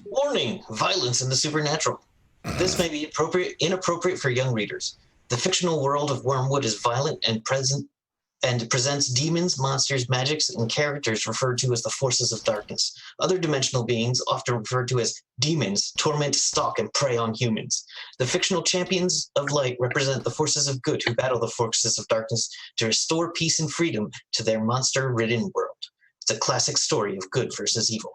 Warning! Violence in the supernatural. This may be inappropriate for young readers. The fictional world of Wormwood is violent and presents demons, monsters, magics, and characters referred to as the forces of darkness. Other dimensional beings, often referred to as demons, torment, stalk, and prey on humans. The fictional champions of light represent the forces of good who battle the forces of darkness to restore peace and freedom to their monster-ridden world. It's a classic story of good versus evil.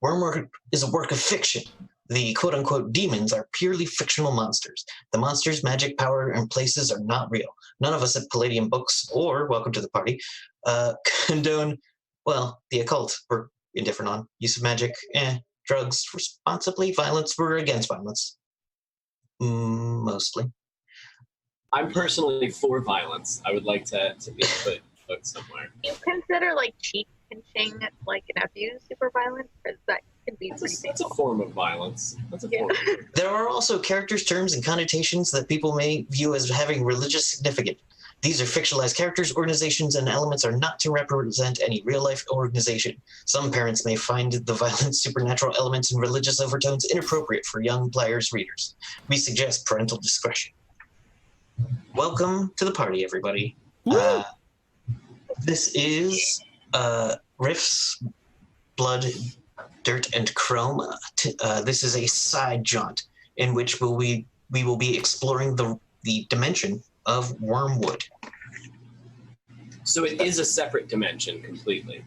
Wormwood is a work of fiction. The quote-unquote demons are purely fictional monsters. The monsters' magic, power, and places are not real. None of us at Palladium Books, or Welcome to the Party, condone, well, the occult. We're indifferent on use of magic, drugs responsibly, violence, we're against violence. Mostly. I'm personally for violence. I would like to be put somewhere. Do you consider, like, cheek pinching, like, an abuse super violent? Because that can be pretty painful. That's a form of violence. There are also characters, terms, and connotations that people may view as having religious significance. These are fictionalized characters, organizations, and elements are not to represent any real-life organization. Some parents may find the violent supernatural elements and religious overtones inappropriate for young players' readers. We suggest parental discretion. Welcome to the party, everybody. This is Riff's Blood, Dirt, and Chrome. This is a side jaunt in which we will be exploring the dimension of Wormwood. So it is a separate dimension completely.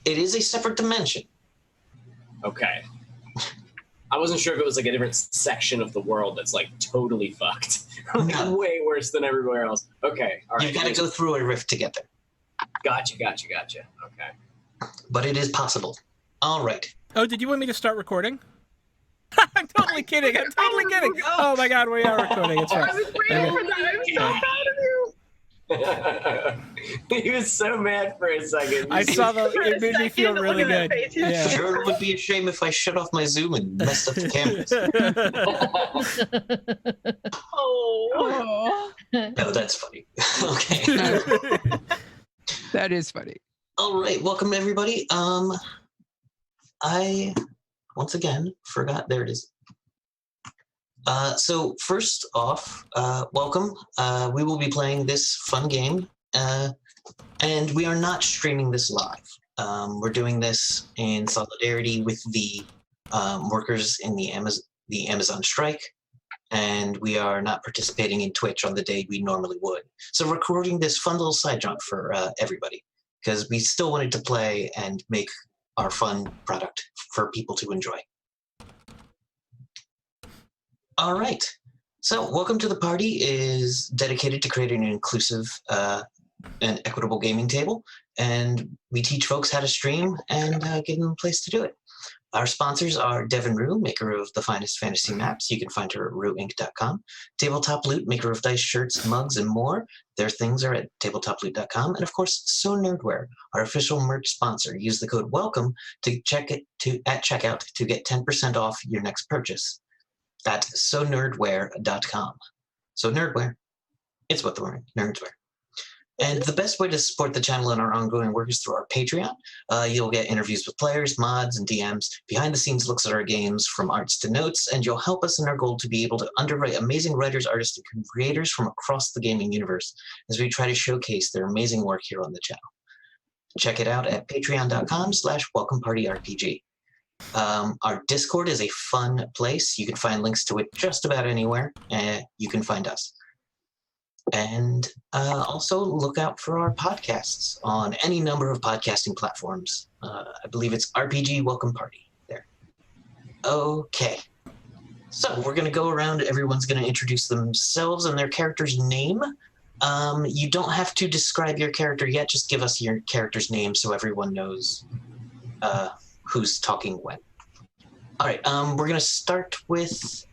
It is a separate dimension. Okay. I wasn't sure if it was like a different section of the world that's like totally fucked. No. Way worse than everywhere else. Okay, all right. You've got to go through a rift to get there. Gotcha. Okay. But it is possible. All right. Oh, did you want me to start recording? I'm totally kidding. Oh my God, we are recording. It's fine. I was waiting for that. I'm so proud of you. He was so mad for a second. I saw it made me feel really good. Yeah. Sure, it would be a shame if I shut off my Zoom and messed up the cameras. Oh. No, that's funny. Okay. That is funny. All right, welcome everybody. I once again forgot. There it is. So first off, welcome. We will be playing this fun game, and we are not streaming this live. We're doing this in solidarity with the workers in the Amazon strike, and we are not participating in Twitch on the day we normally would. So we're recording this fun little side jaunt for everybody, because we still wanted to play and make our fun product for people to enjoy. All right. So Welcome to the Party is dedicated to creating an inclusive and equitable gaming table, and we teach folks how to stream and give them a place to do it. Our sponsors are Devin Rue, maker of the finest fantasy maps. You can find her at rueinc.com. Tabletop Loot, maker of dice, shirts, mugs, and more. Their things are at tabletoploot.com. And of course, So Nerdware, our official merch sponsor. Use the code WELCOME to at checkout to get 10% off your next purchase. That's sonerdware.com. So Nerdware, it's what the nerds wear. And the best way to support the channel and our ongoing work is through our Patreon. You'll get interviews with players, mods, and DMs, behind-the-scenes looks at our games, from arts to notes, and you'll help us in our goal to be able to underwrite amazing writers, artists, and creators from across the gaming universe as we try to showcase their amazing work here on the channel. Check it out at patreon.com/welcomepartyrpg. Our Discord is a fun place. You can find links to it just about anywhere. You can find us. And also look out for our podcasts on any number of podcasting platforms. I believe it's RPG Welcome Party there. Okay. So we're going to go around. Everyone's going to introduce themselves and their character's name. You don't have to describe your character yet. Just give us your character's name so everyone knows who's talking when. All right. We're going to start with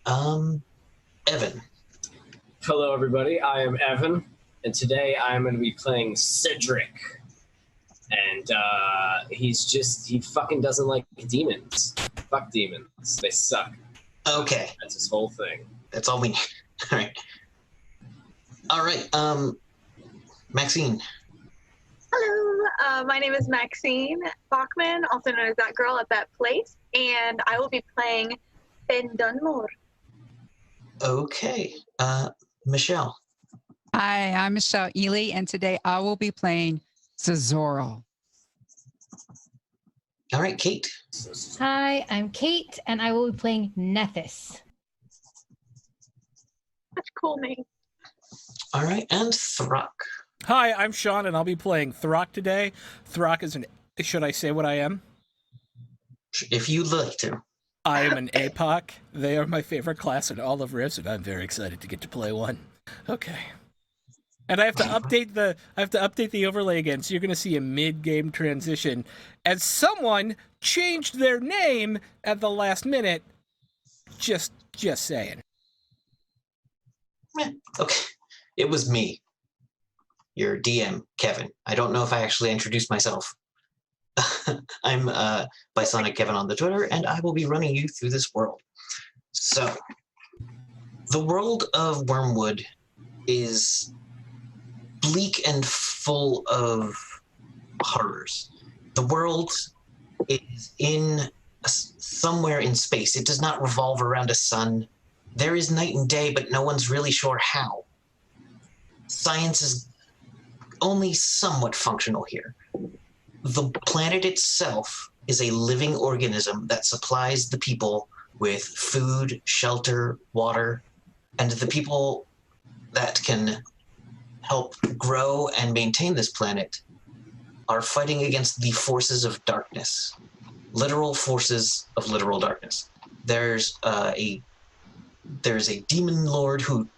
Evan. Hello, everybody. I am Evan, and today I am going to be playing Cedric. And he fucking doesn't like demons. Fuck demons. They suck. Okay. That's his whole thing. That's all we need. All right. All right. Maxine. Hello. My name is Maxine Bachman, also known as that girl at that place, and I will be playing Ben Dunmore. Okay. Michelle. Hi, I'm Michelle Ely, and today I will be playing Cesaro. All right, Kate. Hi, I'm Kate, and I will be playing Nethys. Such a cool name. All right, and Throck. Hi, I'm Sean, and I'll be playing Throck today. Throck is an... Should I say what I am? If you'd like to. I am an APOC. They are my favorite class in all of Rifts, and I'm very excited to get to play one. Okay. And I have to update the overlay again, so you're going to see a mid-game transition as someone changed their name at the last minute. Just saying. Okay. It was me, your DM, Kevin. I don't know if I actually introduced myself. I'm Bisonic Kevin on the Twitter, and I will be running you through this world. So, the world of Wormwood is bleak and full of horrors. The world is somewhere in space. It does not revolve around a sun. There is night and day, but no one's really sure how. Science is only somewhat functional here. The planet itself is a living organism that supplies the people with food, shelter, water, and the people that can help grow and maintain this planet are fighting against the forces of darkness, literal forces of literal darkness. There's a demon lord who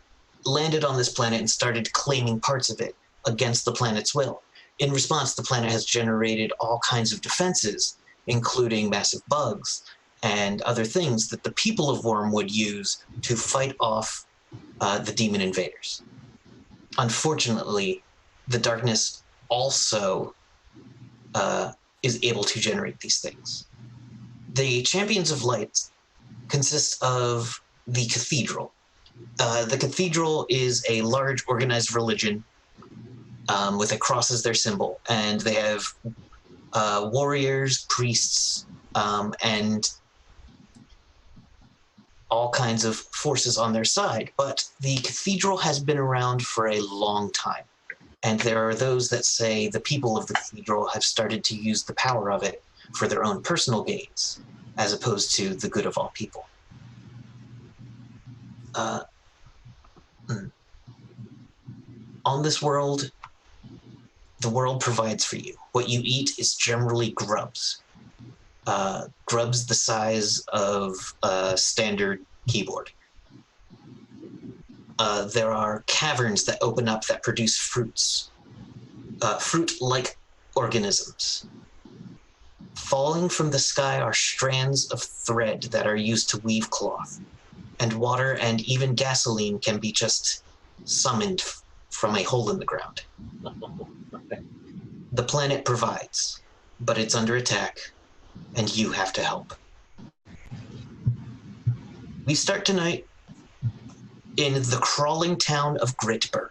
landed on this planet and started claiming parts of it against the planet's will. In response, the planet has generated all kinds of defenses, including massive bugs and other things that the people of Wormwood use to fight off the demon invaders. Unfortunately, the darkness also is able to generate these things. The Champions of Light consist of the Cathedral. The Cathedral is a large organized religion with a cross as their symbol, and they have warriors, priests, and all kinds of forces on their side. But the Cathedral has been around for a long time, and there are those that say the people of the Cathedral have started to use the power of it for their own personal gains, as opposed to the good of all people. On this world, the world provides for you. What you eat is generally grubs. Grubs the size of a standard keyboard. There are caverns that open up that produce fruits. Fruit-like organisms. Falling from the sky are strands of thread that are used to weave cloth. And water and even gasoline can be just summoned from a hole in the ground. The planet provides, but it's under attack, and you have to help. We start tonight in the crawling town of Gritberg.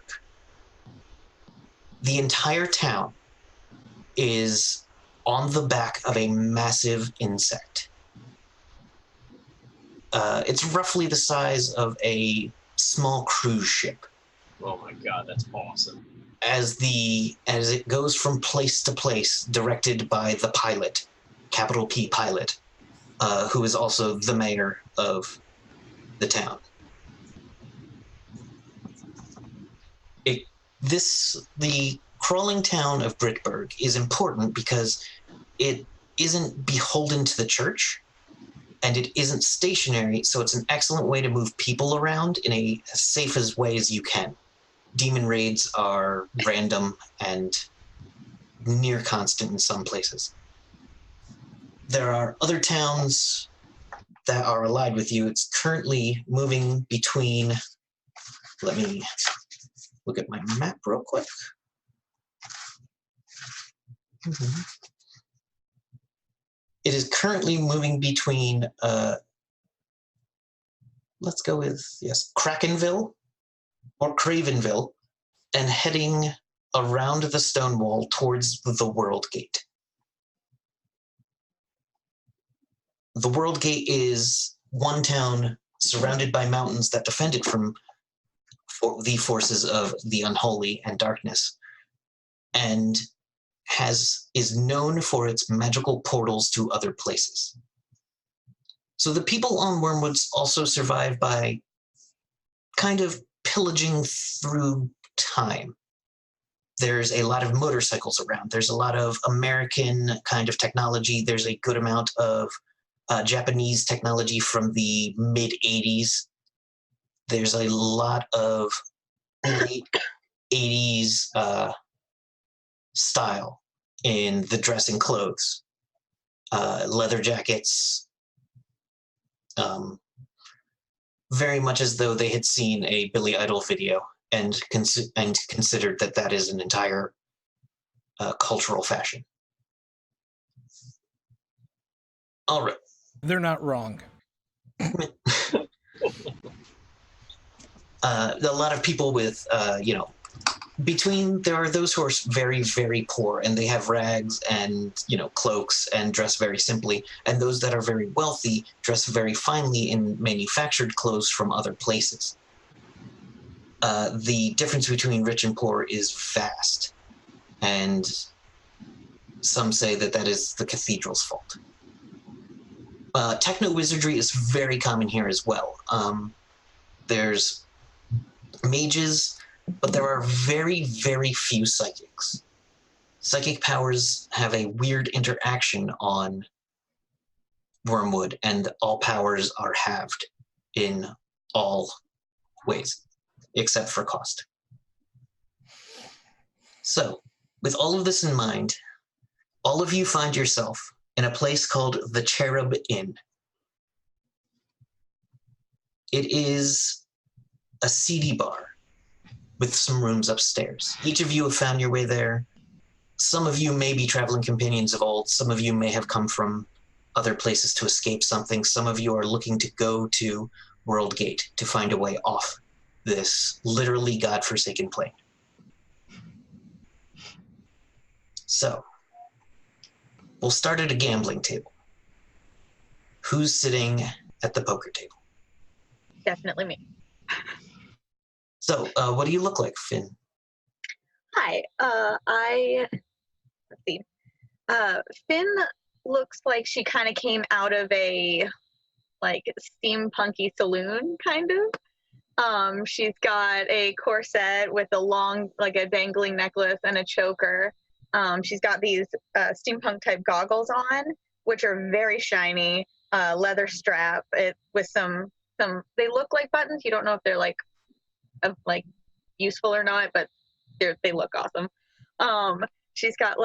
The entire town is on the back of a massive insect. It's roughly the size of a small cruise ship. Oh my god, that's awesome. As it goes from place to place, directed by the pilot, capital P pilot, who is also the mayor of the town. The crawling town of Gritberg is important because it isn't beholden to the church, and it isn't stationary, so it's an excellent way to move people around in as safe as way as you can. Demon raids are random and near constant in some places. There are other towns that are allied with you. It's currently moving between... Let me look at my map real quick. Mm-hmm. It is currently moving between, let's go with, yes, Krakenville or Cravenville, and heading around the stone wall towards the World Gate. The World Gate is one town surrounded by mountains that defend it from the forces of the unholy and darkness, and is known for its magical portals to other places. So the people on Wormwood also survive by kind of pillaging through time. There's a lot of motorcycles around. There's a lot of American kind of technology. There's a good amount of Japanese technology from the mid-'80s. There's a lot of late 80s style in the dressing clothes, leather jackets, very much as though they had seen a Billy Idol video and considered that is an entire cultural fashion. All right. They're not wrong. A lot of people with, there are those who are very, very poor and they have rags and, cloaks and dress very simply. And those that are very wealthy dress very finely in manufactured clothes from other places. The difference between rich and poor is vast. And some say that is the cathedral's fault. Techno-wizardry is very common here as well. There's mages, but there are very, very few psychics. Psychic powers have a weird interaction on Wormwood, and all powers are halved in all ways, except for cost. So, with all of this in mind, all of you find yourself in a place called the Cherub Inn. It is a seedy bar with some rooms upstairs. Each of you have found your way there. Some of you may be traveling companions of old. Some of you may have come from other places to escape something. Some of you are looking to go to World Gate to find a way off this literally godforsaken plane. So, we'll start at a gambling table. Who's sitting at the poker table? Definitely me. So, what do you look like, Finn? Hi. Let's see. Finn looks like she kind of came out of a steampunky saloon, kind of. She's got a corset with a dangling necklace and a choker. She's got these steampunk type goggles on, which are very shiny, leather strap. With some. They look like buttons. You don't know if they're useful or not, but they look awesome. She's got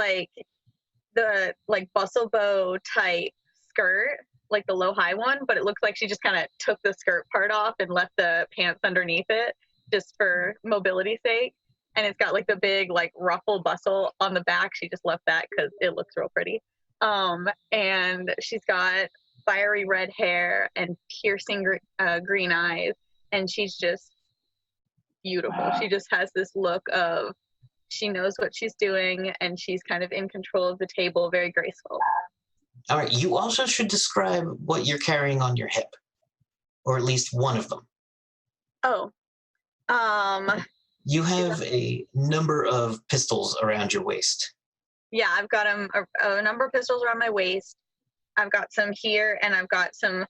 the bustle bow type skirt, like the low high one, but it looks like she just kind of took the skirt part off and left the pants underneath it just for mobility's sake. And it's got the big ruffle bustle on the back. She just left that because it looks real pretty. And she's got fiery red hair and piercing green eyes, and she's just beautiful. She just has this look of she knows what she's doing, and she's kind of in control of the table, very graceful. All right, you also should describe what you're carrying on your hip, or at least one of them. Oh, you have a number of pistols around your waist. Yeah, I've got a number of pistols around my waist. I've got some here, and I've got some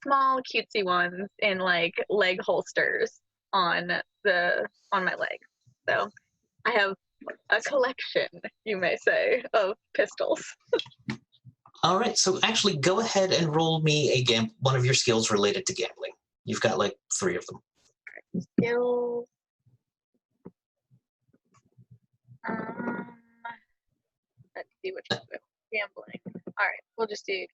small cutesy ones in leg holsters on my leg. So I have a collection, you may say, of pistols. All right, so actually go ahead and roll me one of your skills related to gambling. You've got 3 of them. Skills. Let's see which one. Gambling. All right, we'll just do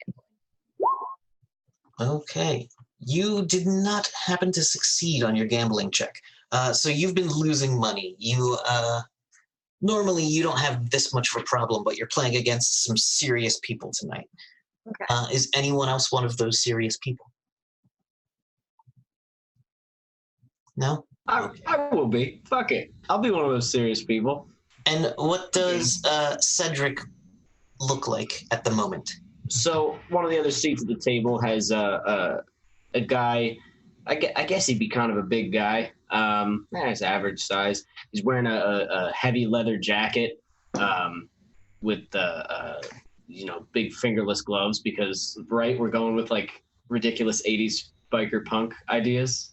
gambling. Okay. You did not happen to succeed on your gambling check. So you've been losing money. Normally you don't have this much of a problem, but you're playing against some serious people tonight. Okay. Is anyone else one of those serious people? No? I will be. Fuck it. I'll be one of those serious people. And what does Cedric look like at the moment? So one of the other seats at the table has a guy. I guess he'd be kind of a big guy. He's average size. He's wearing a heavy leather jacket with big fingerless gloves because we're going with like ridiculous 80s biker punk ideas.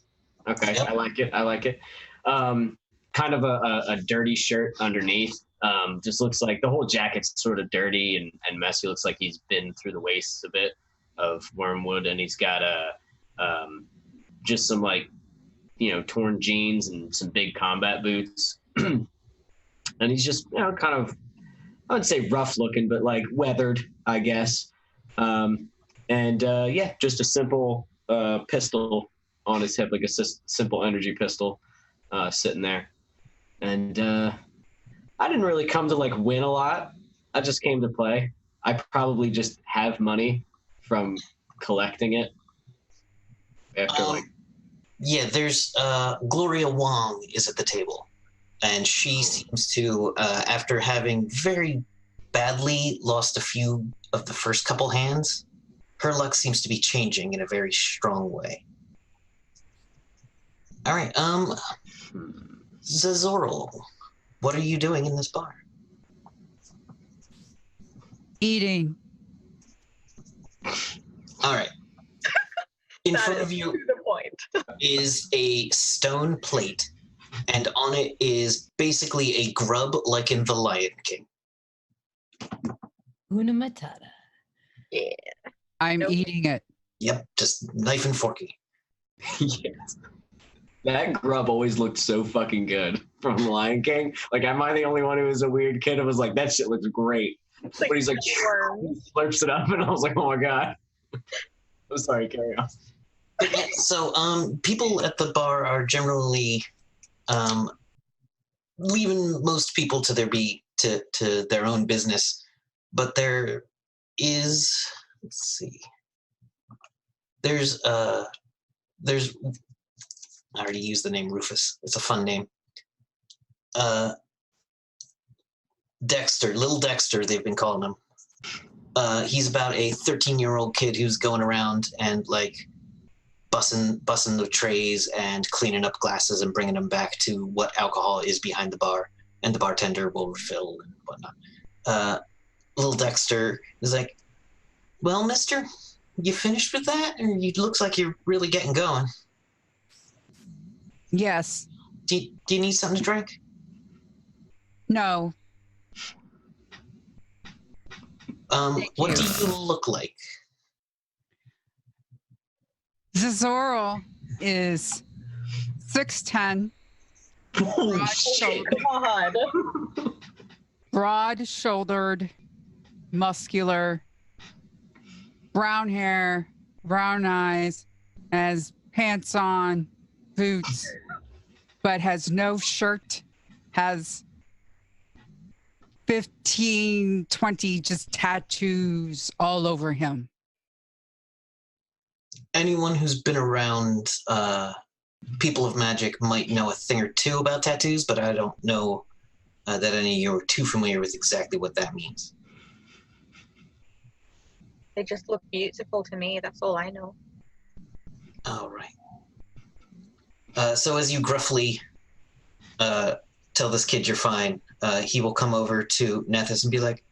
Okay, yep. I like it. Kind of a dirty shirt underneath. Just looks like the whole jacket's sort of dirty and messy. Looks like he's been through the wastes a bit of Wormwood, and he's got just some torn jeans and some big combat boots. And he's just kind of, I would say rough looking, but like weathered, I guess. Just a simple pistol on his hip, like a simple energy pistol sitting there. And I didn't really come to win a lot. I just came to play. I probably just have money from collecting it. After there's Gloria Wong is at the table, and she seems to, after having very badly lost a few of the first couple hands, her luck seems to be changing in a very strong way. All right, Zazorl, what are you doing in this bar? Eating. All right. In front of you is a stone plate, and on it is basically a grub like in The Lion King. Una matata. Yeah. I'm eating it. Yep, just knife and forky. Yes. That grub always looked so fucking good from Lion King. Am I the only one who was a weird kid and was like, that shit looks great? But he's like, he slurps it up, and I was like, oh my God. I'm sorry, carry on. So, people at the bar are generally leaving most people to their own business, but there is, let's see, there's I already used the name Rufus. It's a fun name. Dexter, little Dexter, they've been calling him. He's about a 13-year-old kid who's going around and bussing the trays and cleaning up glasses and bringing them back to what alcohol is behind the bar, and the bartender will refill and whatnot. Little Dexter is like, well, mister, you finished with that? Or it looks like you're really getting going. Yes. Do you need something to drink? No. What do you look like? Zazorl is 6'10", broad-shouldered, muscular, brown hair, brown eyes, has pants on, boots, but has no shirt, has 15, 20 just tattoos all over him. Anyone who's been around people of magic might know a thing or two about tattoos, but I don't know that any of you are too familiar with exactly what that means. They just look beautiful to me. That's all I know. All right. So as you gruffly tell this kid you're fine, he will come over to Nethys and be like,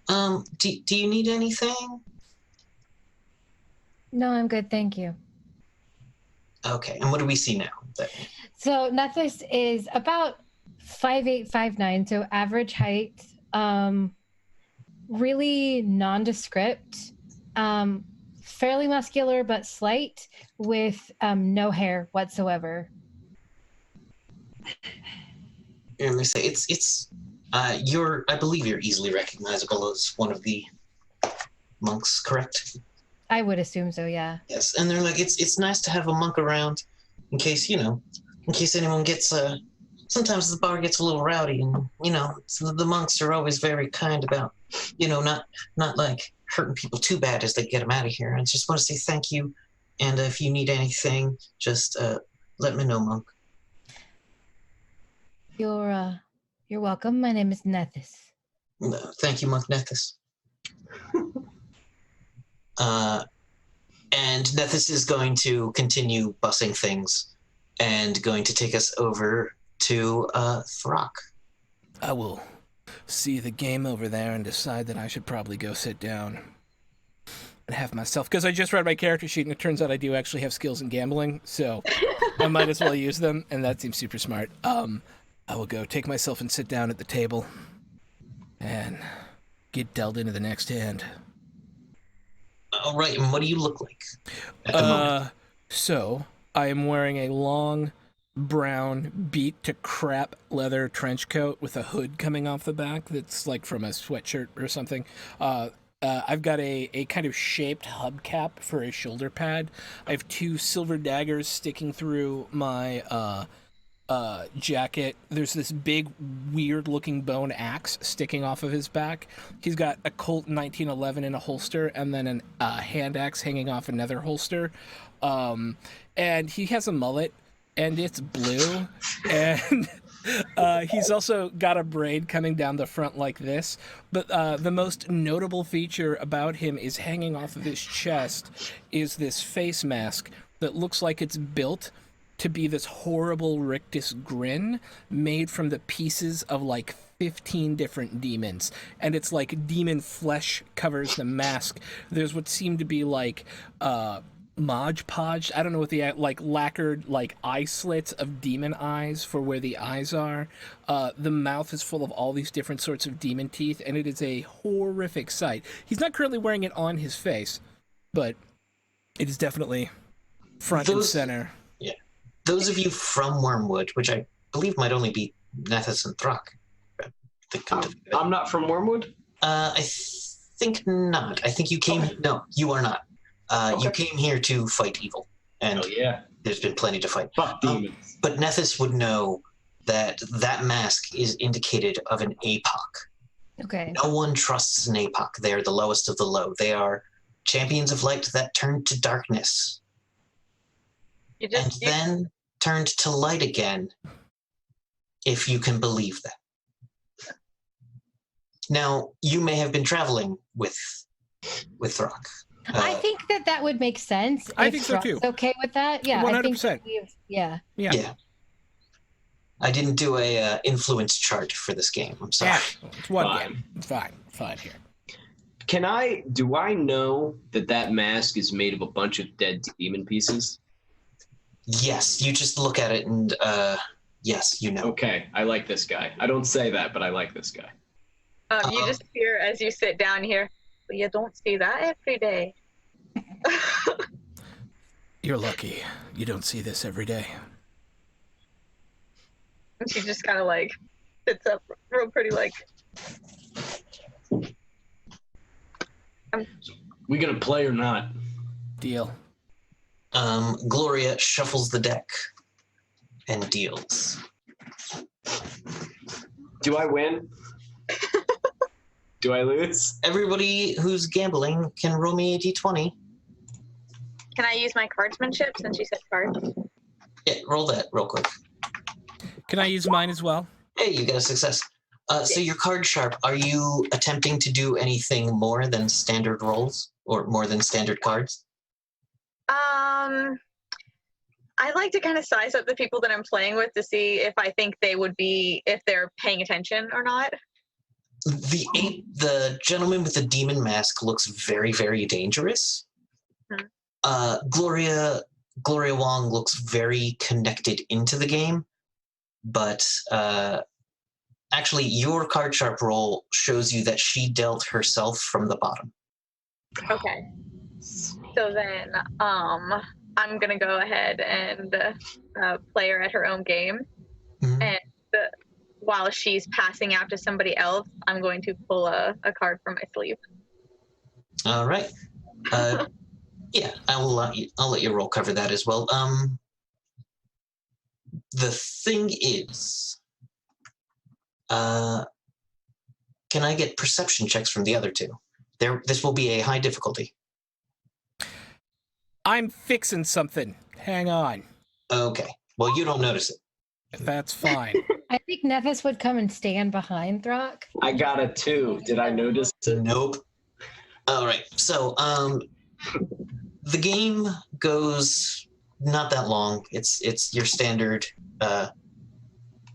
do you need anything? No, I'm good, thank you. Okay, and what do we see now? So Nethys is about 5'8", 5'9", so average height, really nondescript, fairly muscular but slight, with no hair whatsoever. And they say I believe you're easily recognizable as one of the monks, correct? I would assume so, yeah. Yes, and they're like, it's nice to have a monk around in case anyone gets, sometimes the bar gets a little rowdy, and, the monks are always very kind about, not like hurting people too bad as they get them out of here. I just want to say thank you, and if you need anything, just let me know, monk. You're You're welcome. My name is Nethys. Thank you, Monk Nethys. And Nethys is going to continue bussing things and going to take us over to Throck. I will see the game over there and decide that I should probably go sit down and have myself, because I just read my character sheet and it turns out I do actually have skills in gambling, so I might as well use them, and that seems super smart. I will go take myself and sit down at the table and get dealt into the next hand. All right, and what do you look like at the moment? So I am wearing a long brown beat to crap leather trench coat with a hood coming off the back that's like from a sweatshirt or something. I've got a kind of shaped hubcap for a shoulder pad. I have 2 silver daggers sticking through my jacket. There's this big, weird-looking bone axe sticking off of his back. He's got a Colt 1911 in a holster, and then a hand axe hanging off another holster. And he has a mullet, and it's blue. And he's also got a braid coming down the front like this. But the most notable feature about him is hanging off of his chest is this face mask that looks like it's built to be this horrible rictus grin made from the pieces of like 15 different demons, and it's like demon flesh covers the mask. There's what seem to be like Mod Podge, I don't know what the like lacquered like eye slits of demon eyes for where the eyes are. The mouth is full of all these different sorts of demon teeth, and it is a horrific sight. He's not currently wearing it on his face, but it is definitely front and center. Those of you from Wormwood, which I believe might only be Nethys and Throck. I'm not from Wormwood? I think not. I think you came... Okay. No, you are not. Okay. You came here to fight evil. And there's been plenty to fight. Fuck demons. But Nethys would know that that mask is indicated of an APOC. Okay. No one trusts an APOC. They are the lowest of the low. They are champions of light that turned to darkness. Then turned to light again, if you can believe that. Now, you may have been traveling with Throck. I think that would make sense. I think so too. Okay with that? Yeah, 100%. I think yeah. I didn't do a influence chart for this game. I'm sorry. It's one game. Fine here. Do I know that mask is made of a bunch of dead demon pieces? Yes, you just look at it and, yes, you know. Okay, I like this guy. I don't say that, but I like this guy. You just hear as you sit down here, but you don't see that every day. You're lucky. You don't see this every day. And she just kind of like sits up real pretty like... We gonna play or not? Deal. Gloria shuffles the deck and deals. Do I win? Do I lose? Everybody who's gambling can roll me a d20. Can I use my cardsmanship since you said cards? Yeah, roll that real quick. Can I use mine as well? Hey, you got a success. So your card sharp, are you attempting to do anything more than standard rolls or more than standard cards? I like to kind of size up the people that I'm playing with to see if I think they would be, if they're paying attention or not. The gentleman with the demon mask looks very, very dangerous. Gloria Wong looks very connected into the game, but actually your card sharp roll shows you that she dealt herself from the bottom. Okay. So then I'm going to go ahead and play her at her own game. Mm-hmm. And while she's passing out to somebody else, I'm going to pull a card from my sleeve. All right. Yeah, I'll let your roll cover that as well. The thing is, can I get perception checks from the other two? This will be a high difficulty. I'm fixing something. Hang on. Okay. Well, you don't notice it. That's fine. I think Nevis would come and stand behind Throck. I got a 2. Did I notice it? Nope. All right. So, the game goes not that long. It's your standard.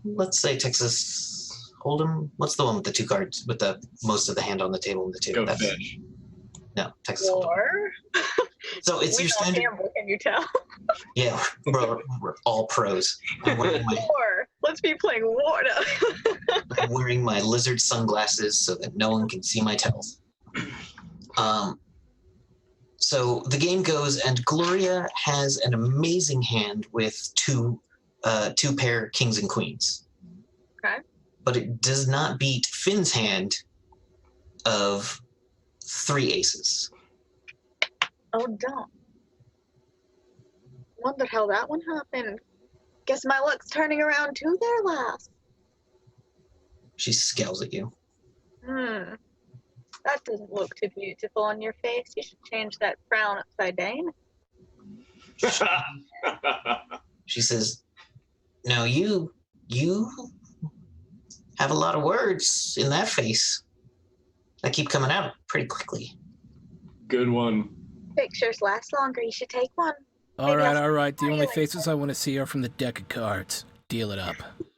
Let's say Texas Hold'em. What's the one with the 2 cards with the most of the hand on the table in the 2? Go fish. No, Texas Hold'em. War. So it's We your don't standard. gamble, can you tell? Yeah, we're all pros. War. Let's be playing war now. I'm wearing my lizard sunglasses so that no one can see my tells. So the game goes, and Gloria has an amazing hand with two pair kings and queens. Okay. But it does not beat Finn's hand of 3 aces. Oh, don't. Wonder how that one happened. Guess my luck's turning around too there, lass. She scowls at you. That doesn't look too beautiful on your face. You should change that frown upside down. She says, "No, you have a lot of words in that face that keep coming out pretty quickly." Good one. Pictures last longer. You should take one. All Maybe right, I'll all right. The only smile. faces I want to see are from the deck of cards. Deal it up.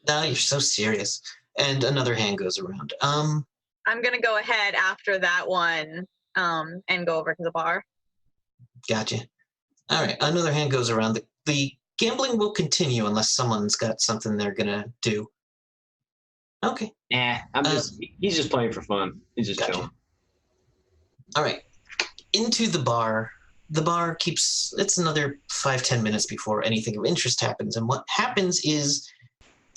No, you're so serious. And another hand goes around. I'm gonna go ahead after that one, and go over to the bar. Gotcha. All right, another hand goes around. The gambling will continue unless someone's got something they're gonna do. Okay. He's just playing for fun. He's just Gotcha. chilling. All right. Into the bar. The bar keeps, it's another 5-10 minutes before anything of interest happens. And what happens is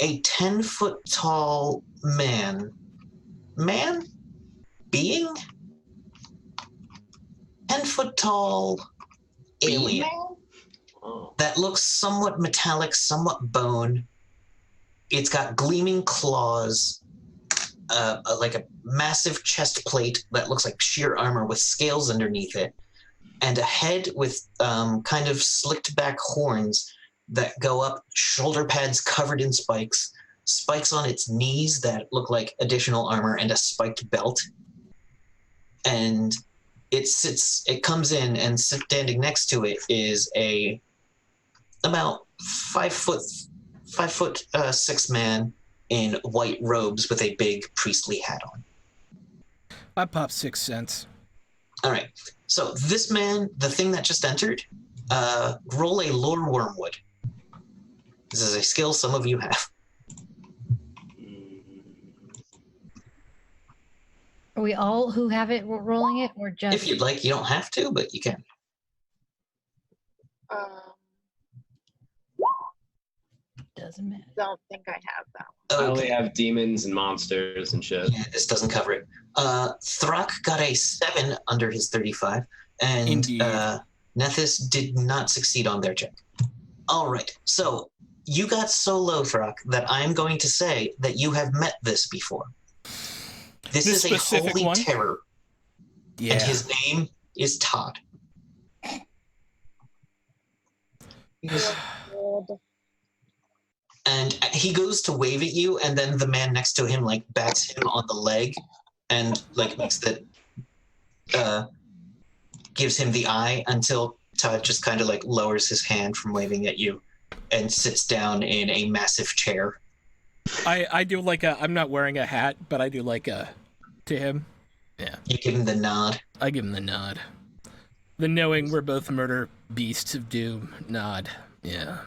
a 10-foot tall being? 10-foot tall alien that looks somewhat metallic, somewhat bone. It's got gleaming claws, like a massive chest plate that looks like sheer armor with scales underneath it, and a head with kind of slicked back horns that go up, shoulder pads covered in spikes, spikes on its knees that look like additional armor, and a spiked belt. And it comes in, and standing next to it is about 5 foot 6 man in white robes with a big priestly hat on. I pop 6 cents. All right. So this man, the thing that just entered, roll a lore Wormwood. This is a skill some of you have. Are we all who have it rolling it, or just? If you'd like, you don't have to, but you can. Doesn't matter. Don't think I have that I only Okay. have demons and monsters and shit. Yeah, this doesn't cover it. Throck got a 7 under his 35, and Indeed. Nethys did not succeed on their check. All right. So you got so low, Throck, that I'm going to say that you have met this before. This is a specific holy one? terror, Yeah. and his name is Todd. one. And he goes to wave at you, and then the man next to him like bats him on the leg, and like makes the gives him the eye until Todd just kind of like lowers his hand from waving at you, and sits down in a massive chair. I do like a. I'm not wearing a hat, but I do like a to him. Yeah. You give him the nod. I give him the nod. The knowing we're both murder beasts of doom nod. Yeah.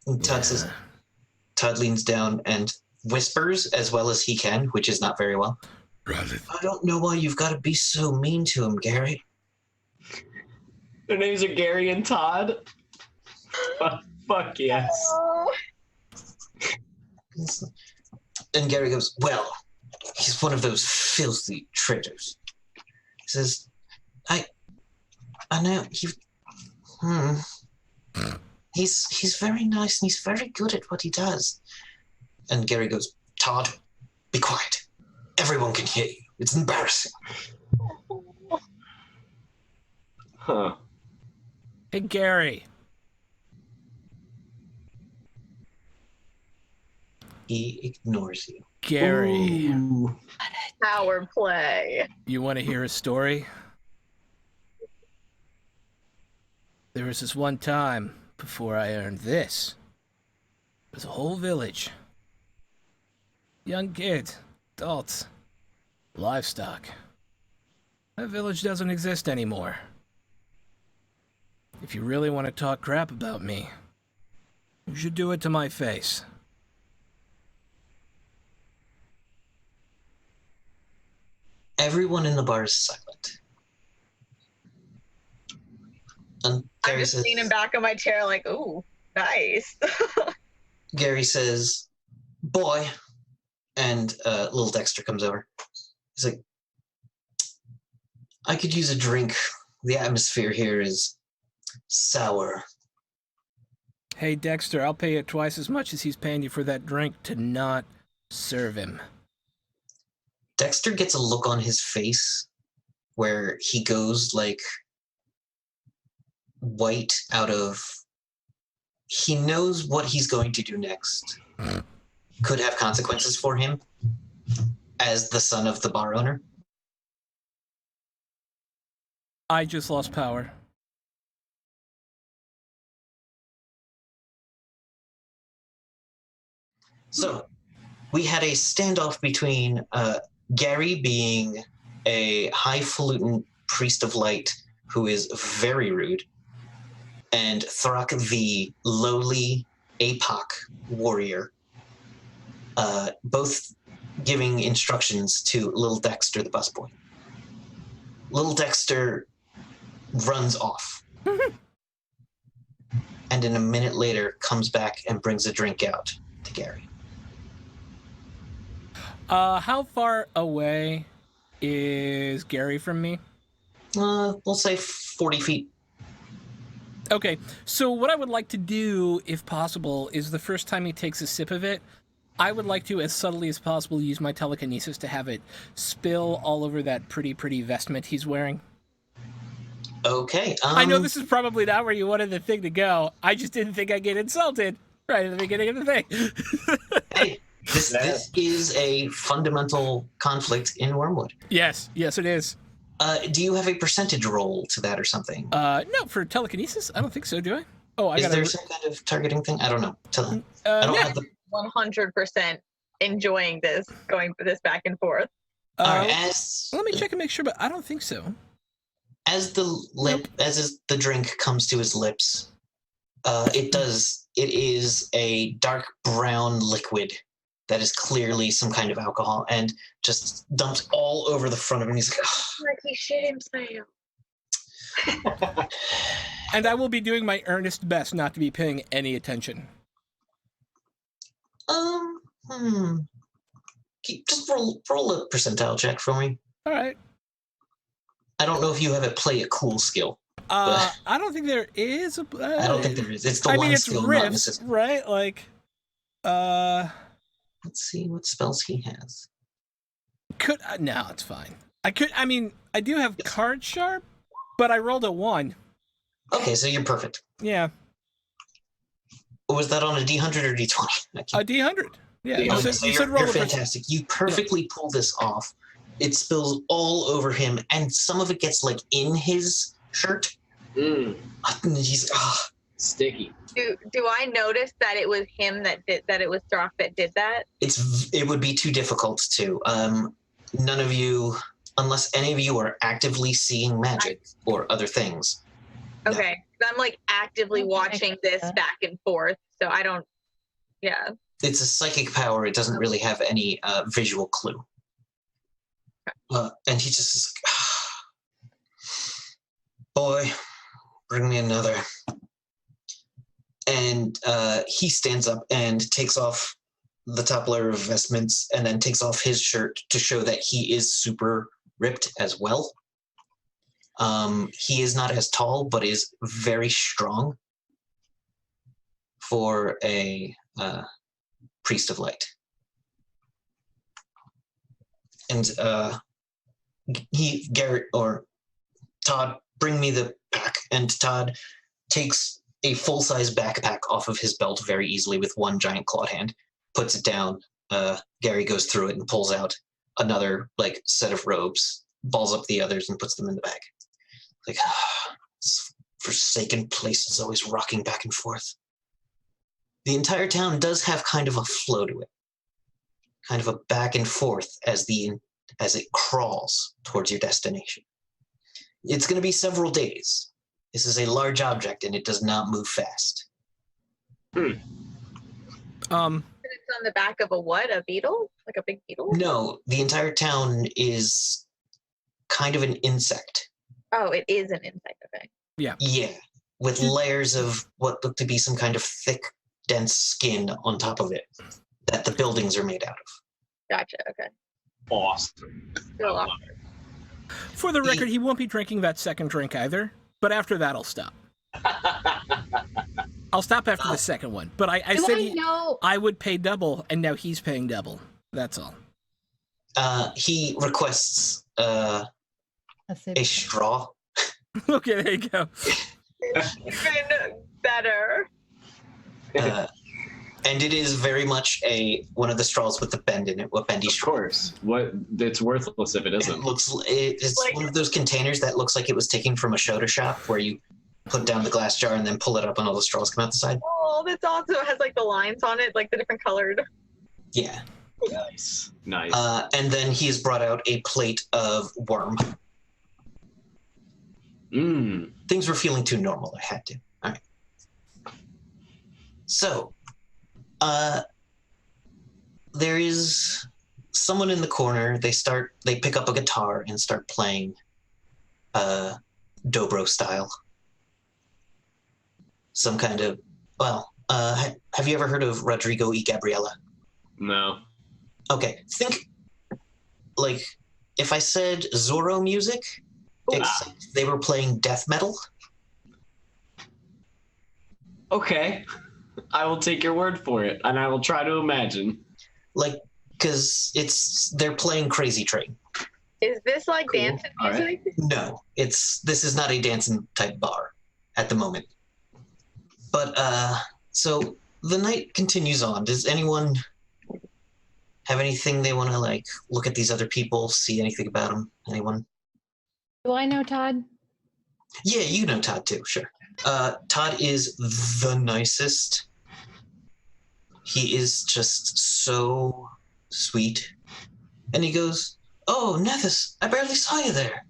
And Todd leans down and whispers as well as he can, which is not very well. Rather. I don't know why you've got to be so mean to him, Gary. Their names are Gary and Todd. Fuck yes. And Gary goes, well, he's one of those filthy traitors. He says, I know, he's very nice and he's very good at what he does. And Gary goes, Todd, be quiet. Everyone can hear you. It's embarrassing. Huh. Hey, Gary. He ignores you. Gary, Ooh. Power play. you want to hear a story? There was this one time before I earned this. It was a whole village. Young kids, adults, livestock. That village doesn't exist anymore. If you really want to talk crap about me, you should do it to my face. Everyone in the bar is silent. And I'm Gary just says, leaning back on my chair like, ooh, nice. Gary says, boy, and little Dexter comes over. He's like, I could use a drink. The atmosphere here is sour. Hey Dexter, I'll pay you twice as much as he's paying you for that drink to not serve him. Dexter gets a look on his face where he goes like white out of... He knows what he's going to do next could have consequences for him as the son of the bar owner. I just lost power. So we had a standoff between Gary being a highfalutin priest of light who is very rude, and Thrak, the lowly APOC warrior, both giving instructions to little Dexter, the busboy. Little Dexter runs off. And then a minute later comes back and brings a drink out to Gary. How far away is Gary from me? We'll say 40 feet. Okay, so what I would like to do, if possible, is the first time he takes a sip of it, I would like to, as subtly as possible, use my telekinesis to have it spill all over that pretty vestment he's wearing. Okay. I know this is probably not where you wanted the thing to go. I just didn't think I'd get insulted right at the beginning of the thing. Hey, this is a fundamental conflict in Wormwood. Yes, it is. Do you have a percentage roll to that or something? No, for telekinesis, I don't think so, do I? Oh, Is there some kind of targeting thing? I don't know. I don't have the... 100% enjoying this, going this back and forth. All right, let me check and make sure, but I don't think so. As the drink comes to his lips, it is a dark brown liquid that is clearly some kind of alcohol, and just dumps all over the front of him. He's like, oh. Like he shit himself. And I will be doing my earnest best not to be paying any attention. Just roll a percentile check for me. All right. I don't know if you have a play it cool skill. I don't think there is. I don't think there is. It's the one skill, not in the system. Right? Like, let's see what spells he has. No, it's fine. I do have card sharp, but I rolled a 1. Okay, so you're perfect. Yeah. Was that on a D100 or D20? A D100. Yeah. You're fantastic. You perfectly pull this off. It spills all over him, and some of it gets like in his shirt. And he's sticky. Do I notice that it was him that it was Thrak that did that? It would be too difficult to. None of you, unless any of you are actively seeing magic or other things. Okay, no. I'm like actively watching this back and forth, so I don't. Yeah. It's a psychic power. It doesn't really have any visual clue. And he just is like, boy, bring me another. And he stands up and takes off the top layer of vestments and then takes off his shirt to show that he is super ripped as well. He is not as tall, but is very strong for a priest of light. And Garrett or Todd, bring me the pack. And Todd takes a full-size backpack off of his belt very easily with one giant clawed hand, puts it down, Gary goes through it and pulls out another like set of robes, balls up the others, and puts them in the bag. Like, this forsaken place is always rocking back and forth. The entire town does have kind of a flow to it, kind of a back and forth as it crawls towards your destination. It's going to be several days. This is a large object, and it does not move fast. It's on the back of a what? A beetle? Like a big beetle? No, the entire town is kind of an insect. Oh, it is an insect. Okay. Yeah, with layers of what look to be some kind of thick, dense skin on top of it that the buildings are made out of. Gotcha. Okay. Awesome. Still awkward. For the record, he won't be drinking that second drink either, but after that, I'll stop. I'll stop after the second one. But I Do said I know? I would pay double, and now he's paying double. That's all. He requests a straw. Okay, there you go. Even better. And it is very much one of the straws with the bend in it, a bendy Of straw. course. What? It's worthless if it isn't. It's Like- one of those containers that looks like it was taken from a soda shop where you put down the glass jar and then pull it up and all the straws come out the side. Oh, that's awesome. It has like the lines on it, like the different colored. Yeah. Nice. Nice. And then he's brought out a plate of worm. Mmm. Things were feeling too normal. I had to. All right. So, there is someone in the corner. They pick up a guitar and start playing dobro style. Some kind of, have you ever heard of Rodrigo y Gabriela? No. Okay, think like if I said Zorro music, except they were playing death metal. Okay. I will take your word for it, and I will try to imagine. Like, because they're playing Crazy Train. Is this like Cool. dancing All right. music? No, this is not a dancing type bar at the moment. But so the night continues on. Does anyone have anything they want to like look at these other people, see anything about them? Anyone? Do I know Todd? Yeah, you know Todd too, sure. Todd is the nicest. He is just so sweet. And he goes, "Oh, Nethys, I barely saw you there."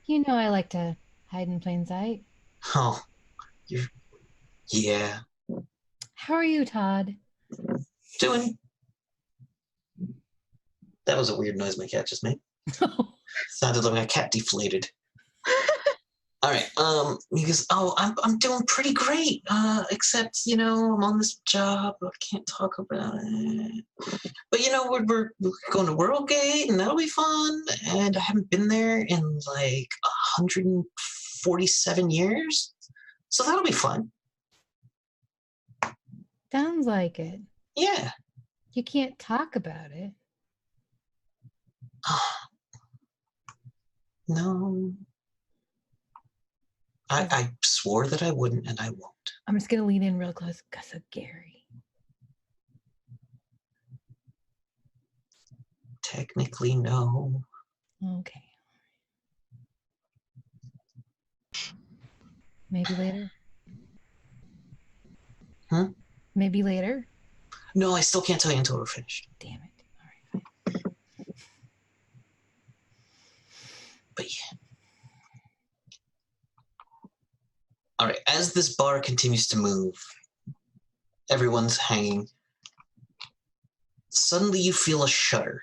You know I like to hide in plain sight. Oh, yeah. How are you, Todd? Doing. That was a weird noise my cat just made. Sounded like a cat deflated. All right. He goes, "Oh, I'm doing pretty great. Except, I'm on this job. I can't talk about it. But we're going to Worldgate, and that'll be fun. And I haven't been there in like 147 years, so that'll be fun." Sounds like it. Yeah. You can't talk about it. No. I swore that I wouldn't, and I won't. I'm just gonna lean in real close because of Gary. Technically, no. Okay. Maybe later. Huh? Maybe later. No, I still can't tell you until we're finished. Damn it. All right. But yeah. All right, as this bar continues to move, everyone's hanging. Suddenly you feel a shudder,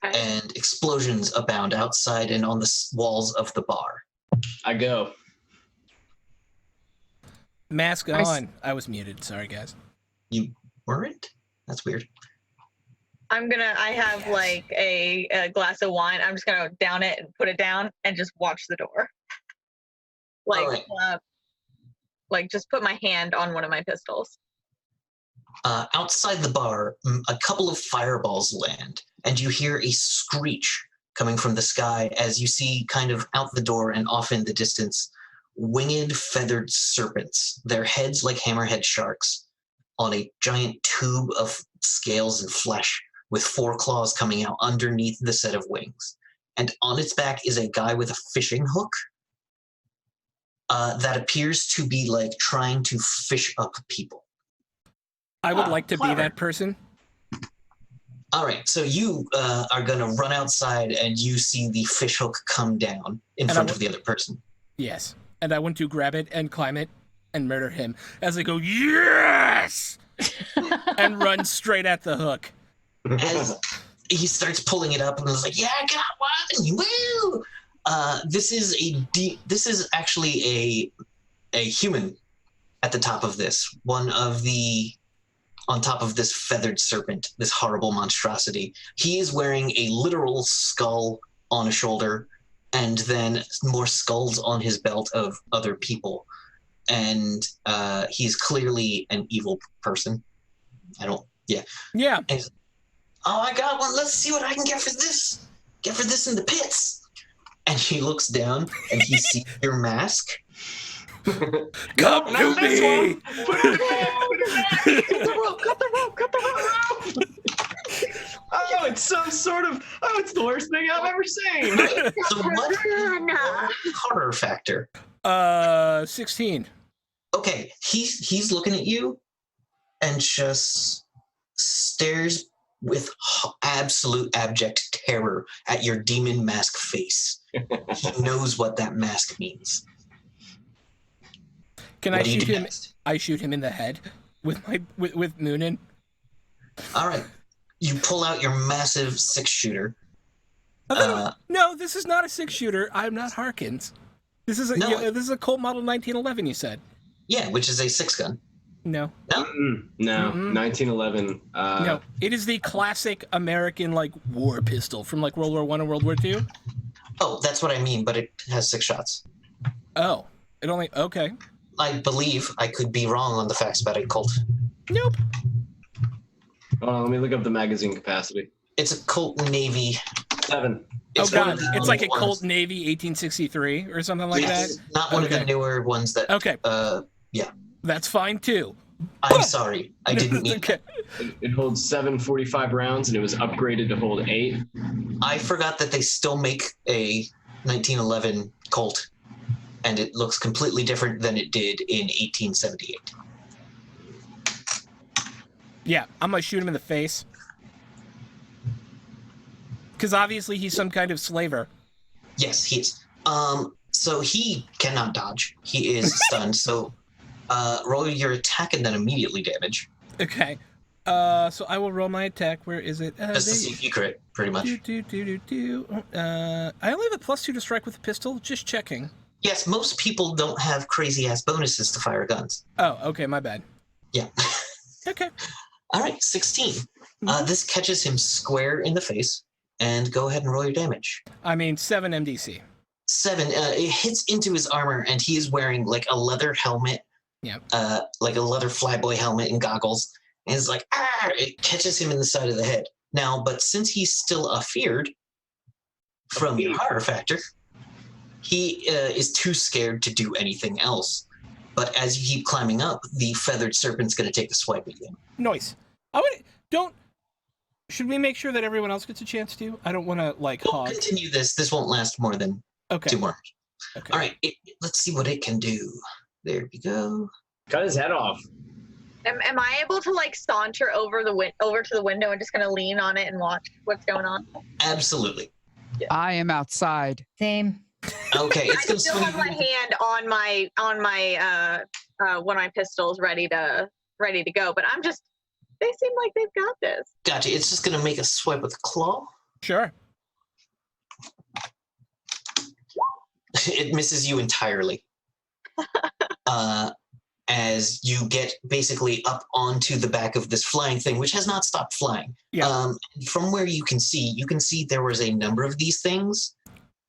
and explosions abound outside and on the walls of the bar. I go. Mask on. I was muted. Sorry, guys. You weren't? That's weird. I have like a glass of wine. I'm just gonna down it and put it down and just watch the door. Like just put my hand on one of my pistols. Outside the bar, a couple of fireballs land, and you hear a screech coming from the sky as you see kind of out the door and off in the distance, winged feathered serpents, their heads like hammerhead sharks, on a giant tube of scales and flesh with 4 claws coming out underneath the set of wings. And on its back is a guy with a fishing hook that appears to be like trying to fish up people. I would like to clever. be that person. All right, so you are going to run outside and you see the fish hook come down in And front I of the other person. Yes. And I want to grab it and climb it and murder him as I go, yes! and run straight at the hook. As he starts pulling it up and is like, yeah, I got one, woo! This is actually a human at the top of this. On top of this feathered serpent, this horrible monstrosity. He is wearing a literal skull on a shoulder and then more skulls on his belt of other people. And he's clearly an evil person. Yeah. And oh, I got one. Let's see what I can get for this. Get for this in the pits. And he looks down and he sees your mask. Come to me! Cut the rope! Oh, it's some sort of, it's the worst thing I've ever seen. So what horror factor? 16. Okay, he's looking at you and just stares with absolute abject terror at your demon mask face. He knows what that mask means. Can What I do you shoot do him? next? I shoot him in the head with Moonin. All right, you pull out your massive 6-shooter. No, this is not a 6-shooter. I'm not Harkins. This is a Colt Model 1911. You said. Yeah, which is a 6-gun. No. No, No, Mm-mm. 1911. No, it is the classic American war pistol from World War I and World War II. oh, that's what I mean. But it has 6 shots. Oh, it only okay. I believe I could be wrong on the facts about a Colt. Nope. Let me look up the magazine capacity. It's a Colt Navy. 7. It's Oh one god, of the it's like a ones- Colt Navy 1863 or something like Yes, that. not one of the Okay. newer ones that. Okay, that's fine too. I'm sorry, I didn't mean. Okay. It holds 745 rounds, and it was upgraded to hold 8. I forgot that they still make a 1911 Colt, and it looks completely different than it did in 1878. Yeah, I'm gonna shoot him in the face. Because obviously he's some kind of slaver. Yes, he is. So he cannot dodge. He is stunned. So, roll your attack and then immediately damage. Okay. So I will roll my attack. Where is it? That's the CP crit, pretty much. I only have a +2 to strike with a pistol. Just checking. Yes, most people don't have crazy ass bonuses to fire guns. Oh, okay, my bad. Yeah. Okay. All right, 16. This catches him square in the face, and go ahead and roll your damage. I mean 7 MDC. 7. It hits into his armor, and he is wearing like a leather helmet. Yeah. Like a leather flyboy helmet and goggles. And it's like, it catches him in the side of the head. Now, but since he's still afeared from your horror factor, he is too scared to do anything else. But as you keep climbing up, the feathered serpent's going to take a swipe at you. Nice. Should we make sure that everyone else gets a chance to? I don't want to We'll hog. continue this. This won't last more than Okay. 2 more. Okay. All right, let's see what it can do. There we go. Cut his head off. Am I able to saunter over to the window and just kind of lean on it and watch what's going on? Absolutely. I am outside. Same. Okay, it's I going to still have my hand on my one of my pistols ready to go, but they seem like they've got this. Gotcha. It's just going to make a swipe with a claw. Sure. It misses you entirely. As you get basically up onto the back of this flying thing, which has not stopped flying. Yeah. From where you can see there was a number of these things,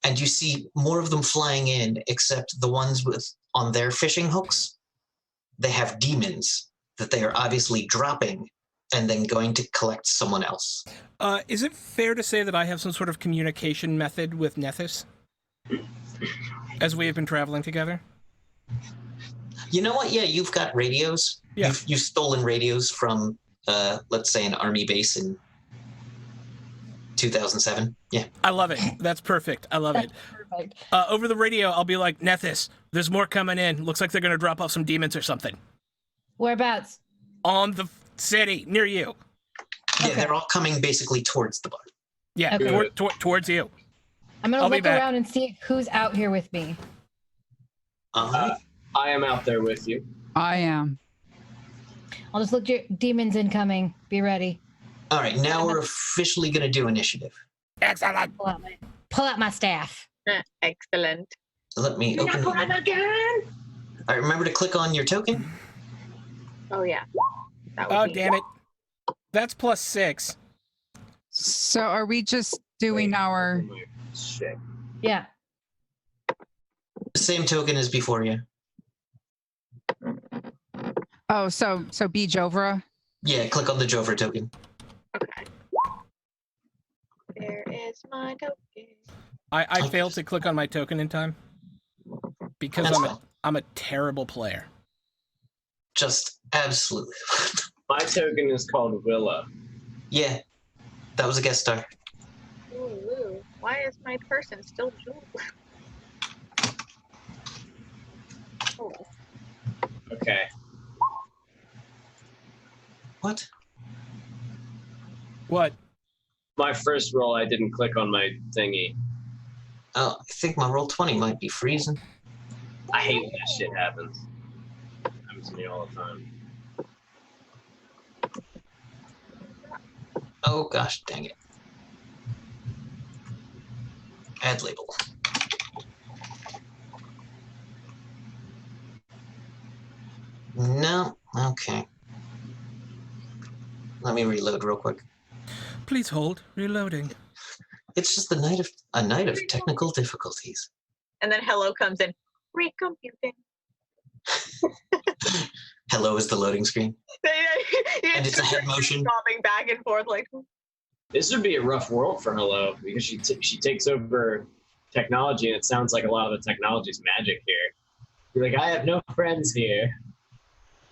and you see more of them flying in, except the ones on their fishing hooks, they have demons that they are obviously dropping and then going to collect someone else. Is it fair to say that I have some sort of communication method with Nethys? As we have been traveling together? You know what? Yeah, you've got radios. Yeah. You've stolen radios from, let's say, an army base in 2007. Yeah. I love it. That's perfect. I love it. Perfect. Over the radio, I'll be like, Nethys, there's more coming in. Looks like they're going to drop off some demons or something. Whereabouts? On the city, near you. Yeah, Okay. they're all coming basically towards the bar. Yeah, Okay. towards you. I'm gonna I'll be look back. around and see who's out here with me. Uh-huh. I am out there with you. I am. I'll just look your demons incoming. Be ready. All right, now we're officially going to do initiative. Excellent. Pull out my staff. Excellent. Let me open it. again. All right, remember to click on your token. Oh yeah. That would Oh, be- damn it. That's +6. So are we just doing our... Shit. Yeah. Same token as before you. Oh, so be Jovra? Yeah, click on the Jover token. Okay. There is my token. I failed to click on my token in time because That's fine. I'm a terrible player. Just absolutely. My token is called Willa. Yeah, that was a guest star. Ooh. Why is my person still jeweled? Oh, Okay. What? What? My first roll, I didn't click on my thingy. Oh, I think my roll 20 might be freezing. I hate when that shit happens. Happens to me all the time. Oh gosh, dang it. Add label. No, okay. Let me reload real quick. Please hold. Reloading. It's just a night of technical difficulties. and then hello comes in. Recomputing. Hello is the loading screen. And it's a head motion. Dropping back and forth like. This would be a rough world for Hello because she takes over technology, and it sounds like a lot of the technology's magic here. You're like, I have no friends here.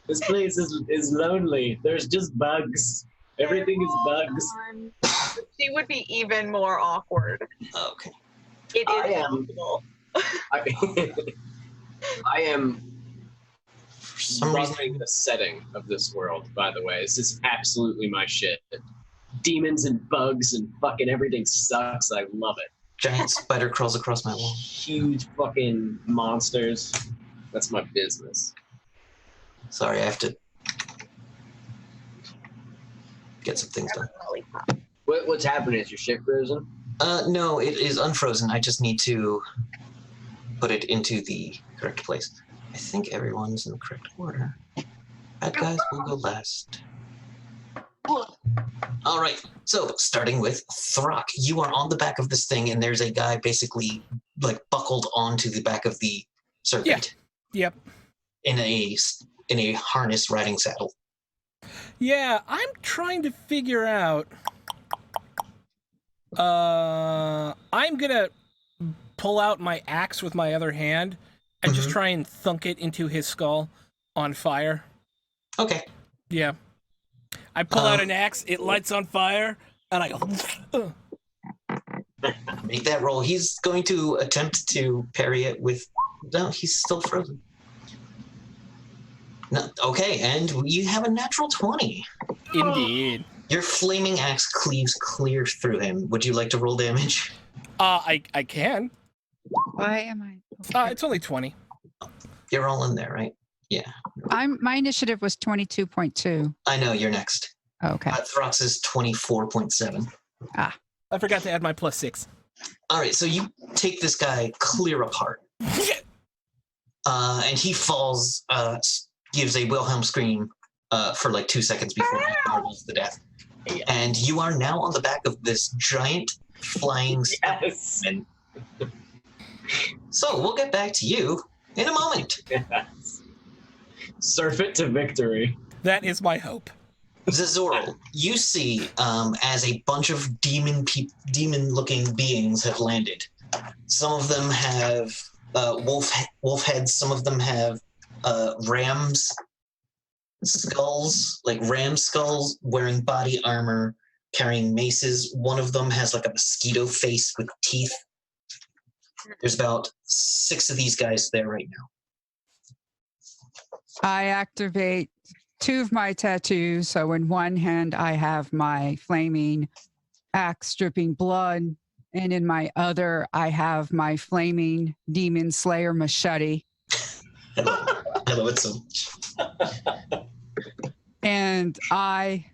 This place is lonely. There's just bugs. Everything is bugs. She would be even more awkward. Okay. It I is am- possible. I am For some reason, loving the setting of this world, by the way. This is absolutely my shit. Demons and bugs and fucking everything sucks. I love it. giant spider crawls across my wall. Huge fucking monsters. That's my business. Sorry, I have to get some things done. Lollipop. What's happening? Is your shit frozen? No, it is unfrozen. I just need to put it into the correct place. I think everyone's in the correct order. Bad guys will go last. All right, so starting with Throck. You are on the back of this thing, and there's a guy basically like buckled onto the back of the serpent Yep. in a harness riding saddle. Yeah, I'm trying to figure out. I'm gonna pull out my axe with my other hand and just Mhm. try and thunk it into his skull on fire. Okay. Yeah. I pull out an axe, it lights on fire, and I go. Make that roll. He's going to attempt to parry it with. No, he's still frozen. No, okay, and you have a natural 20. Indeed. Your flaming axe cleaves clear through him. Would you like to roll damage? I can. Why am I? It's only 20. You're all in there, right? Yeah. My initiative was 22.2. I know, you're next. Okay. Throx is 24.7. I forgot to add my +6. All right, so you take this guy clear apart. And he falls, gives a Wilhelm scream for like 2 seconds before he marbles to death. Yeah. And you are now on the back of this giant flying Yes. skeleton. So we'll get back to you in a moment. Yes. Surf it to victory. That is my hope. Zazorl, you see as a bunch of demon-looking beings have landed. Some of them have wolf heads. Some of them have rams skulls, like ram skulls, wearing body armor, carrying maces. One of them has like a mosquito face with teeth. There's about 6 of these guys there right now. I activate 2 of my tattoos. So in one hand, I have my flaming axe dripping blood. And in my other, I have my flaming demon slayer machete. I love it so much. And I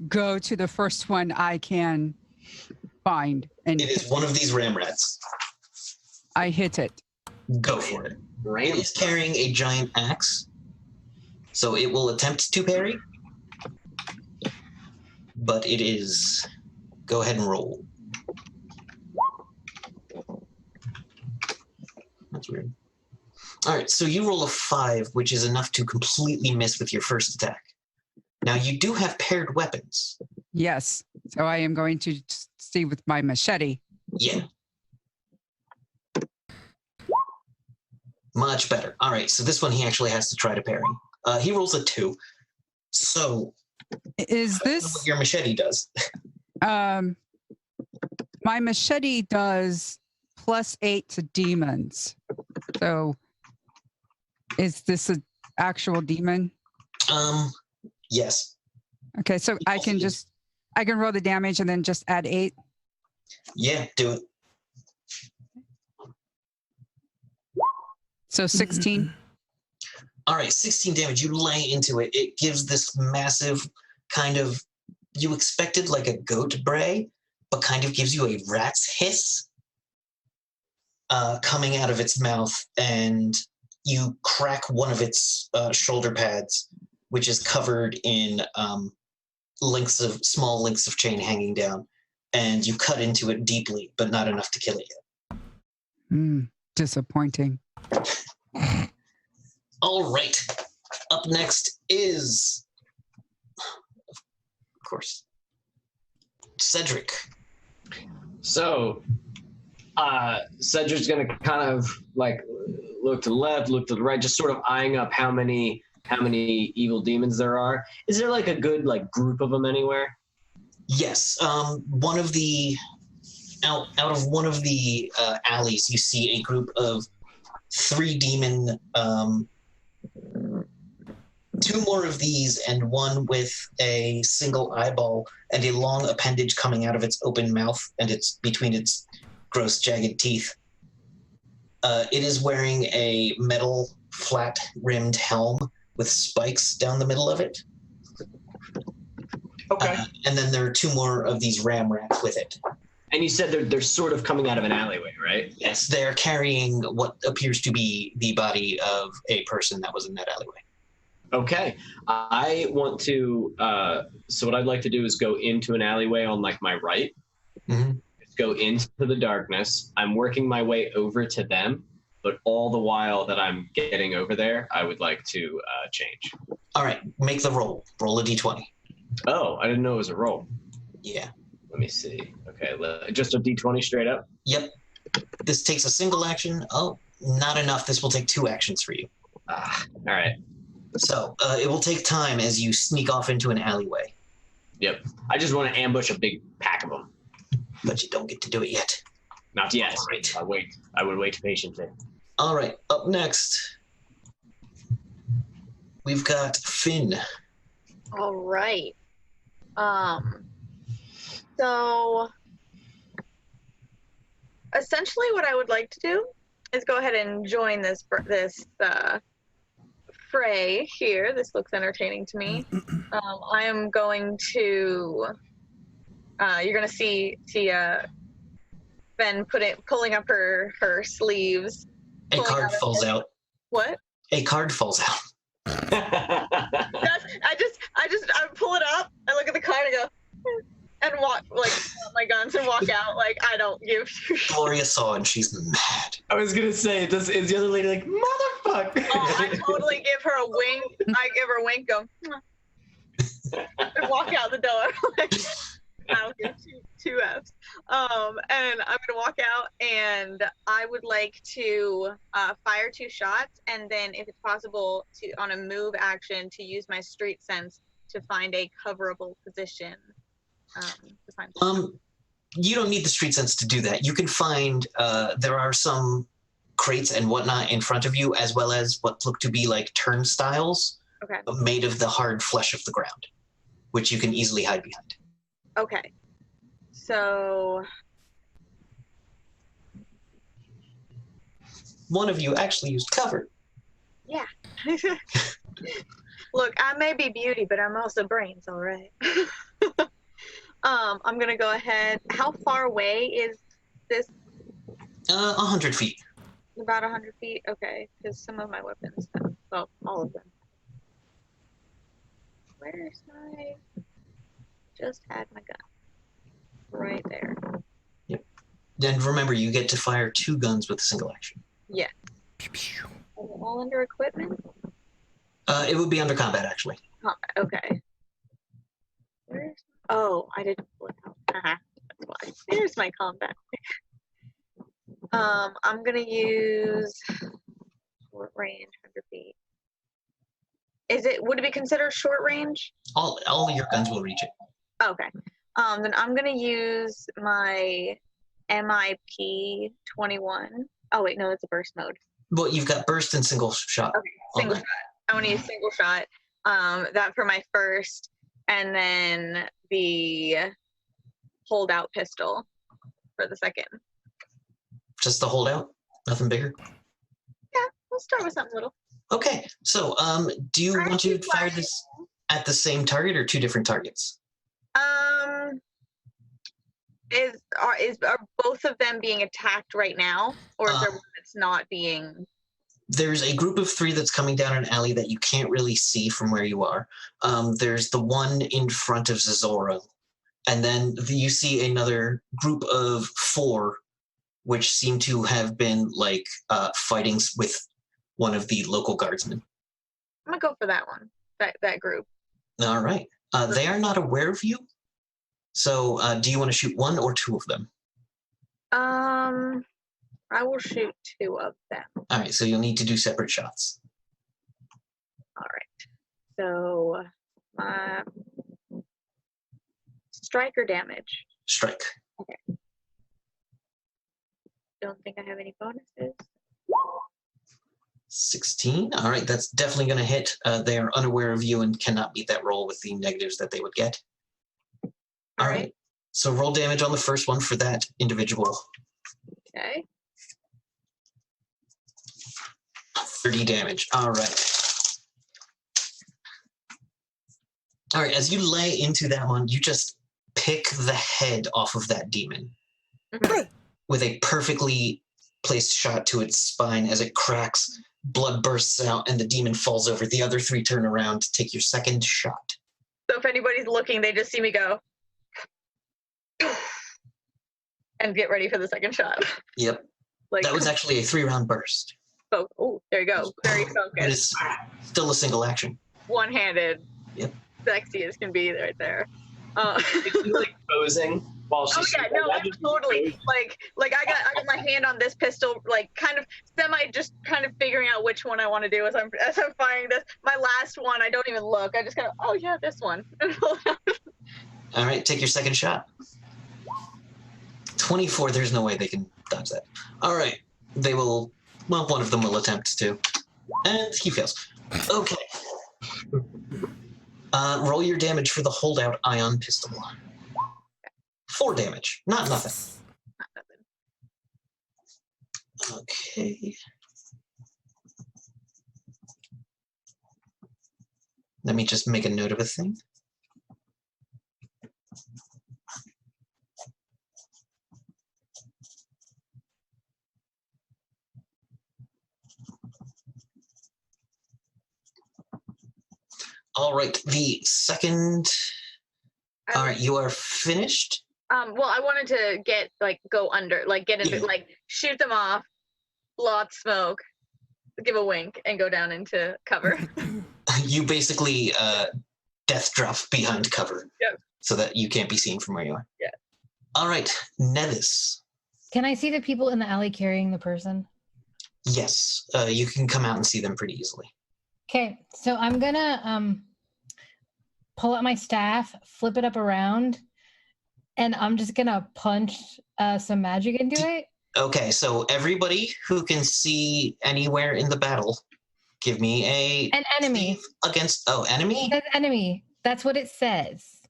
go to the first one I can find. And It is one of these ram rats. I hit it. Go for it. It is carrying a giant axe, so it will attempt to parry. But it is... Go ahead and roll. That's weird. All right, so you roll a 5, which is enough to completely miss with your first attack. Now, you do have paired weapons. Yes. So I am going to see with my machete. Yeah. Much better. All right, so this one he actually has to try to parry. He rolls a 2. So, Is I don't know this what your machete does? my machete does +8 to demons. So is this an actual demon? Yes. Okay, so I can roll the damage and then just add 8. Yeah, do it. So 16. All right, 16 damage. You lay into it. It gives this massive kind of, you expected like a goat bray, but kind of gives you a rat's hiss coming out of its mouth, and you crack one of its shoulder pads, which is covered in small links of chain hanging down, and you cut into it deeply, but not enough to kill it yet. Disappointing. All right. Up next is, of course, Cedric. So, Cedric's gonna kind of like look to the left, look to the right, just sort of eyeing up how many evil demons there are. Is there like a good like group of them anywhere? Yes. One of the out of one of the alleys, you see a group of 3 demon. 2 more of these, and one with a single eyeball and a long appendage coming out of its open mouth, and it's between its gross, jagged teeth. It is wearing a metal, flat-rimmed helm with spikes down the middle of it. Okay. And then there are 2 more of these ram rats with it. And you said they're sort of coming out of an alleyway, right? Yes, they're carrying what appears to be the body of a person that was in that alleyway. Okay. I want to, so what I'd like to do is go into an alleyway on like my right. Mm-hmm. Go into the darkness. I'm working my way over to them, but all the while that I'm getting over there, I would like to change. All right, make the roll. Roll a d20. Oh, I didn't know it was a roll. Yeah. Let me see. Okay, just a d20 straight up? Yep. This takes a single action. Oh, not enough. This will take 2 actions for you. All right. So it will take time as you sneak off into an alleyway. Yep. I just want to ambush a big pack of them. But you don't get to do it yet. Not yet. All right. I'll wait. I would wait patiently. All right. Up next, we've got Finn. All right. So essentially what I would like to do is go ahead and join this fray here. This looks entertaining to me. I am going to you're going to see Ben pulling up her sleeves. A card falls out. What? A card falls out. I pull it up, I look at the card and go, and walk, like, pull out my guns and walk out, like, I don't give two shits. Gloria saw and she's mad. I was going to say, is the other lady like, motherfucker? Oh, I totally give her a wink. I give her a wink, go, and walk out the door. Like, I don't give two F's. And I'm gonna walk out, and I would like to fire 2 shots, and then, if it's possible, to on a move action to use my street sense to find a coverable position. To find You don't need the street sense to do that. You can find there are some crates and whatnot in front of you, as well as what look to be like turnstiles made of the hard flesh of the ground, which you can easily hide behind. Okay. So one of you actually used cover. Yeah. Look, I may be beauty, but I'm also brains, all right. I'm gonna go ahead. How far away is this? 100 feet. About 100 feet? Okay, because some of my weapons, well, all of them. Where's my... Just had my gun. Right there. Yep. Then remember, you get to fire 2 guns with a single action. Yeah. All under equipment? It would be under combat, actually. Combat, okay. Where's... Oh, I didn't pull it out. That's why. There's my combat. I'm gonna use short range, 100 feet. Would it be considered short range? All of your guns will reach it. Okay. Then I'm gonna use my MIP 21. Oh wait, no, that's a burst mode. Well, you've got burst and single shot. Okay, single shot. I want to use single shot. That for my first, and then the holdout pistol for the second. Just the holdout? Nothing bigger? Yeah, we'll start with something little. Okay, so do you want to fire this at the same target or 2 different targets? Are both of them being attacked right now, or is there one that's not being? There's a group of 3 that's coming down an alley that you can't really see from where you are. There's the one in front of Zazora, and then you see another group of 4, which seem to have been like fighting with one of the local guardsmen. I'm gonna go for that one. That group. All right. They are not aware of you. So do you want to shoot 1 or 2 of them? I will shoot 2 of them. All right, so you'll need to do separate shots. All right. So my strike or damage? Strike. Okay. Don't think I have any bonuses. 16. All right, that's definitely going to hit. They are unaware of you and cannot beat that roll with the negatives that they would get. All right. So roll damage on the first one for that individual. Okay. 30 damage. All right. All right, as you lay into that one, you just pick the head off of that demon with a perfectly placed shot to its spine. As it cracks, blood bursts out, and the demon falls over. The other 3 turn around to take your second shot. So if anybody's looking, they just see me go and get ready for the second shot. Yep. Like that was actually a 3-round burst. Oh, there you go. Very focused. But it's still a single action. One-handed. Yep. Sexy as can be right there. She's like posing while she's. Oh yeah, no, I'm totally like I got my hand on this pistol, like kind of kind of figuring out which one I want to do as I'm firing this. My last one, I don't even look. I just kind of, oh yeah, this one. All right, take your second shot. 24. There's no way they can dodge that. All right, they will. Well, one of them will attempt to, and he fails. Okay. Roll your damage for the holdout ion pistol. 4 damage, not nothing. Okay. Let me just make a note of a thing. All right, the second. All right, you are finished. Well, I wanted to go under, get into, shoot them off, blow out smoke, give a wink, and go down into cover. You basically death drop behind cover. Yep. So that you can't be seen from where you are. Yeah. All right, Nevis. Can I see the people in the alley carrying the person? Yes, you can come out and see them pretty easily. Okay, so I'm gonna pull out my staff, flip it up around, and I'm just gonna punch some magic into it. Okay, so everybody who can see anywhere in the battle, give me An enemy. save against enemy. That's enemy. That's what it says.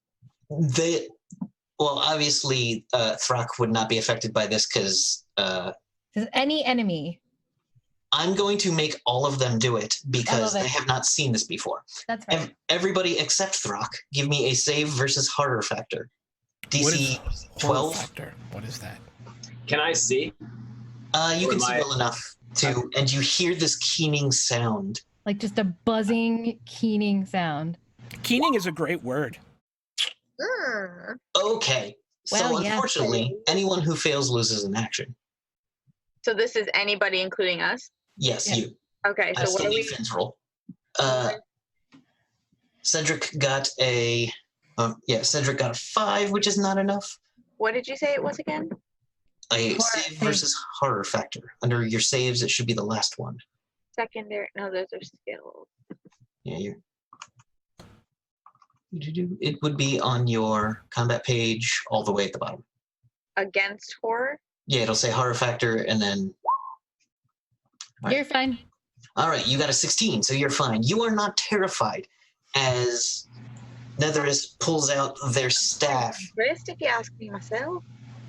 Well, obviously, Thrak would not be affected by this because Says any enemy. I'm going to make all of them do it because it. they have not seen this before. That's right. Everybody except Thrak, give me a save versus horror factor. DC 12. Factor? What is that? Can I see? You can see well enough to, and you hear this keening sound. Like just a buzzing, keening sound. Keening is a great word. Okay, so Well, yeah. unfortunately, anyone who fails loses an action. So this is anybody, including us. Yes, Yeah. you. Okay, I so what still are need we? Finn's roll. Cedric got a Cedric got a 5, which is not enough. What did you say it was again? A Horror save save. versus horror factor. Under your saves, it should be the last one. Secondary. No, those are skills. Yeah, you. It would be on your combat page all the way at the bottom. Against horror. Yeah, it'll say horror factor and then. All You're right. fine. All right, you got a 16, so you're fine. You are not terrified as Netherus pulls out their staff, Wrist, if you ask me myself.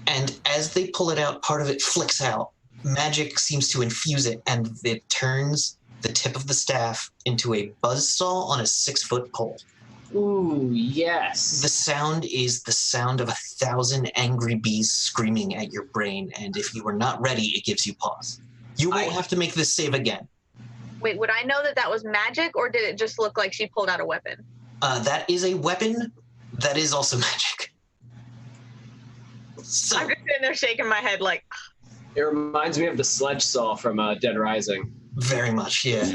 and as they pull it out, part of it flicks out. Magic seems to infuse it, and it turns the tip of the staff into a buzzsaw on a 6-foot pole. Ooh, yes. The sound is the sound of 1,000 angry bees screaming at your brain, and if you are not ready, it gives you pause. You won't have to make this save again. Wait, would I know that that was magic, or did it just look like she pulled out a weapon? That is a weapon. That is also magic. So, I'm just sitting there shaking my head like, It reminds me of the sledge saw from Dead Rising. very much, yeah.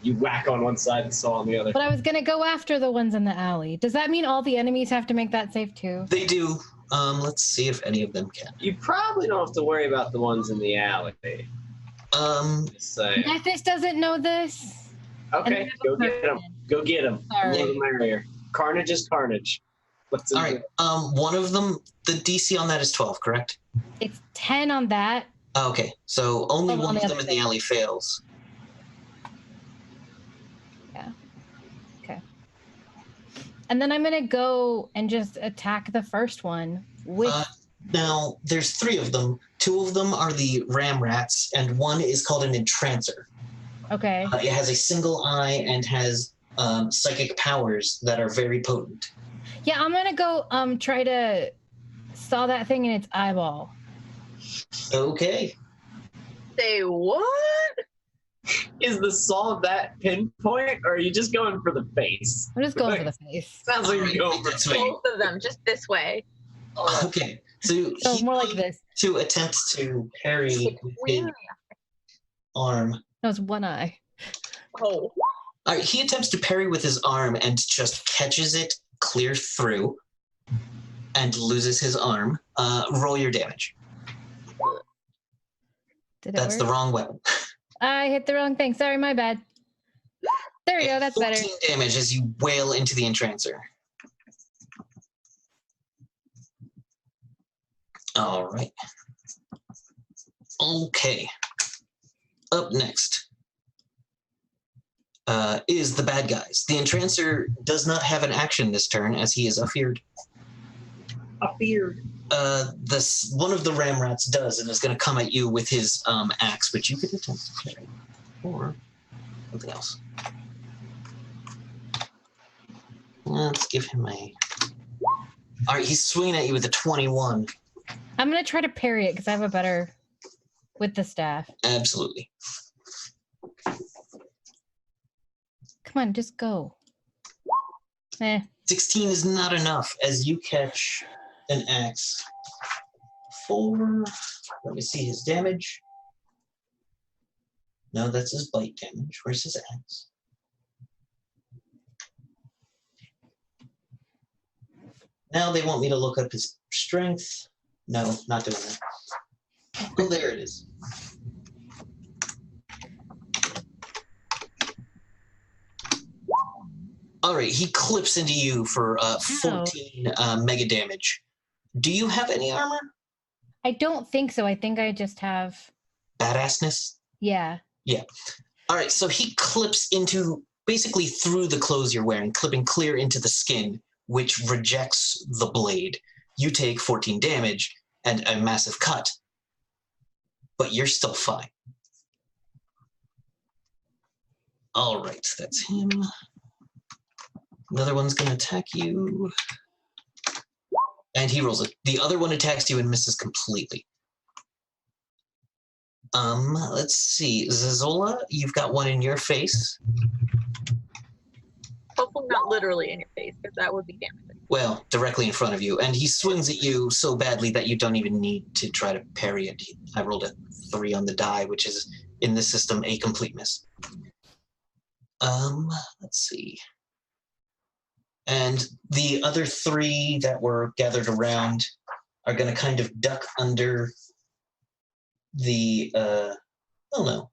You whack on one side and saw on the other. But I was gonna go after the ones in the alley. Does that mean all the enemies have to make that save too? They do. Let's see if any of them can. You probably don't have to worry about the ones in the alley. Just saying. Nethys doesn't know this. Okay, go get them. Go get them. Sorry. More the merrier. Carnage is carnage. What's All right. One of them, the DC on that is 12, correct? It's 10 on that. Okay, so only Oh, one on of the them other in the side. alley fails. Yeah. Okay. And then I'm gonna go and just attack the first one with. Now, there's 3 of them. 2 of them are the ram rats, and one is called an entrancer. Okay. It has a single eye and has psychic powers that are very potent. Yeah, I'm gonna go try to saw that thing in its eyeball. Okay. say what? Is the saw that pinpoint, or are you just going for the face? I'm just going for the face. Sounds like you're going for That's the right. face. Both of them, just this way. Okay. So So he's more like going this. to attempt to parry with his arm. That was one eye. Oh, All right, he attempts to parry with his arm and just catches it clear through and loses his arm. Roll your damage. Did it That's work? the wrong weapon. I hit the wrong thing. Sorry, my bad. There we go. That's 14 better. damage as you wail into the entrancer. All right. Okay. Up next is the bad guys. The entrancer does not have an action this turn as he is afeared. Afeared. This one of the ramrats does and is going to come at you with his axe, which you could attempt to carry, or something else. Let's give him a. All right, he's swinging at you with a 21. I'm gonna try to parry it because I have a better with the staff. Absolutely. Come on, just go. 16 is not enough as you catch an axe. 4. Let me see his damage. No, that's his bite damage. Where's his axe? Now they want me to look up his strength. No, not doing that. Oh, there it is. All right, he clips into you for 14 mega damage. Do you have any armor? I don't think so. I think I just have. Badassness? Yeah. Yeah. All right, so he clips into, basically through the clothes you're wearing, clipping clear into the skin, which rejects the blade. You take 14 damage and a massive cut, but you're still fine. All right, that's him. Another one's going to attack you. And he rolls it. The other one attacks you and misses completely. Let's see. Zazola, you've got one in your face. Hopefully not literally in your face, because that would be damaging. Well, directly in front of you. And he swings at you so badly that you don't even need to try to parry it. I rolled a 3 on the die, which is, in this system, a complete miss. Let's see. And the other 3 that were gathered around are going to kind of duck under the, no.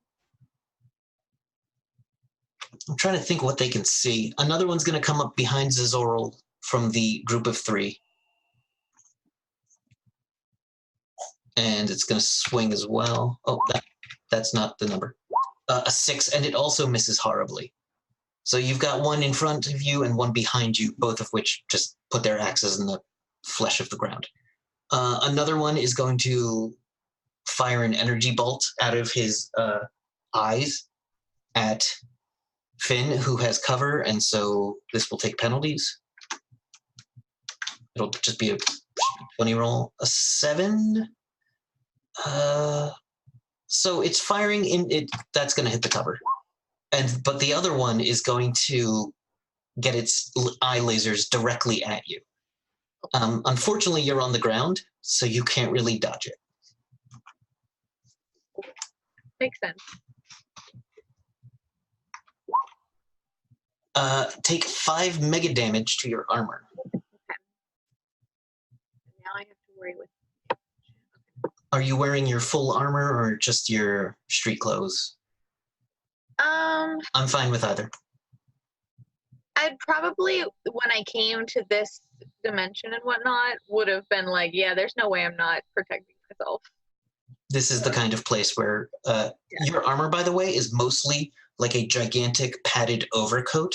I'm trying to think what they can see. Another one's going to come up behind Zazoril from the group of 3. And it's going to swing as well. Oh, that's not the number. A 6, and it also misses horribly. So you've got one in front of you and one behind you, both of which just put their axes in the flesh of the ground. Another one is going to fire an energy bolt out of his eyes at Finn, who has cover, and so this will take penalties. It'll just be a 20 roll. A 7. So it's firing in it. That's going to hit the cover. But the other one is going to get its eye lasers directly at you. Unfortunately, you're on the ground, so you can't really dodge it. Makes sense. Take 5 mega damage to your armor. Okay. Now I have to worry with. Are you wearing your full armor or just your street clothes? I'm fine with either. I'd probably, when I came to this dimension and whatnot, would have been like, yeah, there's no way I'm not protecting myself. This is the kind of place where your armor, by the way, is mostly like a gigantic padded overcoat.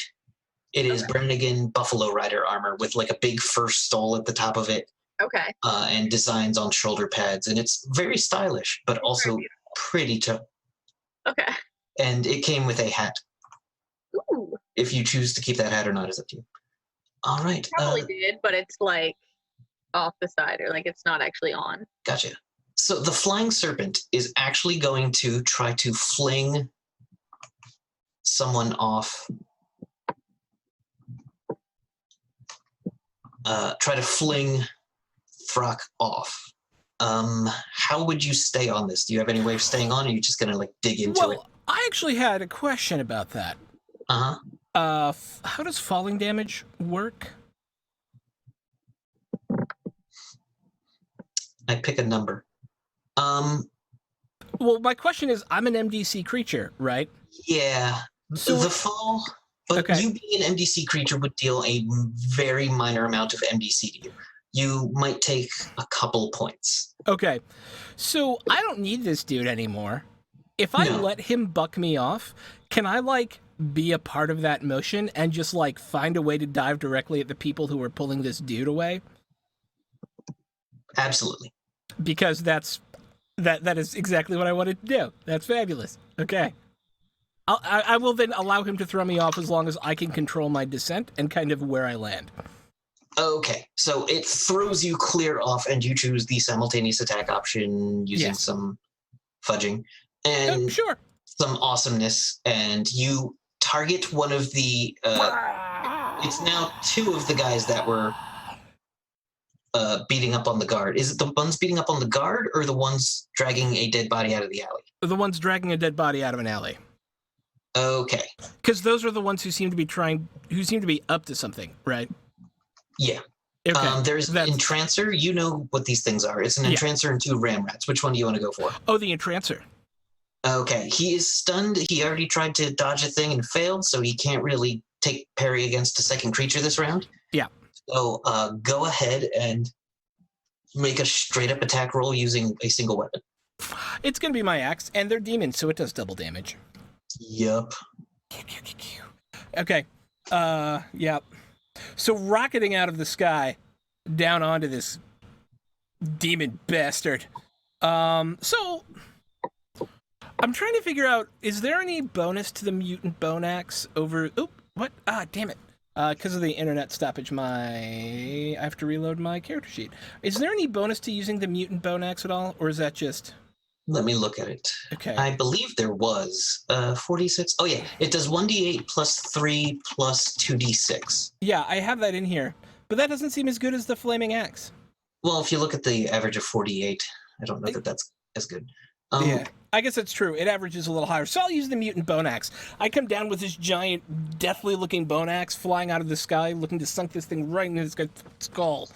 It is Bremnigan Buffalo Rider armor with like a big fur stole at the top of it. Okay. And designs on shoulder pads. And it's very stylish, but also pretty tough. Okay. And it came with a hat. Ooh. If you choose to keep that hat or not is up to you. All right. Probably did, but it's like off the side, or like it's not actually on. Gotcha. So the flying serpent is actually going to try to fling someone off. Try to fling Throck off. How would you stay on this? Do you have any way of staying on, or are you just going to like dig into it? I actually had a question about that. Uh-huh. How does falling damage work? I pick a number. Well, my question is, I'm an MDC creature, right? Yeah. So the fall, but okay. You being an MDC creature would deal a very minor amount of MDC to you. You might take a couple points. Okay. So I don't need this dude anymore. If I let him buck me off, can I, like, be a part of that motion and just, like, find a way to dive directly at the people who are pulling this dude away? Absolutely. Because that is exactly what I wanted to do. That's fabulous. Okay. I will then allow him to throw me off as long as I can control my descent and kind of where I land. Okay, so it throws you clear off, and you choose the simultaneous attack option using some fudging and some awesomeness, and you target one of the. It's now 2 of the guys that were beating up on the guard. Is it the ones beating up on the guard, or the ones dragging a dead body out of the alley? The ones dragging a dead body out of an alley. Okay. Because those are the ones who seem to be up to something, right? Yeah. Okay. There's an Entrancer. You know what these things are. It's an Entrancer and 2 Ram Rats. Which one do you want to go for? Oh, the Entrancer. Okay. He is stunned. He already tried to dodge a thing and failed, so he can't really take parry against a second creature this round. Yeah. So go ahead and make a straight-up attack roll using a single weapon. It's going to be my axe, and they're demons, so it does double damage. Yup. Okay. Yep. So rocketing out of the sky down onto this demon bastard. So I'm trying to figure out, is there any bonus to the mutant bone axe over... Oop, what? Ah, damn it. Because of the internet stoppage, I have to reload my character sheet. Is there any bonus to using the mutant bone axe at all, or is that just... Let me look at it. Okay. I believe there was 46. Oh, yeah. It does 1d8 plus 3 plus 2d6. Yeah, I have that in here. But that doesn't seem as good as the flaming axe. Well, if you look at the average of 48, I don't know that that's as good. Yeah, I guess that's true. It averages a little higher. So I'll use the mutant bone axe. I come down with this giant, deathly-looking bone axe flying out of the sky, looking to sunk this thing right into its skull.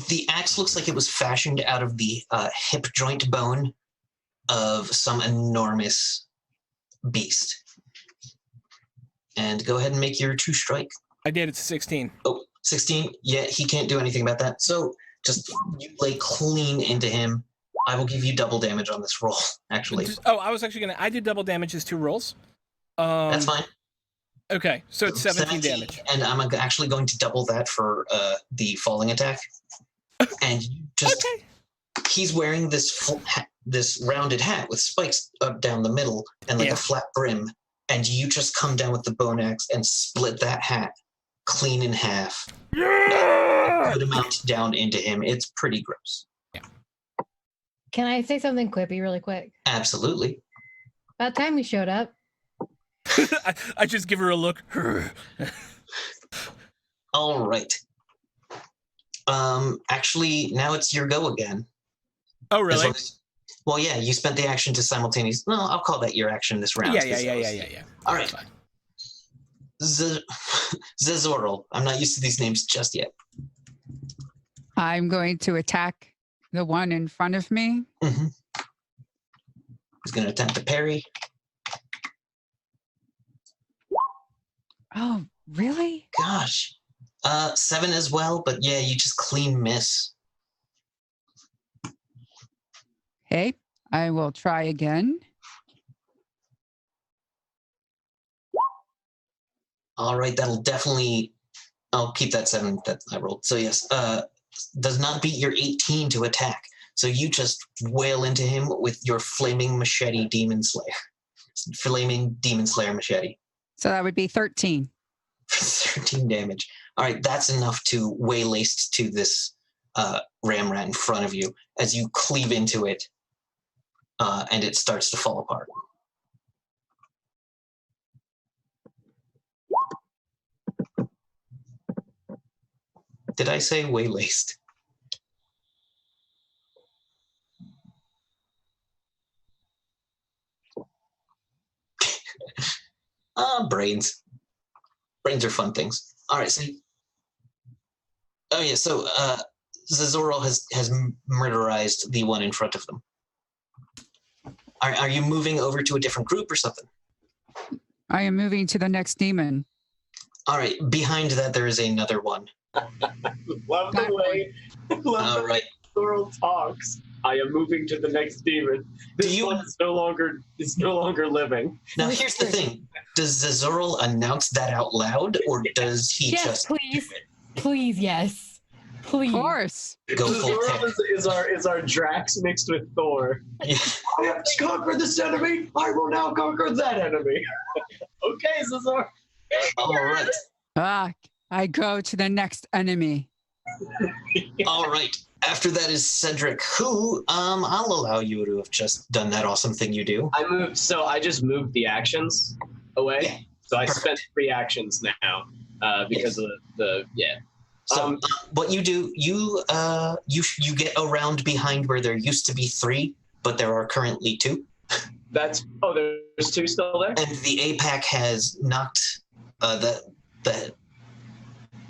The axe looks like it was fashioned out of the hip joint bone of some enormous beast. And go ahead and make your 2 strike. I did. It's a 16. Oh, 16? Yeah, he can't do anything about that. So just you lay clean into him. I will give you double damage on this roll, actually. I was actually I did double damage as 2 rolls. That's fine. Okay, so it's 17 damage. And I'm actually going to double that for the falling attack. And you just... Okay. He's wearing this rounded hat with spikes up down the middle and like a flat brim, and you just come down with the bone axe and split that hat clean in half. Yeah! Good amount down into him. It's pretty gross. Yeah. Can I say something quippy really quick? Absolutely. About time you showed up. I just give her a look. All right. Actually, now it's your go again. Oh, really? Well, yeah, you spent the action to simultaneous... No, I'll call that your action this round. Yeah. All right. Zezorel. I'm not used to these names just yet. I'm going to attack the one in front of me. Mm-hmm. He's going to attempt to parry. Oh, really? Gosh. 7 as well, but yeah, you just clean miss. Okay, I will try again. All right, that'll definitely... I'll keep that 7 that I rolled. So yes, does not beat your 18 to attack. So you just wail into him with your flaming machete demon slayer. Flaming demon slayer machete. So that would be 13. 13 damage. All right, that's enough to waylace to this ram rat in front of you as you cleave into it, and it starts to fall apart. Did I say waylaced? Brains. Brains are fun things. All right, so... Oh, yeah, so Zezorel has murderized the one in front of them. Are you moving over to a different group or something? I am moving to the next demon. All right, behind that there is another one. Love the way Zezorel talks. I am moving to the next demon. This one is no longer living. Now here's the thing: does Zezorel announce that out loud, or does he just please, do it? Please, yes, please. Of course. Go full Zezorel is our Drax mixed with Thor. Yeah. I have to conquer this enemy. I will now conquer that enemy. Okay, Zezorel. All right. I go to the next enemy. All right. After that is Cedric, who I'll allow you to have just done that awesome thing you do. I just moved the actions away. Yeah. So I spent 3 actions now because of the. So what you do, you get around behind where there used to be 3, but there are currently 2. There's 2 still there? And the APAC has knocked the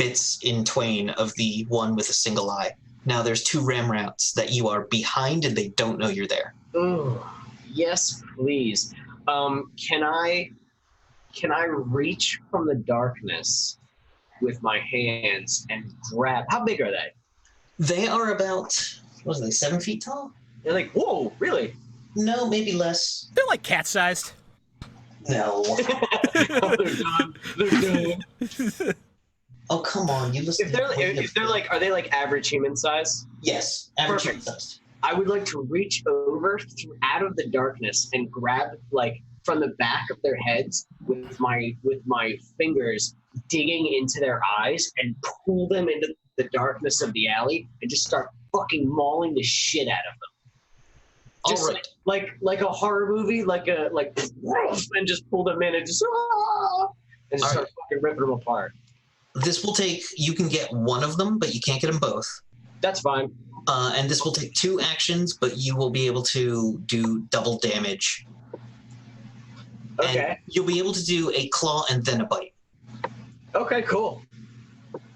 bits in twain of the one with a single eye. Now there's 2 ram rats that you are behind and they don't know you're there. Oh, yes, please. Can I reach from the darkness with my hands and grab? How big are they? They are about, what was they, 7 feet tall? They're like, whoa, really? No, maybe less. They're like cat-sized. No. Oh, they're done. They're done. Oh, come on. You listen. If they're like, are they like average human size? Yes, average Perfect. human size. I would like to reach over out of the darkness and grab like from the back of their heads with my fingers, digging into their eyes and pull them into the darkness of the alley and just start fucking mauling the shit out of them. Just All right. like a horror movie, and just pull them in and just start fucking ripping them apart. This will take, you can get one of them, but you can't get them both. That's fine. And this will take 2 actions, but you will be able to do double damage. Okay. And you'll be able to do a claw and then a bite. Okay, cool.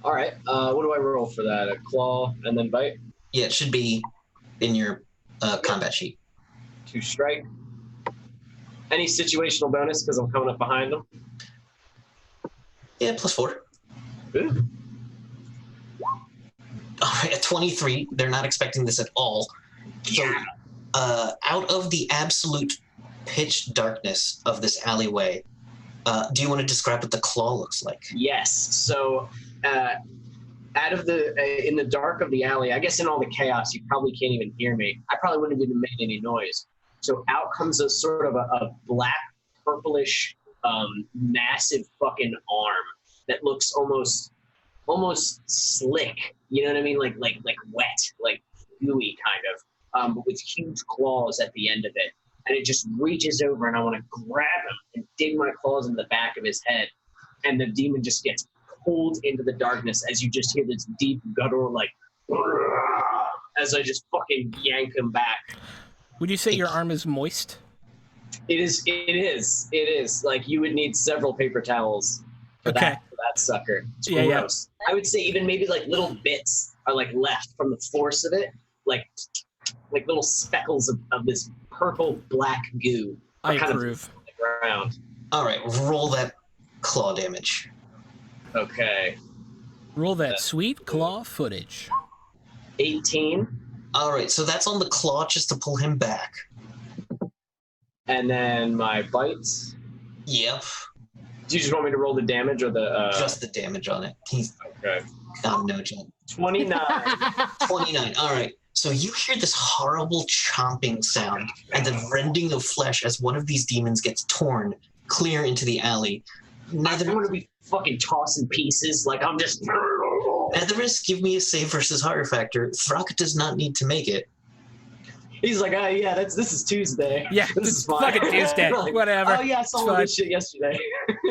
All right. What do I roll for that? A claw and then bite? Yeah, it should be in your combat sheet. 2 strike. Any situational bonus because I'm coming up behind them? Yeah, +4. Ooh. All right, at 23, they're not expecting this at all. So, out of the absolute pitch darkness of this alleyway, do you want to describe what the claw looks like? Yes. So, out of in the dark of the alley, I guess in all the chaos, you probably can't even hear me. I probably wouldn't have even made any noise. So out comes a sort of a black, purplish, massive fucking arm that looks almost slick. You know what I mean? Like wet, like gooey kind of, but with huge claws at the end of it. And it just reaches over, and I want to grab him and dig my claws into the back of his head. And the demon just gets pulled into the darkness as you just hear this deep guttural, like, as I just fucking yank him back. Would you say your arm is moist? It is. Like, you would need several paper towels for that sucker. It's gross. I would say even maybe like little bits are like left from the force of it, like little speckles of this purple black goo. I kind approve. Of on the ground. All right, roll that claw damage. Okay. Roll that sweet claw footage. 18. All right, so that's on the claw just to pull him back. And then my bites. Yep. Do you just want me to roll the damage or the... Just the damage on it. He's okay. got no chance. 29. 29. All right. So you hear this horrible chomping sound and the rending of flesh as one of these demons gets torn clear into the alley. I'm going to be fucking tossing pieces. Like, I'm just... At the risk, give me a save versus horror factor. Throck does not need to make it. He's like, oh, yeah, this is Tuesday. Yeah, this is fine. Fucking Tuesday. Like, whatever. Oh, yeah, I saw all this shit yesterday.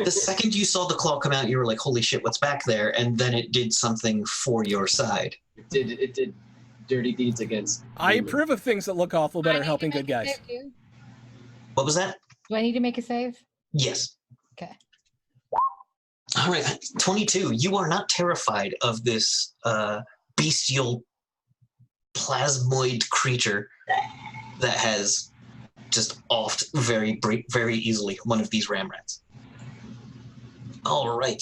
The second you saw the claw come out, you were like, holy shit, what's back there? And then it did something for your side. It did dirty deeds against... I demons. approve of things that look awful but are helping good guys. What was that? Do I need to make a save? Yes. Okay. All right, 22. You are not terrified of this bestial plasmoid creature that has just offed very easily one of these ram rats. All right.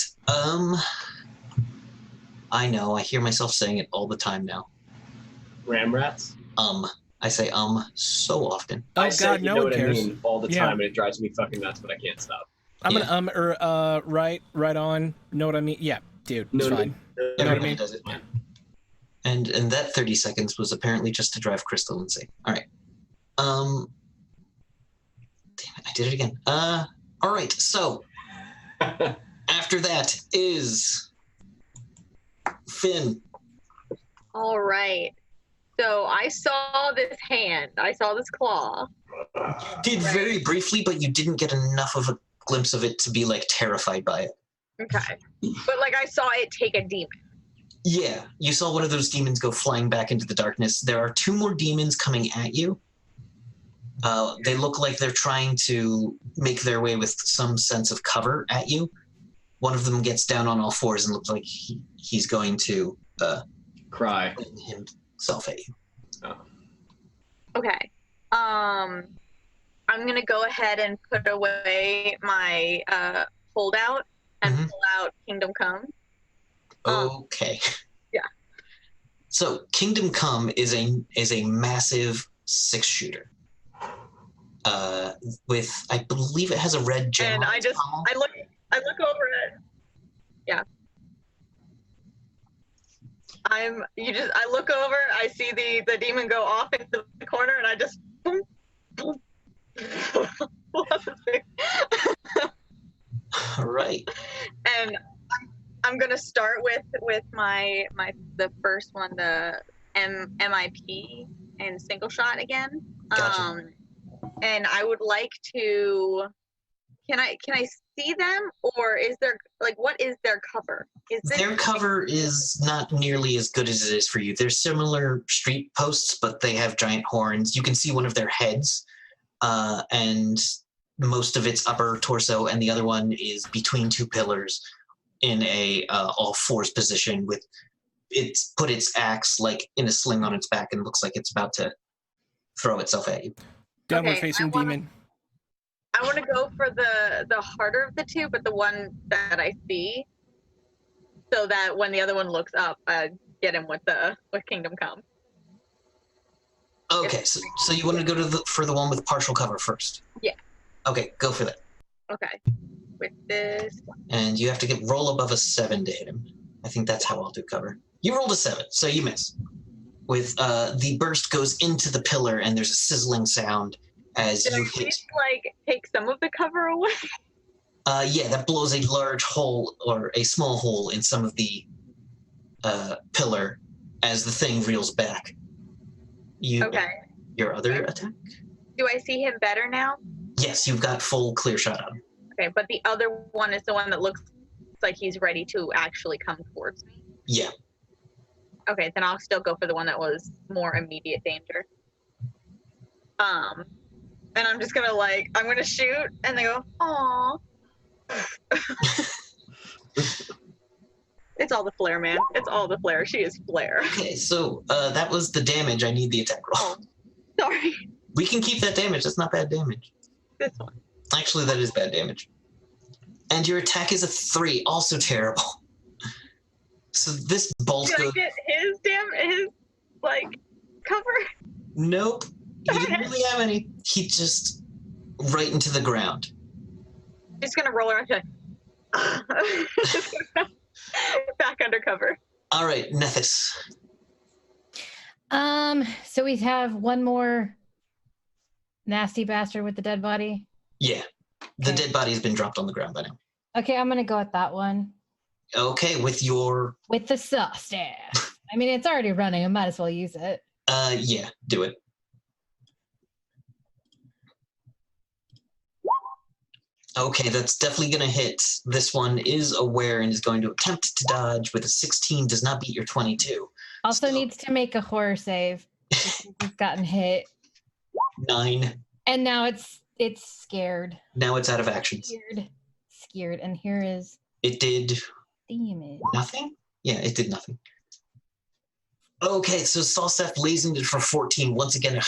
I know. I hear myself saying it all the time now. Ram rats? I say so often. Oh, I God, say, you no know one what cares. I mean all the Yeah. time, and it drives me fucking nuts, but I can't stop. I'm Yeah. gonna right on. Know what I mean? Yeah, dude, it's No, fine. no, You know what I Everybody mean? does it. And that 30 seconds was apparently just to drive Crystal insane. All right. Damn it, I did it again. All right. So after that is Finn. All right. So I saw this hand. I saw this claw. Did very briefly, but you didn't get enough of a glimpse of it to be like terrified by it. Okay. But like I saw it take a demon. Yeah, you saw one of those demons go flying back into the darkness. There are 2 more demons coming at you. They look like they're trying to make their way with some sense of cover at you. one of them gets down on all fours and looks like he's going to Cry. fling himself at you. Oh. Okay. I'm gonna go ahead and put away my holdout and Mhm. pull out Kingdom Come. Okay. Yeah. So Kingdom Come is a massive 6-shooter. With I believe it has a red gem. And on I its just pommel. I look over it. Yeah. I look over, I see the demon go off into the corner, and I just boom, boom. All right. And I'm gonna start with the first one, the MIP and single shot again. Gotcha. And I would like to. Can I see them, or is there what is their cover? Their cover is not nearly as good as it is for you. They're similar street posts, but they have giant horns. You can see one of their heads, and most of its upper torso, and the other one is between two pillars in a all fours position with it's put its axe like in a sling on its back and looks like it's about to throw itself at you. Downward Okay, facing demon. I want to go for the harder of the two, but the one that I see, so that when the other one looks up, I get him with Kingdom Come. Okay, so you want to go for the one with partial cover first? Yeah. Okay, go for that. Okay. With this. And you have to roll above a 7 to hit him. I think that's how I'll do cover. You rolled a 7, so you miss. With the burst goes into the pillar, and there's a sizzling sound as Did you I hit. at least, take some of the cover away? Yeah, that blows a large hole or a small hole in some of the pillar as the thing reels back. Okay. Your other attack? Do I see him better now? Yes, you've got full clear shot on him. Okay, but the other one is the one that looks like he's ready to actually come towards me. Yeah. Okay, then I'll still go for the one that was more immediate danger. And I'm just gonna I'm gonna shoot, and they go, "Aw." It's all the flare, man. It's all the flare. She is flare. Okay, so that was the damage. I need the attack roll. Oh, sorry. We can keep that damage. That's not bad damage. This one. Actually, that is bad damage. And your attack is a 3, also terrible. So this bolt Did I goes... get his cover? Nope. He didn't really have any. He just... right into the ground. Just gonna roll around back under cover. All right, Nethys. So we have one more nasty bastard with the dead body. Yeah. The Okay. dead body has been dropped on the ground by now. Okay, I'm gonna go with that one. Okay, with your... With the saw staff. I mean, it's already running. I might as well use it. Yeah, do it. Okay, that's definitely going to hit. This one is aware and is going to attempt to dodge with a 16, does not beat your 22. Also So- needs to make a horror save. Because it's gotten hit. 9. And now it's scared. Now it's out of actions. Scared. And here is It did demon. nothing? Yeah, it did nothing. Okay, so Salseth lays into it for 14. Once again,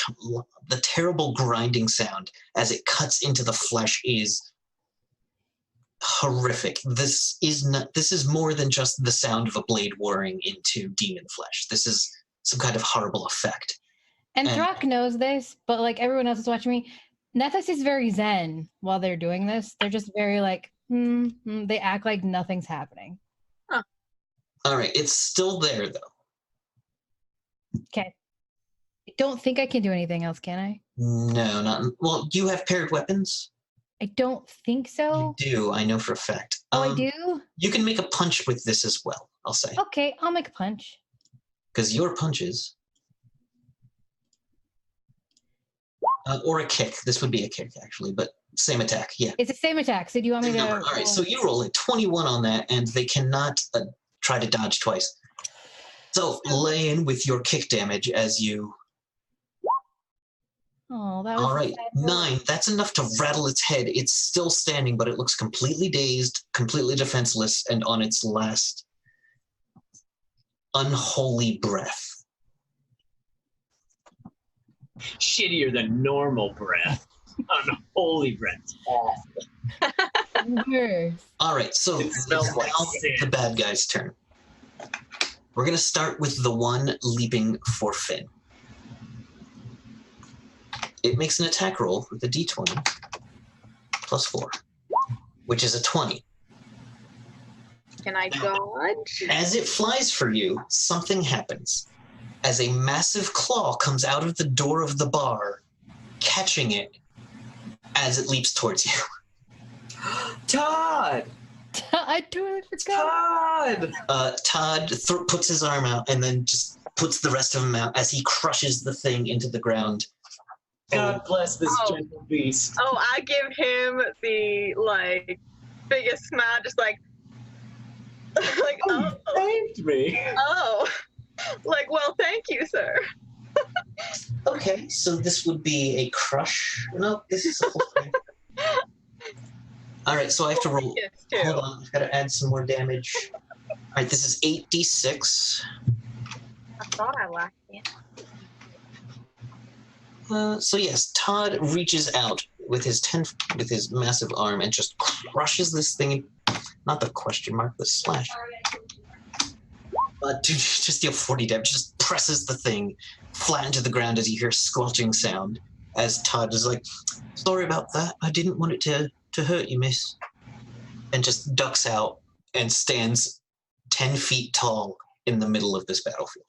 the terrible grinding sound as it cuts into the flesh is horrific. This is more than just the sound of a blade whirring into demon flesh. This is some kind of horrible effect. And And- Throck knows this, but everyone else is watching me. Nethys is very zen while they're doing this. They're just very they act like nothing's happening. All right, it's still there though. Okay. I don't think I can do anything else, can I? No, not well. You have paired weapons. I don't think so. You do. I know for a fact. Oh, I do? You can make a punch with this as well. I'll say Okay, I'll make a punch. because your punches. Or a kick. This would be a kick, actually, but same attack. Yeah. It's the same attack. So do you want me Same to? number. All right, so you roll a 21 on that, and they cannot try to dodge twice. So lay in with your kick damage as you Oh, that was All a right, sad roll. 9. That's enough to rattle its head. It's still standing, but it looks completely dazed, completely defenseless, and on its last unholy breath. Shittier than normal breath. Unholy breath. Awful. Worse. All right, so It it's smells like now sand. the bad guy's turn. We're going to start with the one leaping for Finn. It makes an attack roll with a d20 plus 4, which is a 20. Can I dodge? As it flies for you, something happens. As a massive claw comes out of the door of the bar, catching it as it leaps towards you. Todd! I totally forgot. Todd! Todd puts his arm out and then just puts the rest of him out as he crushes the thing into the ground. God bless this Oh. gentle beast. Oh, I give him the like biggest smile, just like like You saved me. oh, like well, thank you, sir. Okay, so this would be a crush. No, this is a full frame. All right, so I have to roll. Yes, too. Hold on, I've got to add some more damage. All right, this is 8d6. I thought I lacked it. So yes, Todd reaches out with his massive arm and just crushes this thing. Not the question mark, the slash. Just deal 40 damage. Just presses the thing flat into the ground as you hear squelching sound. As Todd is like, "Sorry about that. I didn't want it to hurt you, miss." And just ducks out and stands 10 feet tall in the middle of this battlefield.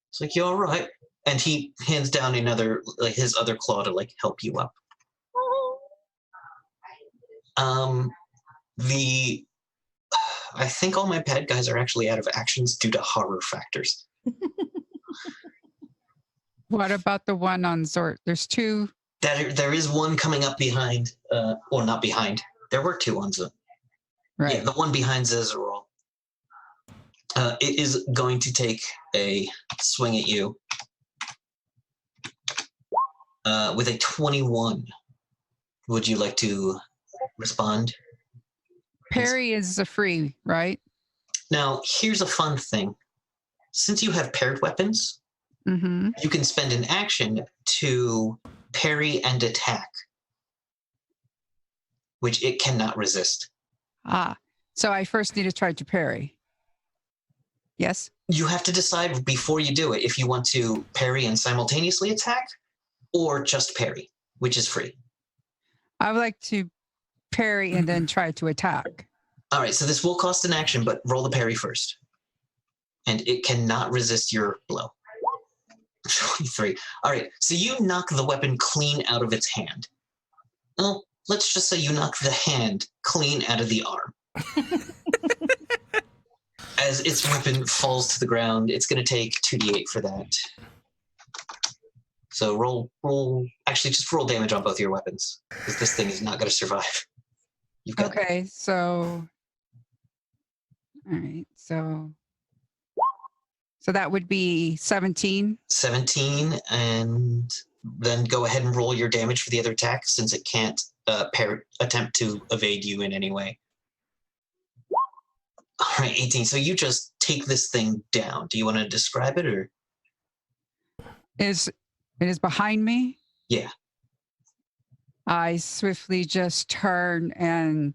It's like, "You all right?" And he hands down his other claw to help you up. I think all my bad guys are actually out of actions due to horror factors. What about the one on Zort? There's two. There is one coming up behind, or not behind. There were two on Zort. Right. Yeah, the one behind Zezerol. It is going to take a swing at you with a 21. Would you like to respond? Parry is a free, right? Now, here's a fun thing. Since you have paired weapons, Mm-hmm. you can spend an action to parry and attack, which it cannot resist. So I first need to try to parry. Yes? You have to decide before you do it if you want to parry and simultaneously attack or just parry, which is free. I would like to parry and then try to attack. All right, so this will cost an action, but roll the parry first. And it cannot resist your blow. 23. All right, so you knock the weapon clean out of its hand. Well, let's just say you knock the hand clean out of the arm. As its weapon falls to the ground, it's going to take 2d8 for that. So actually just roll damage on both your weapons, because this thing is not going to survive. You've got Okay, so all right, so that would be 17. 17, and then go ahead and roll your damage for the other attack, since it can't attempt to evade you in any way. All right, 18. So you just take this thing down. Do you want to describe it, or? It is behind me. Yeah. I swiftly just turn and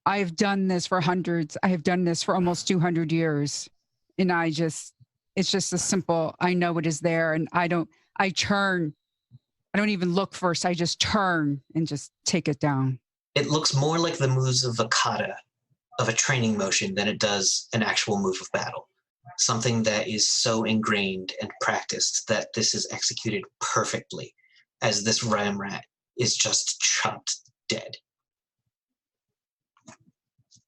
I've done this for hundreds. I have done this for almost 200 years. And it's just a simple, I know it is there. And I don't even look first. I just turn and just take it down. It looks more like the moves of a kata, of a training motion, than it does an actual move of battle. Something that is so ingrained and practiced that this is executed perfectly, as this ramrat is just chopped dead.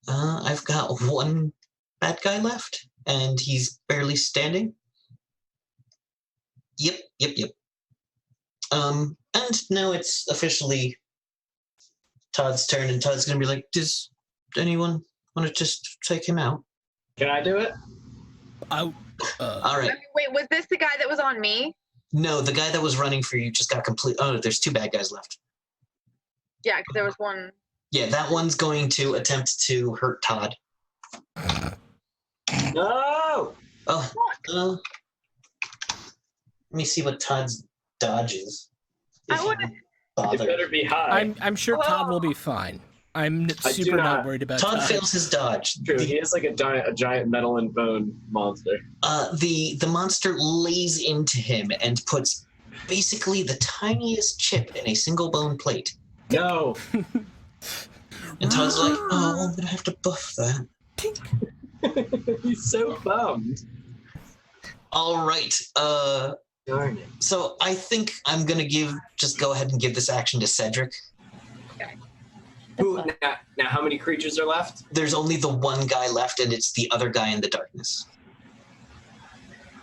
I've got one bad guy left, and he's barely standing. Yep. And now it's officially Todd's turn, and Todd's going to be like, does anyone want to just take him out? Can I do it? All right. Wait, was this the guy that was on me? No, the guy that was running for you just got complete. Oh, there's 2 bad guys left. Yeah, because there was one. Yeah, that one's going to attempt to hurt Todd. No! Oh, let me see what Todd's dodge is. I If he wanna- It bothers. better be high. I'm sure Todd will be fine. I'm I do super not not. worried about Todd Todd. fails his dodge. True, The, he is like a giant metal and bone monster. the monster lays into him and puts basically the tiniest chip in a single bone plate. No! And Todd's like, oh, I'm gonna have to buff that. He's so bummed. All right. Darn it. So I think I'm gonna just go ahead and give this action to Cedric. Who, now, how many creatures are left? There's only the one guy left, and it's the other guy in the darkness.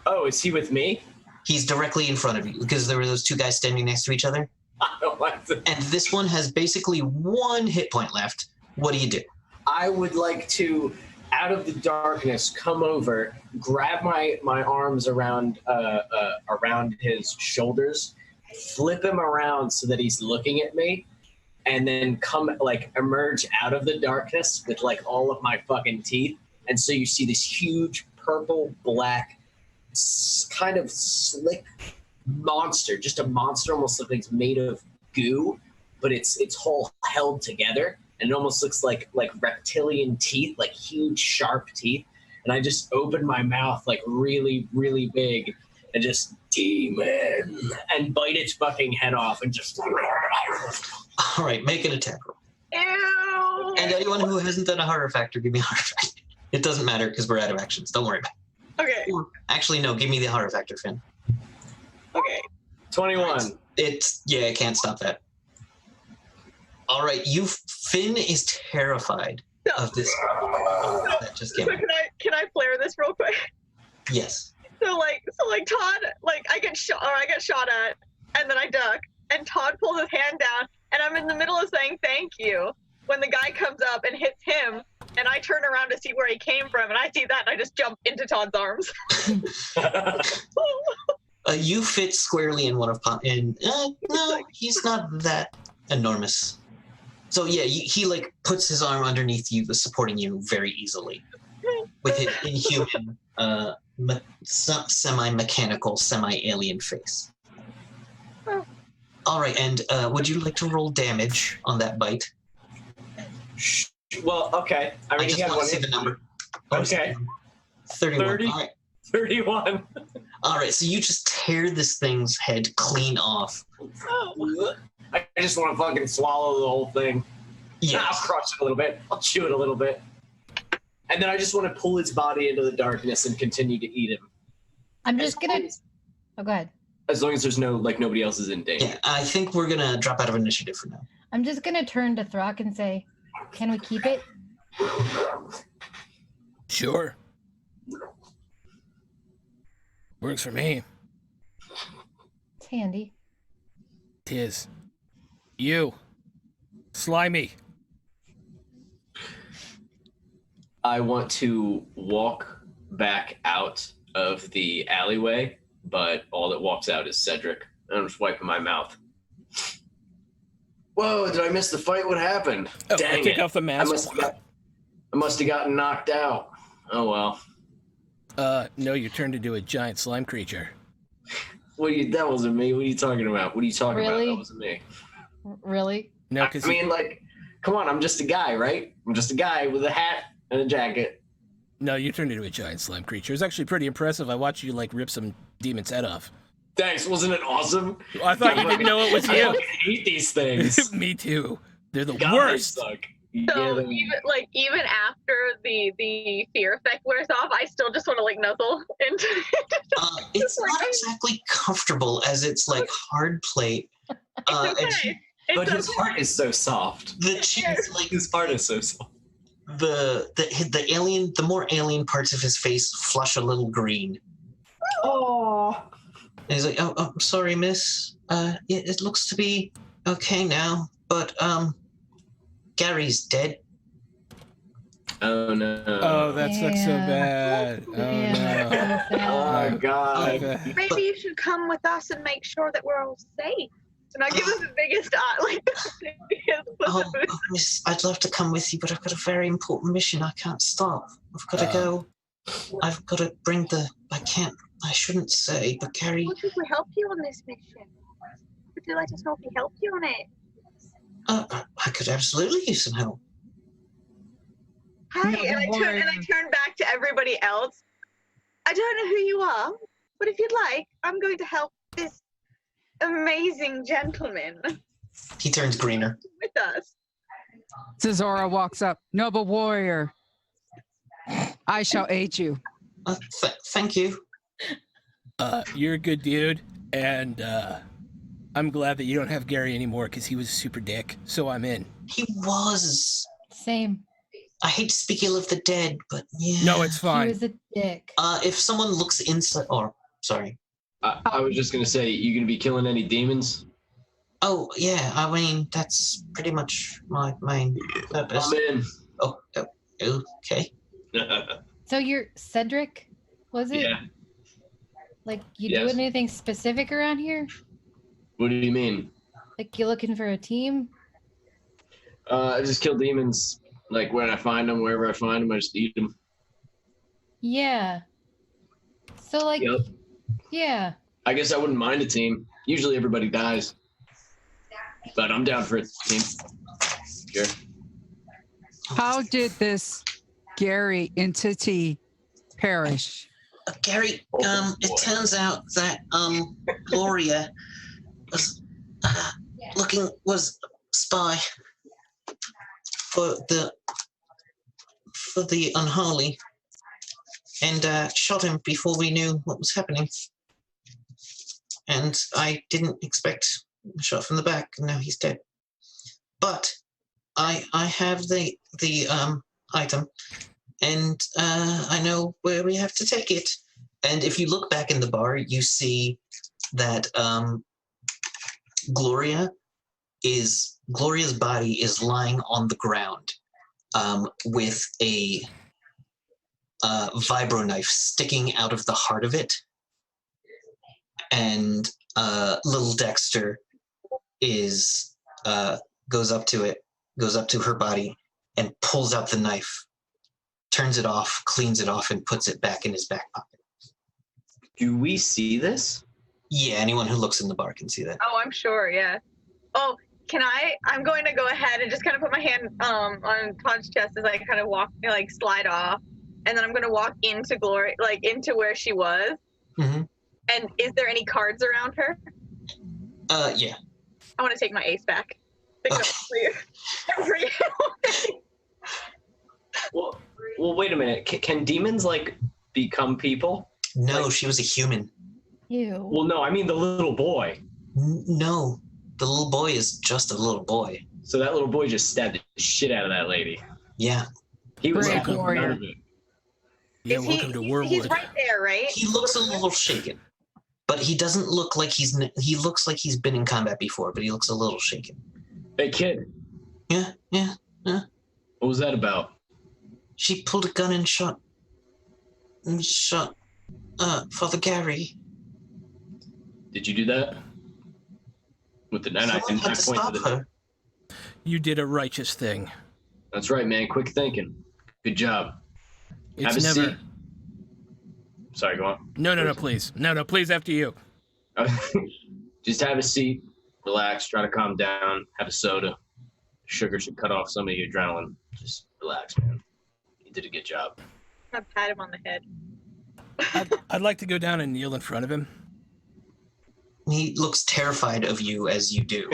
Oh, is he with me? He's directly in front of you because there were those 2 guys standing next to each other. I don't like to. And this one has basically 1 hit point left. What do you do? I would like to, out of the darkness, come over, grab my arms around his shoulders, flip him around so that he's looking at me, and then emerge out of the darkness with like all of my fucking teeth. And so you see this huge purple black kind of slick monster, just a monster, almost looks like it's made of goo, but it's whole held together, and it almost looks like reptilian teeth, like huge sharp teeth. And I just open my mouth like really, really big and just demon and bite its fucking head off and just. All right, make an attack roll. Ew. And anyone who hasn't done a horror factor, give me a horror factor. It doesn't matter because we're out of actions. Don't worry about Okay. it. Actually, no, give me the horror factor, Finn. Okay. 21. I can't stop that. All right, Finn is terrified of this that just came So out. can I flare this real quick? Yes. So Todd, I get shot at, and then I duck, and Todd pulls his hand down, and I'm in the middle of saying thank you when the guy comes up and hits him, and I turn around to see where he came from, and I see that, and I just jump into Todd's arms. You fit squarely in one of no, he's not that enormous. So yeah, he like puts his arm underneath you, supporting you very easily with his inhuman, semi-mechanical, semi-alien face. All right, and would you like to roll damage on that bite? Well, okay. I I mean, just he had want one to see the hit. number. Okay. 31. 30. All right. 31. All right, so you just tear this thing's head clean off. I just want to fucking swallow the whole thing. Yes. I'll crush it a little bit. I'll chew it a little bit. And then I just want to pull its body into the darkness and continue to eat him. I'm just gonna. Oh, go ahead. As long as there's nobody else is in danger. Yeah, I think we're gonna drop out of initiative for now. I'm just gonna turn to Throck and say, "Can we keep it?" Sure. Works for me. It's handy. Tis. You. Slimy. I want to walk back out of the alleyway, but all that walks out is Cedric. I'm just wiping my mouth. Whoa, did I miss the fight? What happened? Oh, Dang I take it. off the I mask. must have gotten knocked out. Oh well. No, you turned into a giant slime creature. That wasn't me. What are you talking about? What are you talking about? Really? That wasn't me. Really? No, I because mean, like, come on, I'm just a guy, right? I'm just a guy with a hat and a jacket. no, you turned into a giant slime creature. It was actually pretty impressive. I watched you like rip some demon's head off. Thanks, wasn't it awesome? I thought you didn't know it was I you. fucking hate these things. Me too. They're the God, worst. they suck. So Yeah, even after the fear effect wears off, I still just want to like nuzzle into. It's not exactly comfortable as it's like hard plate. It's okay. but It's his okay. heart is so soft. The cheeks, like His heart is so soft. the alien, the more alien parts of his face flush a little green. Oh. And he's like, "Oh, I'm sorry, miss. Yeah, it looks to be okay now, but Gary's dead." Oh no. Oh, that sucks so Yeah. bad. Oh Yeah. no. Oh My god. bad. Maybe you should come with us and make sure that we're all safe. And I give him the biggest eye, like the biggest Oh, puss. miss, I'd love to come with you, but I've got a very important mission. I can't stop. I've got to go. I've got to bring the. I shouldn't say, but Gary. What if we help you on this mission? Would you let us know if we help you on it? I could absolutely use some help. Hi, No, and I don't turn and I worry. turn back to everybody else. I don't know who you are, but if you'd like, I'm going to help this amazing gentleman He turns greener. with us. Zora walks up. Noble warrior, I shall aid you. Thank you. You're a good dude, and I'm glad that you don't have Gary anymore because he was a super dick. So I'm in. He was. Same. I hate to speak ill of the dead, but yeah. No, it's He fine. was a dick. If someone looks inside, or sorry. I was just gonna say, you gonna be killing any demons? Oh yeah, I mean that's pretty much my main purpose. I'm in. Oh, okay. So you're Cedric, was it? Yeah. Like you Yes. doing anything specific around here? What do you mean? Like you looking for a team? I just kill demons. Like when I find them, wherever I find them, I just eat them. Yeah. So like, Yep. yeah. I guess I wouldn't mind a team. Usually everybody dies, but I'm down for a team. Sure. How did this Gary entity perish? Gary, Oh, it boy. turns out that Gloria was was a spy for the unholy, and shot him before we knew what was happening. And I didn't expect a shot from the back, and now he's dead. But I have the item, and I know where we have to take it. And if you look back in the bar, you see that Gloria's body is lying on the ground with a vibro knife sticking out of the heart of it. And little Dexter goes up to her body and pulls out the knife, turns it off, cleans it off, and puts it back in his back pocket. Do we see this? Yeah, anyone who looks in the bar can see that. Oh, I'm sure, yeah. Oh, I'm going to go ahead and just kind of put my hand on Todd's chest as I kind of slide off. And then I'm going to walk into Glory, into where she was. Mm-hmm. And is there any cards around her? Yeah. I want to take my ace back. For you. Well, wait a minute. Can demons become people? No, she was a human. Ew. Well, no, I mean the little boy. No, the little boy is just a little boy. So that little boy just stabbed the shit out of that lady. Yeah. He was Great having none warrior. of it. Yeah, Is welcome to Wormwood. He's right there, right? He looks a little shaken, but he doesn't look like he looks like he's been in combat before, but he looks a little shaken. Hey, kid. Yeah. What was that about? She pulled a gun and shot Father Gary. Did you do that? With the knife, I Someone had to stop her. You did a righteous thing. That's right, man. Quick thinking. Good job. Have a seat. Sorry, go on. No, please. No, please, after you. Just have a seat, relax, try to calm down, have a soda. Sugar should cut off some of your adrenaline. Just relax, man. You did a good job. I pat him on the head. I'd like to go down and kneel in front of him. He looks terrified of you as you do.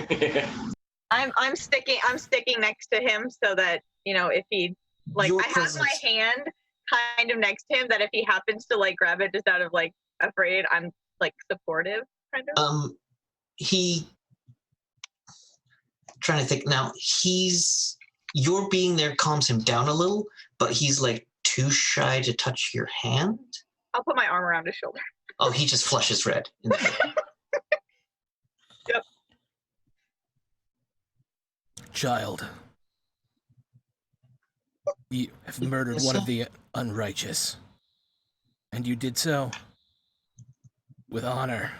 I'm sticking next to him so that, if he Your I have presence. my hand kind of next to him that if he happens to grab it just out of afraid, I'm supportive kind of. Trying to think now, your being there calms him down a little, but he's too shy to touch your hand. I'll put my arm around his shoulder. Oh, he just flushes red. Yep. You have murdered one of the unrighteous. And you did so with honor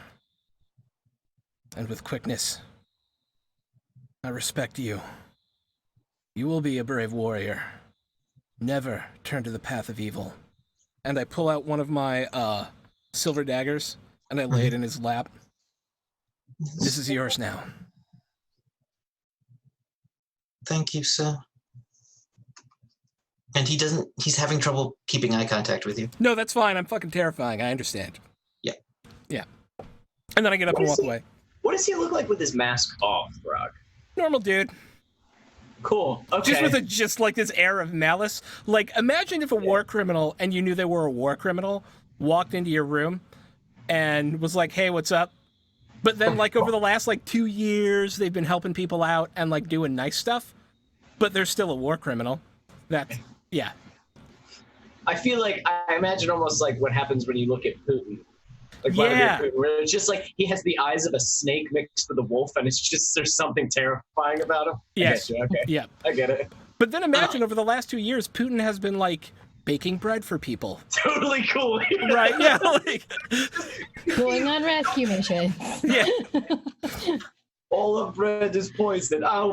and with quickness. I respect you. You will be a brave warrior. Never turn to the path of evil. And I pull out one of my silver daggers, and I lay it in his lap. This is yours now. Thank you, sir. And he's having trouble keeping eye contact with you. No, that's fine. I'm fucking terrifying. I understand. Yeah. Yeah. And then I get up and walk away. What does he look like with his mask off, Brock? Normal dude. Cool. Okay. Just with just like this air of malice. Like, imagine if a war criminal, and you knew they were a war criminal, walked into your room and was like, hey, what's up? But then, like, over the last, like, 2 years, they've been helping people out and, like, doing nice stuff, but they're still a war criminal. Yeah. I feel like, I imagine almost like what happens when you look at Putin. Like Yeah. Putin, where it's just like he has the eyes of a snake mixed with a wolf, and it's just there's something terrifying about him. Yes. I get you. Okay. Yeah. I get it. But then imagine over the last 2 years, Putin has been, like, baking bread for people. Totally cool. Right? Yeah. Like, Going on rescue missions. yeah. All of bread is poisoned. Ow.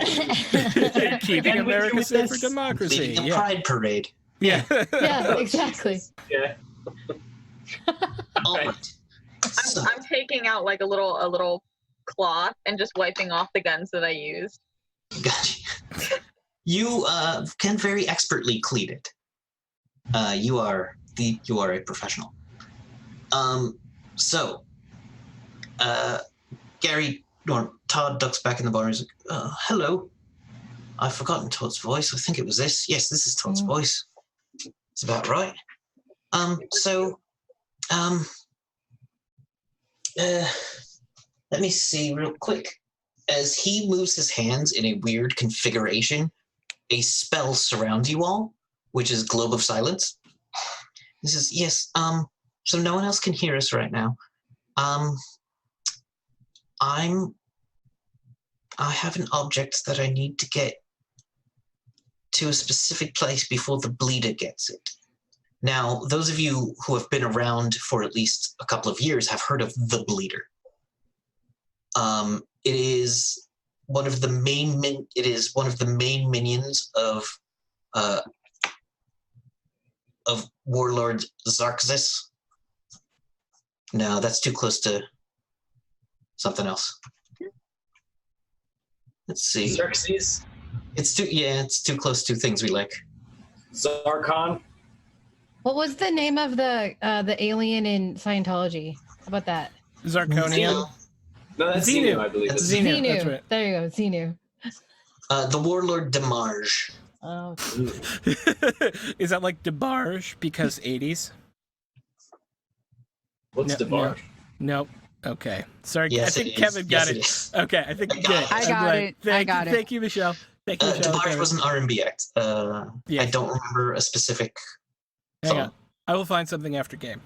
Keeping And we America do safe for this. democracy. Leading a Yeah. pride parade. Yeah. Yeah, exactly. Yeah. All Right. right. So, I'm taking out like a little cloth and just wiping off the guns that I used. gotcha. You can very expertly cleat it. You are a professional. So, Gary or Todd ducks back in the bar and is like, hello. I've forgotten Todd's voice. I think it was this. Yes, this is Todd's voice. It's about right. Let me see real quick. As he moves his hands in a weird configuration, a spell surrounds you all, which is Globe of Silence. He says, yes, so no one else can hear us right now. I have an object that I need to get to a specific place before the bleeder gets it. Now, those of you who have been around for at least a couple of years have heard of the bleeder. It is one of the main minions of Warlord Xarxis. No, that's too close to something else. Let's see. Xerxes. It's too close to things we like. Zarkon. What was the name of the alien in Scientology? How about that? Zirconium. No, that's Xenu. Xenu, I believe. That's Xenu. Xenu. That's right. There you go, Xenu. The Warlord Demarge. Oh, Is that like DeBarge because 80s? What's No, DeBarge? Nope. Okay. Sorry. Yes, I think it is. Kevin got Yes, it. it is. Okay. I think I got it. I got it. I got it. Thank you, Michelle. Thank you, Michelle. Demarge Okay. was an R&B act. I Yes. don't remember a specific Hang song. on. I will find something after game.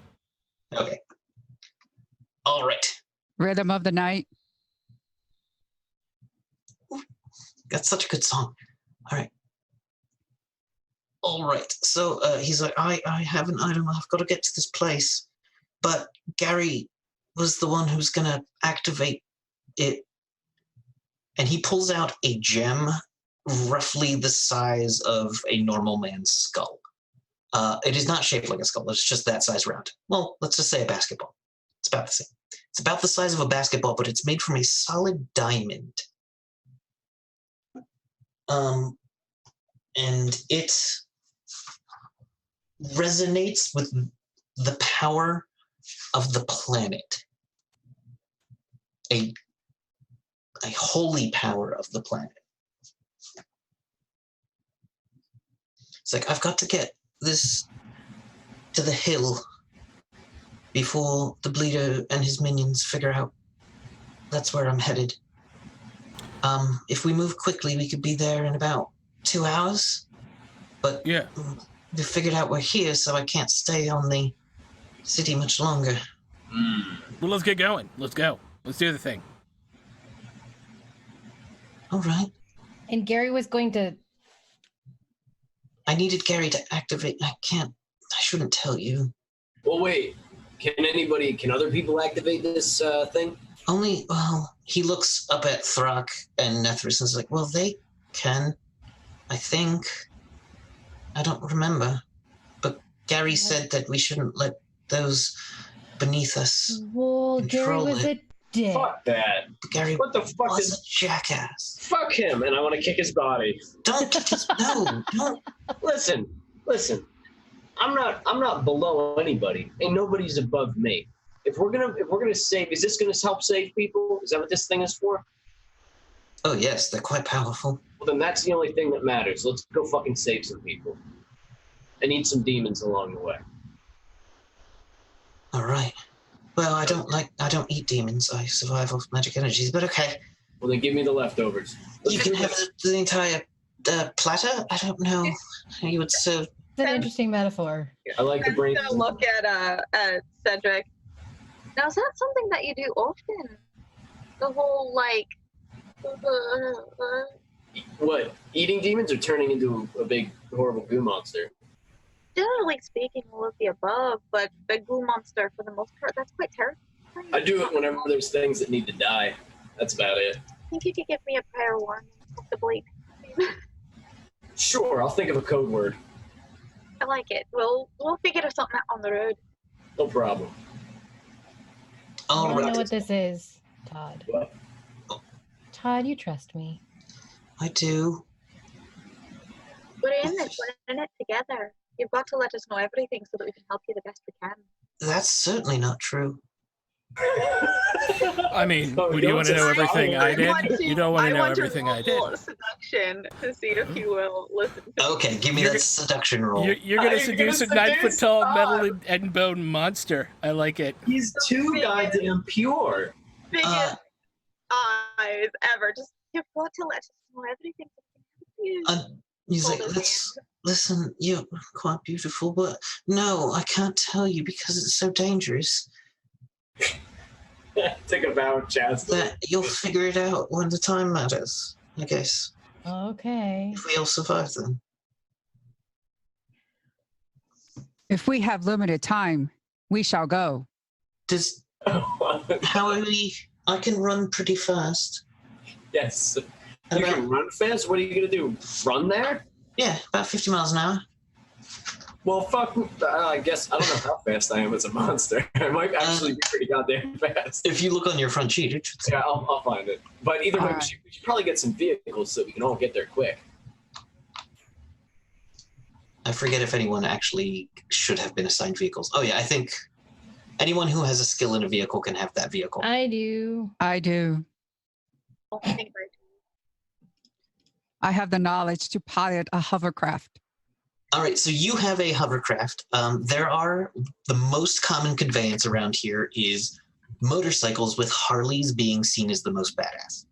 Okay. All right. Rhythm of the night. That's such a good song. All right. All right. So he's like, I have an item. I've got to get to this place. But Gary was the one who's going to activate it. And he pulls out a gem roughly the size of a normal man's skull. It is not shaped like a skull. It's just that size round. Well, let's just say a basketball. It's about the same. It's about the size of a basketball, but it's made from a solid diamond. And it resonates with the power of the planet. A holy power of the planet. It's like, I've got to get this to the hill before the bleeder and his minions figure out that's where I'm headed. If we move quickly, we could be there in about 2 hours. But Yeah. we figured out we're here, so I can't stay on the city much longer. Well, let's get going. Let's go. Let's do the thing. All right. and Gary was going to I needed Gary to activate. I shouldn't tell you. Well, wait. Can other people activate this thing? Only, well, he looks up at Throck and Nethris and is like, well, they can, I think. I don't remember. But Gary said that we shouldn't let those beneath us Well, Gary control was it. a dick. Fuck that. But Gary What the fuck was is... a jackass. Fuck him, and I want to kick his body. Don't just, no, don't. Listen. I'm not below anybody, and nobody's above me. If we're gonna save, is this gonna help save people? Is that what this thing is for? Oh, yes, they're quite powerful. Well, then that's the only thing that matters. Let's go fucking save some people. And eat some demons along the way. All right. Well, I don't eat demons. I survive off magic energies, but okay. Well, then give me the leftovers. You can have the entire platter? I don't know how you would serve. It's an interesting metaphor. I like the brain. I'm gonna look at Cedric. Now, is that something that you do often? The whole, like... What? Eating demons or turning into a big, horrible goo monster? Generally speaking, all of the above, but the goo monster, for the most part, that's quite terrifying. I do it whenever there's things that need to die. That's about it. I think you could give me a prayer warning, possibly. Sure, I'll think of a code word. I like it. We'll figure something out on the road. No problem. I All don't know right. what this is, Todd. What? Todd, you trust me. I do. We're in this. We're in it together. You've got to let us know everything so that we can help you the best we can. That's certainly not true. I mean, So would you want to know don't everything I want did? to- You don't want to know want everything I did. roll seduction to see if you will listen to Okay, give me that seduction roll. You're going to You're seduce a gonna 9 foot seduce tall Todd. metal and bone monster. I like it. He's too goddamn pure. biggest Uh, eyes ever. Just you've got to let us know everything so we can help you. He's like, Hold his listen, you're quite beautiful, but no, I can't tell you because it's so dangerous Take a bow, chastity. that you'll figure it out when the time matters, I guess. Okay. If we all survive then. If we have limited time, we shall go. How are we? I can run pretty fast. Yes. You About, can run fast? What are you going to do? Run there? yeah, about 50 miles an hour. Well, fuck. I guess I don't know how fast I am as a monster. I might actually be pretty goddamn fast. If you look on your front sheet, it should say. Yeah, I'll find it. But either way, Alright. we should probably get some vehicles so we can all get there quick. I forget if anyone actually should have been assigned vehicles. Oh yeah, I think anyone who has a skill in a vehicle can have that vehicle. I do. I do. I think we're- I have the knowledge to pilot a hovercraft. All right, so you have a hovercraft. The most common conveyance around here is motorcycles, with Harleys being seen as the most badass.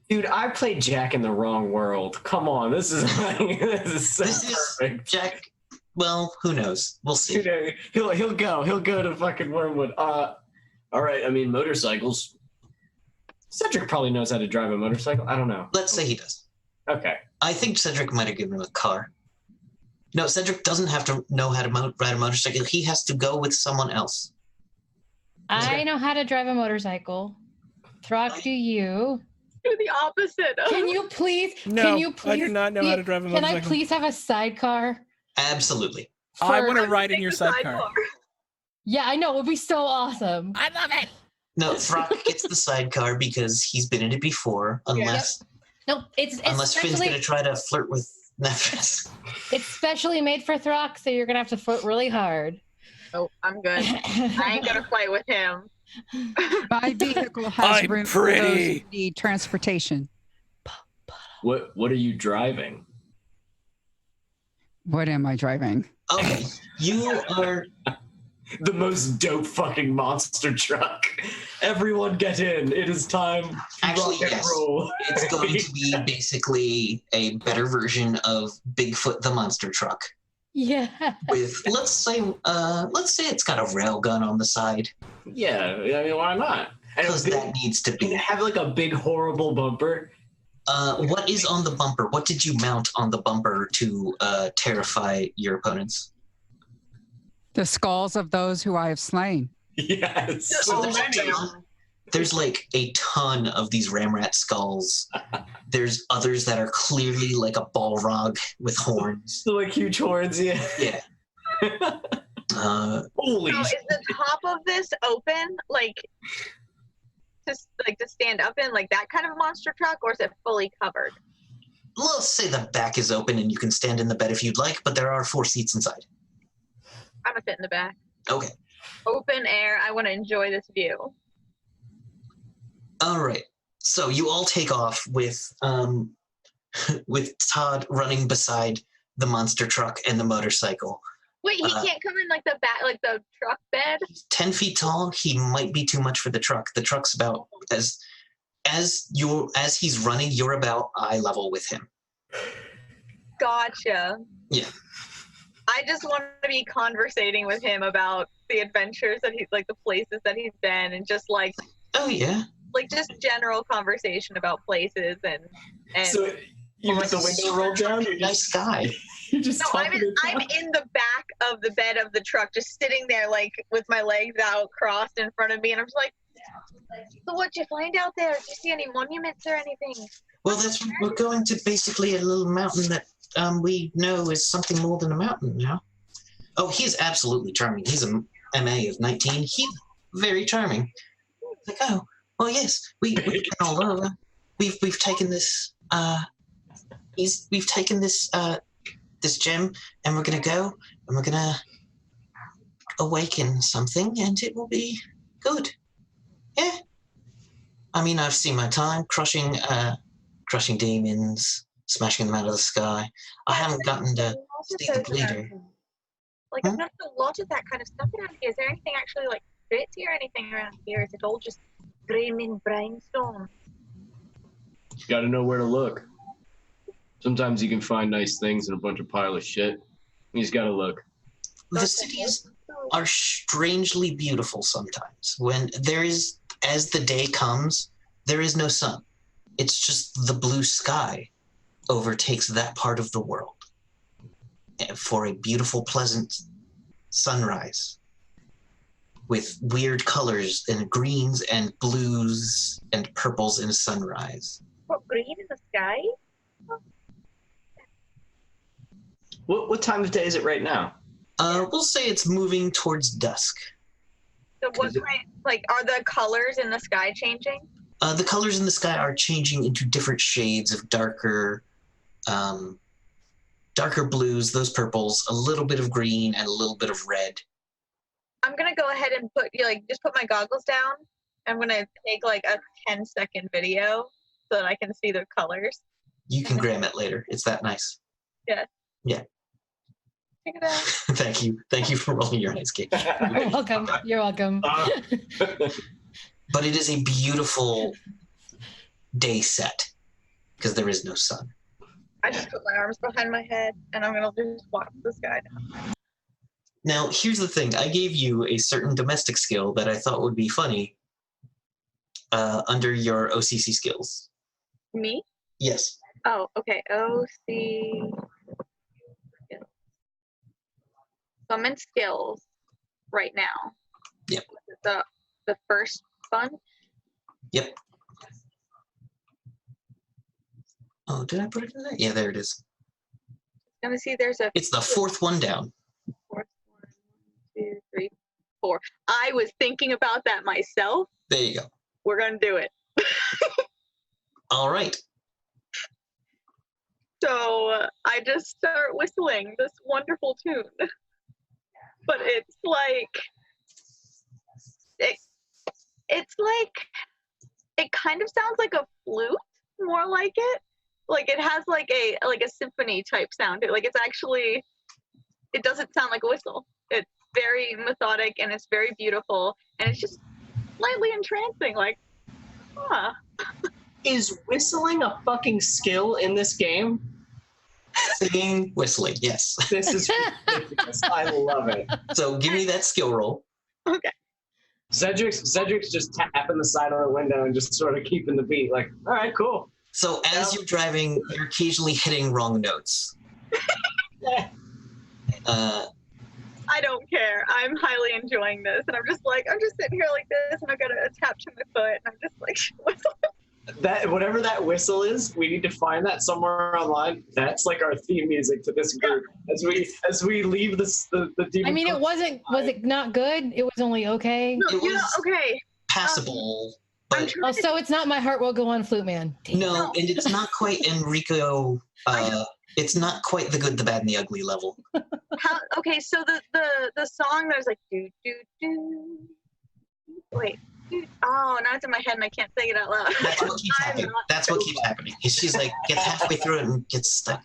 Dude, I played Jack in the wrong world. Come on, this is so This is perfect. Jack. Well, who knows? We'll see. You know, he'll go to fucking Wormwood. All right, I mean motorcycles. Cedric probably knows how to drive a motorcycle. I don't know. Let's say he does. Okay. I think Cedric might have given him a car. No, Cedric doesn't have to know how to ride a motorcycle. He has to go with someone else. I know how to drive a motorcycle. Throck, do you? do the opposite. Can you please? No, can you please? I do not know how to drive a Can motorcycle. I please have a sidecar? Absolutely. I For- want to ride in Take your the sidecar. Yeah, I know. It would be so awesome. I love it. No, Throck gets the sidecar because he's been in it before, unless No, it's Finn's especially going to try to flirt with Nefris. it's specially made for Throck, so you're gonna have to foot really hard. Oh, I'm good. I ain't gonna fight with him. My vehicle has I'm room for those pretty. who need transportation. What are you driving? What am I driving? Okay, you are. The most dope fucking monster truck. Everyone get in. It is time to Actually, rock and yes. roll. It's going to be basically a better version of Bigfoot the monster truck. Yeah. With let's say it's got a rail gun on the side, Yeah, I mean, why not? And because that needs to Can be. it have like a big horrible bumper? What is on the bumper? What did you mount on the bumper to terrify your opponents? The skulls of those who I have slain. Yes. So Oh, there's like a ton of these ramrat skulls. There's others that are clearly like a Balrog with horns. So like huge horns, yeah. Yeah. Holy So is shit. the top of this open, like to stand up in, like that kind of monster truck, or is it fully covered? Let's say the back is open and you can stand in the bed if you'd like, but there are 4 seats inside. I'm gonna fit in the back. Okay. Open air. I want to enjoy this view. All right. So you all take off with Todd running beside the monster truck and the motorcycle. Wait, he can't come in like the back, like the truck bed. He's 10 feet tall. He might be too much for the truck. The truck's about as he's running, you're about eye level with him. Gotcha. Yeah. I just want to be conversating with him about the adventures that he's like, the places that he's been, and just like Oh yeah. just general conversation about places and. So you let the window roll down? You're Nice guy. You're just No, I'm talking I'm in the back of the bed of the truck, just sitting there, like with my legs out, crossed in front of me, and I'm just like, "So what'd you find out there? Did you see any monuments or anything?" Well, we're going to basically a little mountain that we know is something more than a mountain now. Oh, he's absolutely charming. He's a MA of 19. He's very charming. Like, oh, well, yes, we've been all over. We've taken this. We've taken this gem, and we're gonna go, and we're gonna awaken something, and it will be good. Yeah. I mean, I've seen my time crushing demons, smashing them out of the sky. I haven't gotten to see the bleeder. Like, I've noticed a lot of that kind of stuff around here. Is there anything actually like pretty or anything around here? Is it all just screaming brimstone? You gotta know where to look. Sometimes you can find nice things in a bunch of pile of shit. You just gotta look. The cities are strangely beautiful sometimes. When as the day comes, there is no sun. It's just the blue sky overtakes that part of the world for a beautiful, pleasant sunrise with weird colors and greens and blues and purples in sunrise. What, green in the sky? What time of day is it right now? We'll say it's moving towards dusk. So what kind, like, are the colors in the sky changing? The colors in the sky are changing into different shades of darker blues, those purples, a little bit of green, and a little bit of red. I'm gonna go ahead and just put my goggles down. I'm gonna take like a 10-second video so that I can see the colors. You can gram it later. It's that nice. Yeah. Yeah. Check it out. Thank you for rolling your eyes, Kate. You're welcome. You're welcome. But it is a beautiful day set because there is no sun. I just put my arms behind my head and I'm gonna just watch the sky now. Now, here's the thing. I gave you a certain domestic skill that I thought would be funny under your OCC skills. Me? Yes. Oh, okay. OC. So I'm in skills right now. Yep. The first fun. Yep. Oh, did I put it in there? Yeah, there it is. Gonna see there's a It's the fourth one down. fourth one, 1, 2, 3, 4. I was thinking about that myself. There you go. We're gonna do it. All right. So I just start whistling this wonderful tune. But it's like it kind of sounds like a flute, more like it. Like it has like a symphony type sound. Like it doesn't sound like a whistle. It's very methodic and it's very beautiful and it's just slightly entrancing. Like, huh. Is whistling a fucking skill in this game? Singing, whistling, yes. This is ridiculous. I love it. So give me that skill roll. Okay. Cedric's just tapping the side of the window and just sort of keeping the beat. Like, all right, cool. So as you're driving, you're occasionally hitting wrong notes. I don't care. I'm highly enjoying this, and I'm just sitting here like this, and I've got it attached to my foot, and I'm just like, That whatever that whistle is, we need to find that somewhere online. That's like our theme music to this group. As we leave the demon. I mean, it wasn't. Was it not good? It was only okay. no, It was okay. passable, I'm but trying Oh, to so it's not My Heart Will Go On, Flute Man. Damn. no, and it's not quite Enrico. It's not quite the good, the bad, and the ugly level. okay, so the song there's like do do do. Wait. Oh, now it's in my head and I can't say it out loud. That's what keeps happening. That's what keeps happening. She's like, gets halfway through it and gets stuck.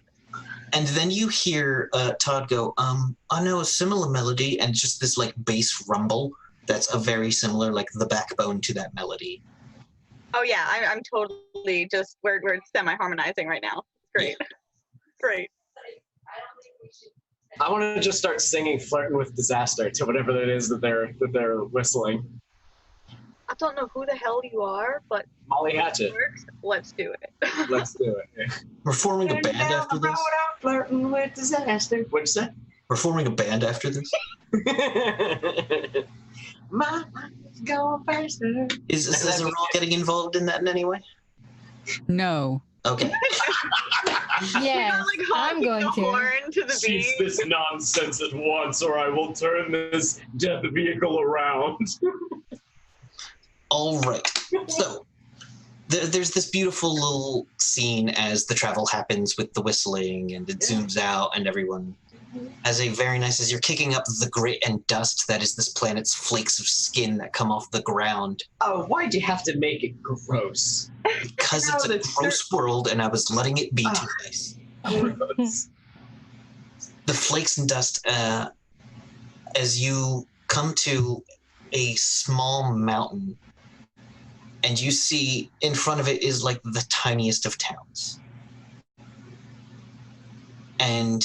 And then you hear Todd go, I know a similar melody, and just this like bass rumble that's a very similar, like the backbone to that melody. Oh yeah, I'm totally just we're semi-harmonizing right now. Great. Great. I want to just start singing "Flirting with Disaster" to whatever that is that they're whistling. I don't know who the hell you are, but Molly Hatchet. let's do it. Let's do it. We're forming a band after this. Flirting with disaster. What'd you say? We're forming a band after this. My mind's going faster. Is Raw getting involved in that in any way? No. Okay. Yeah, I'm going the to. horn to the Cease beat. this nonsense at once, or I will turn this death vehicle around. All right. So there's this beautiful little scene as the travel happens with the whistling, and it zooms out, and everyone has a very nice, as you're kicking up the grit and dust that is this planet's flakes of skin that come off the ground. Oh, why'd you have to make it gross? Because it's a gross world, and I was letting it be too nice. Gross. The flakes and dust, as you come to a small mountain, and you see in front of it is like the tiniest of towns. And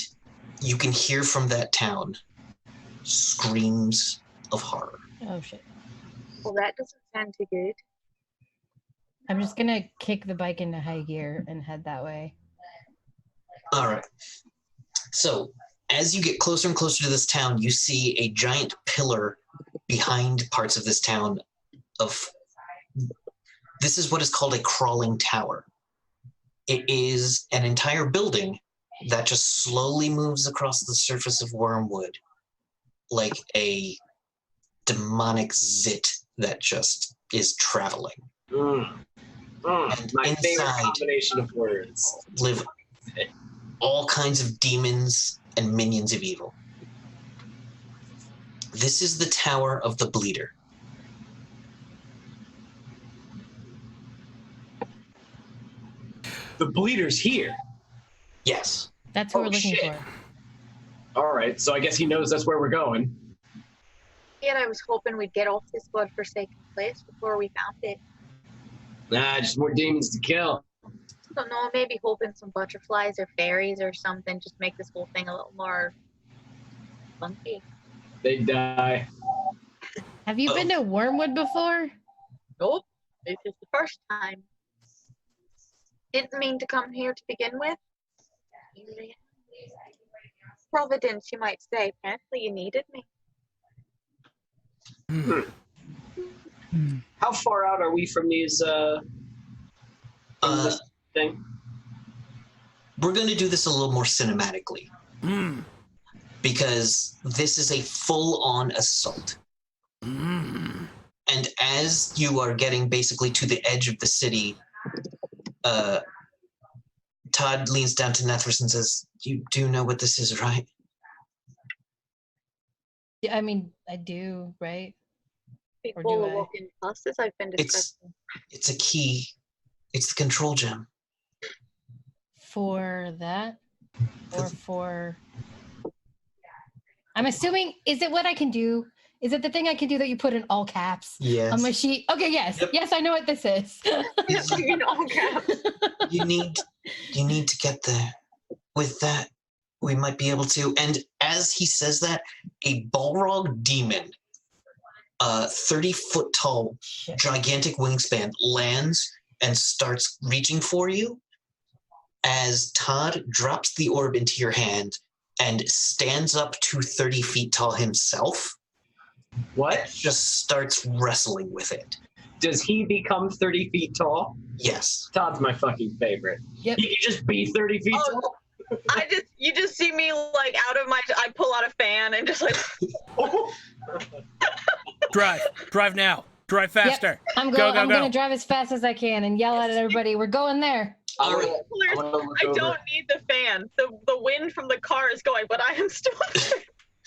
you can hear from that town screams of horror. Oh shit! Well, that doesn't sound too good. I'm just gonna kick the bike into high gear and head that way. All right. So as you get closer and closer to this town, you see a giant pillar behind parts of this town of... This is what is called a crawling tower. It is an entire building that just slowly moves across the surface of Wormwood like a demonic zit that just is traveling. And My favorite inside combination of words. live all kinds of demons and minions of evil. This is the Tower of the Bleeder. The bleeder's here. Yes. That's what Oh, we're looking shit. for. All right, so I guess he knows that's where we're going. Yet I was hoping we'd get off this godforsaken place before we found it. Nah, just more demons to kill. Don't know, maybe hoping some butterflies or fairies or something just make this whole thing a little more funky. They die. Have you been to Wormwood before? Nope, this is the first time. Didn't mean to come here to begin with. Providence, you might say. Apparently you needed me. How far out are we from these, from this thing? We're going to do this a little more cinematically. Because this is a full-on assault. And as you are getting basically to the edge of the city, Todd leans down to Nethris and says, "You do know what this is, right?" Yeah, I mean, I do, right? Or People do are I? walking past us. I've been discussing. It's a key. It's the control gem. For that? Or for... I'm assuming, is it what I can do? Is it the thing I can do that you put in all caps Yes. on my sheet? Okay, yes. Yep. Yes, I know what this is. In all caps. You need to get there. With that, we might be able to. And as he says that, a Balrog demon, 30-foot tall, Shit. gigantic wingspan, lands and starts reaching for you as Todd drops the orb into your hand and stands up to 30 feet tall himself. What? Just starts wrestling with it. Does he become 30 feet tall? Yes. Todd's my fucking favorite. Yep. He can just be 30 feet tall. You just see me like I pull out a fan and just like. Drive now. Drive faster. Yep. I'm Go. gonna drive as fast as I can and yell at everybody. We're going there. I don't need the fan. The wind from the car is going, but I am still there.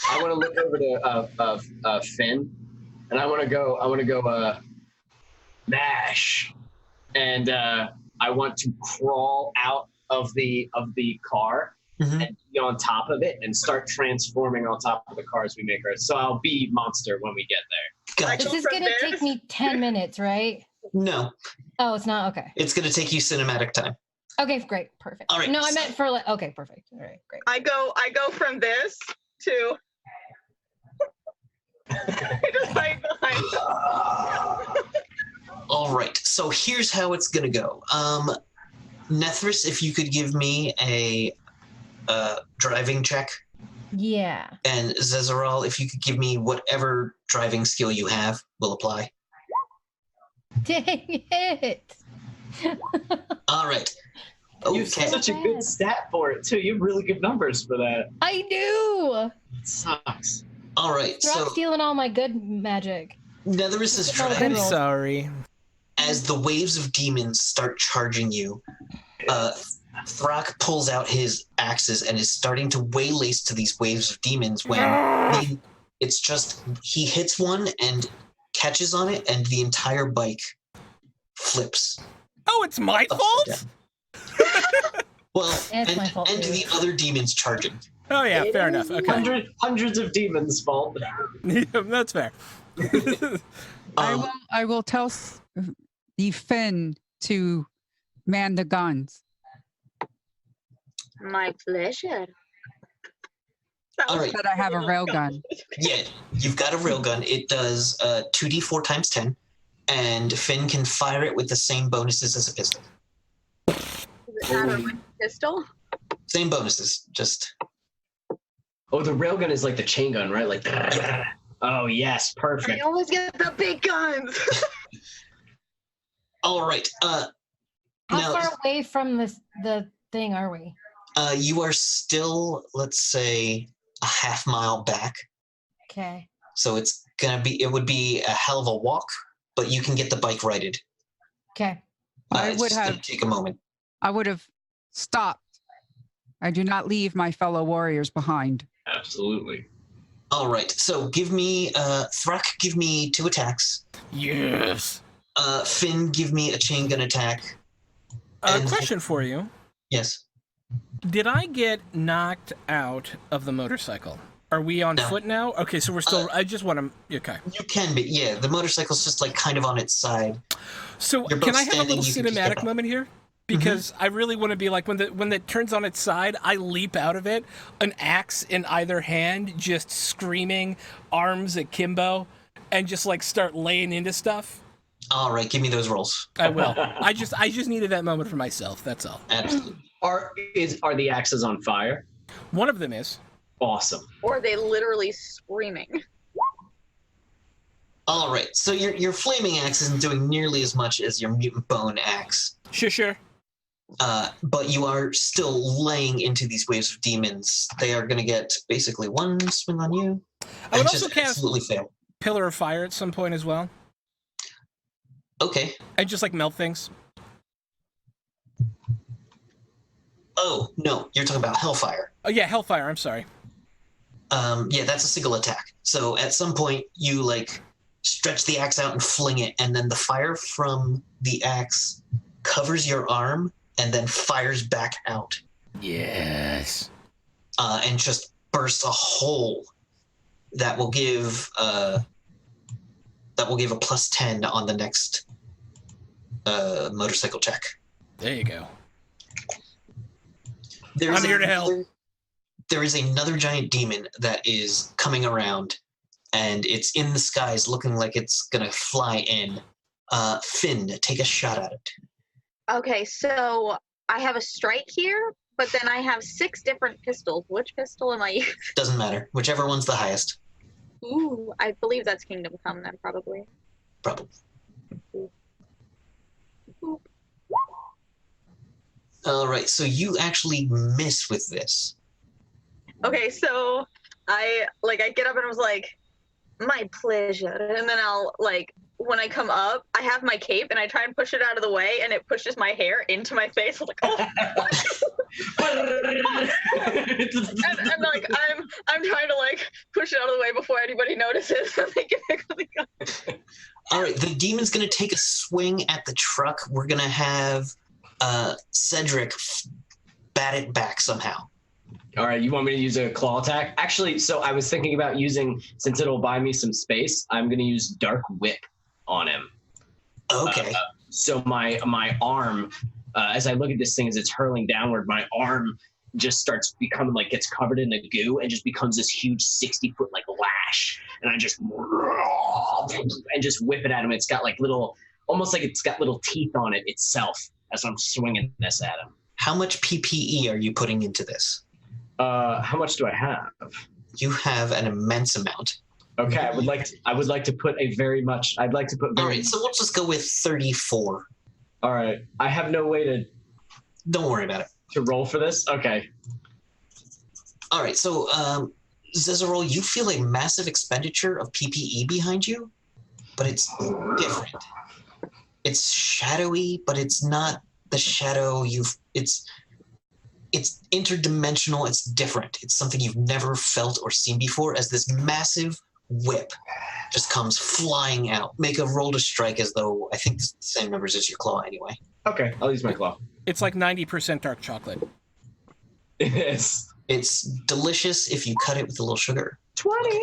I want to look over to Finn, and I want to go mash, and I want to crawl out of the car and be on top of it and start transforming on top of the car as we make her. So I'll be monster when we get there. Gotcha. This is gonna take me 10 minutes, right? No, Oh, it's not? Okay. it's going to take you cinematic time. Okay, great. Perfect. All right. No, I meant for like, okay, perfect. All right, great. I go from this to. Just hide behind. All right, so here's how it's going to go. Nethris, if you could give me a driving check. Yeah. And Zezaral, if you could give me whatever driving skill you have, will apply. Dang it. All right. You have Okay. such a good stat for it too. You have really good numbers for that. I do. It sucks. All right. Stop So stealing all my good magic. Nethris is Oh, I'm driving roll. sorry. as the waves of demons start charging you. Thrak pulls out his axes and is starting to waylace to these waves of demons when it's just he hits one and catches on it and the entire bike flips. Oh, it's my upside fault? down. Well, It's my fault, and too. the other demons charging. Oh, yeah, fair enough. Okay. Hundreds of demons' fault. That's fair. I will tell the Finn to man the guns. My pleasure. All right. But I have a railgun. Yeah, you've got a railgun. It does 2d4 times 10, and Finn can fire it with the same bonuses as a pistol. Is it not a pistol? Same bonuses, just Oh, the railgun is like the chain gun, right? Like. Oh yes, I perfect. always get the big guns. all right. How Now, far away from the thing are we? you are still, let's say, a half mile back. Okay. So it would be a hell of a walk, but you can get the bike righted. Okay. It's just gonna take a moment. I would have stopped. I do not leave my fellow warriors behind. Absolutely. All right. So give me, Thrak, give me 2 attacks. Yes. Finn, give me a chain gun attack. And- Question for you. Yes. Did I get knocked out of the motorcycle? Are we on No. foot now? Okay, so we're still. I just want to. Okay. You can be. Yeah, the motorcycle's just like kind of on its side. So You're can both I have a standing, little you can just get cinematic up. moment here? Because I really want to be like when it turns on its side, I leap out of it, an axe in either hand, just screaming, arms akimbo, and just like start laying into stuff. All right, give me those rolls. I will. I just needed that moment for myself. That's all. Absolutely. Are the axes on fire? One of them is. Awesome. Or are they literally screaming? All right, so your flaming axe isn't doing nearly as much as your mutant bone axe, Sure. but you are still laying into these waves of demons. They are going to get basically one swing on you. I would and also just cast absolutely fail. Pillar of Fire at some point as well. Okay. I just like melt things. Oh no, you're talking about Hellfire. Oh yeah, Hellfire. I'm sorry. Yeah, that's a single attack. So at some point you like stretch the axe out and fling it, and then the fire from the axe covers your arm and then fires back out. Yes. And just bursts a hole that will give a +10 on the next motorcycle check. There you go. There's I'm here to help. There is another giant demon that is coming around, and it's in the skies looking like it's gonna fly in. Finn, take a shot at it. Okay, so I have a strike here, but then I have 6 different pistols. Which pistol am I using? Doesn't matter. Whichever one's the highest. Ooh, I believe that's Kingdom Come then, probably. Probably. Boop. All right, so you actually miss with this. Okay, so I get up and I was like, my pleasure. And then I'll when I come up, I have my cape and I try and push it out of the way and it pushes my hair into my face. I'm like, oh. and I'm trying to push it out of the way before anybody notices. They get pick up the gun. All right, the demon's gonna take a swing at the truck. We're gonna have Cedric bat it back somehow. All right, you want me to use a claw attack? Actually, so I was thinking about using, since it'll buy me some space, I'm going to use Dark Whip on him. Okay. So my arm, as I look at this thing as it's hurling downward, my arm just starts becoming gets covered in the goo and just becomes this huge 60-foot lash. And I just whip it at him. It's got almost like it's got little teeth on it itself as I'm swinging this at him. How much PPE are you putting into this? How much do I have? You have an immense amount. Okay, I would like to put All right, so we'll just go with 34. All right. I have no way to Don't worry about it. to roll for this. Okay. All right, so Zezerol, you feel a massive expenditure of PPE behind you, but it's different. It's shadowy, but it's not the shadow it's interdimensional, it's different. It's something you've never felt or seen before as this massive whip just comes flying out. Make a roll to strike as though, I think it's the same numbers as your claw anyway. Okay, I'll use my claw. It's like 90% dark chocolate. Yes. It's delicious if you cut it with a little sugar. 20. Okay.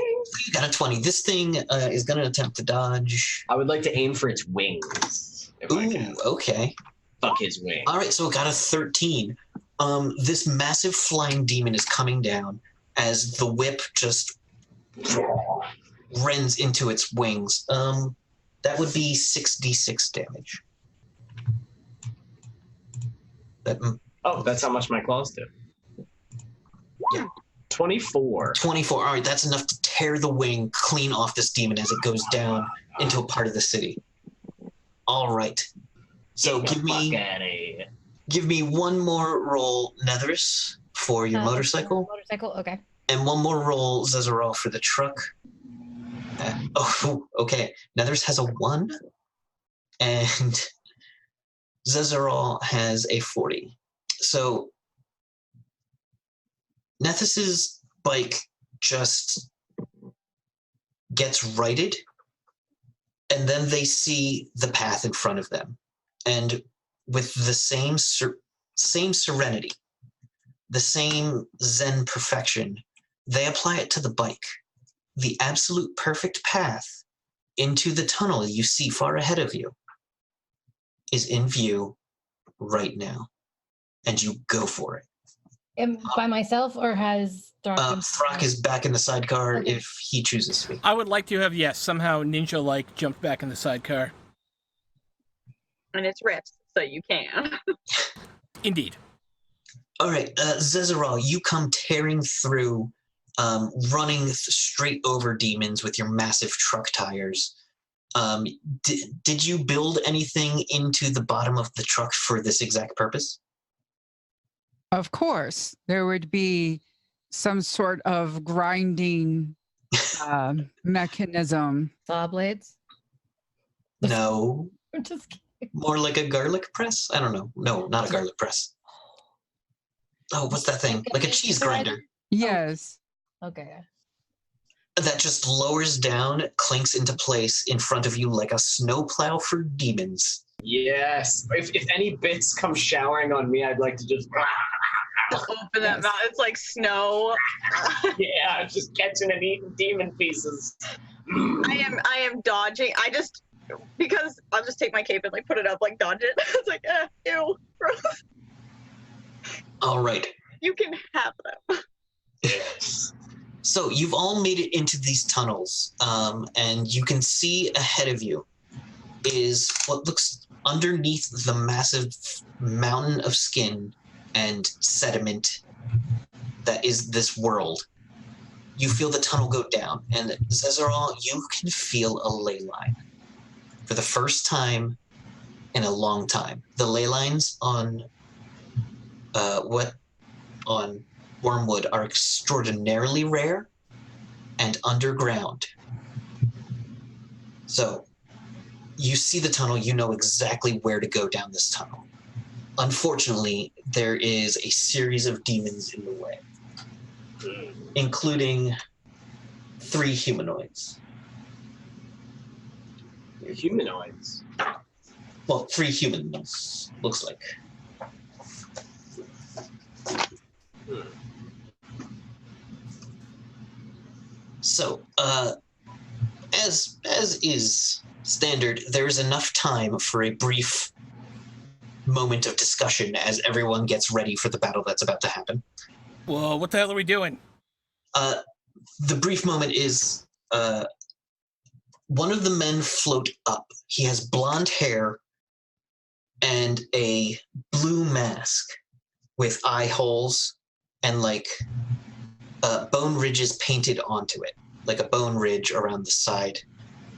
You got a 20. This thing is going to attempt to dodge. I would like to aim for its wings. If I Ooh, can. okay. Fuck his wing. All right, so it got a 13. This massive flying demon is coming down as the whip just rends into its wings. That would be 6d6 damage. That's how much my claws do. Yeah. 24. 24. All right, that's enough to tear the wing clean off this demon as it goes down into a part of the city. All right. So give me one more roll, Nethers, for your motorcycle. Motorcycle, okay. And one more roll, Zezerol, for the truck. Okay. Nethers has a 1. And Zezerol has a 40. So Nethys's bike just gets righted, and then they see the path in front of them. And with the same serenity, the same Zen perfection, they apply it to the bike. The absolute perfect path into the tunnel you see far ahead of you is in view right now. And you go for it. By myself, or has Throck is back in the sidecar Okay. if he chooses to be. I would like to have, yes, somehow ninja-like jumped back in the sidecar. And it's rifts, so you can. Indeed. All right, Zezerol, you come tearing through, running straight over demons with your massive truck tires. Did you build anything into the bottom of the truck for this exact purpose? Of course, there would be some sort of grinding mechanism. saw blades. No. I'm just kidding. More like a garlic press? I don't know. No, not a garlic press. Oh, what's that thing? Like a cheese grinder. Yes. Okay. That just lowers down, clinks into place in front of you like a snowplow for demons. Yes. If any bits come showering on me, I'd like to just Open that mouth. It's like snow. yeah, just catching and eating demon pieces. I am dodging. Because I'll just take my cape and put it up, dodge it. It's like, ew, gross. All right. You can have them. So you've all made it into these tunnels, and you can see ahead of you is what looks underneath the massive mountain of skin and sediment that is this world, you feel the tunnel go down, and Zezerol, you can feel a ley line. For the first time in a long time, the ley lines on on Wormwood are extraordinarily rare and underground. So, you see the tunnel, you know exactly where to go down this tunnel. Unfortunately, there is a series of demons in the way, including 3 humanoids. Humanoids. Well, 3 humans, looks like. So, as is standard, there is enough time for a brief moment of discussion as everyone gets ready for the battle that's about to happen. Well, what the hell are we doing? The brief moment is one of the men float up. He has blonde hair and a blue mask with eye holes and bone ridges painted onto it, like a bone ridge around the side.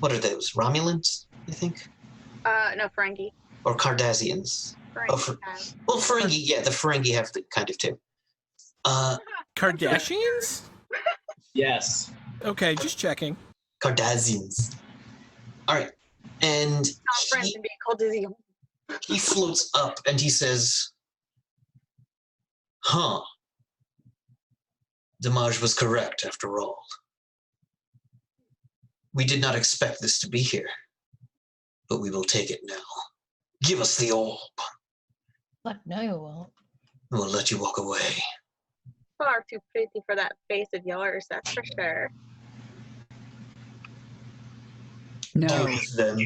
What are those? Romulans, I think? No, Ferengi. Or Cardassians? Ferengi. Well, Ferengi, yeah, the Ferengi have the kind of too. Kardashians? Yes. Okay, just checking. Cardassians. All right, and Not friends and being called Dizzy. he floats up and he says, "Huh. Damage was correct after all. We did not expect this to be here, but we will take it now. Give us the orb. Fuck no, you won't. We'll let you walk away." Far too pretty for that face of yours, that's for sure. No. Deal with them.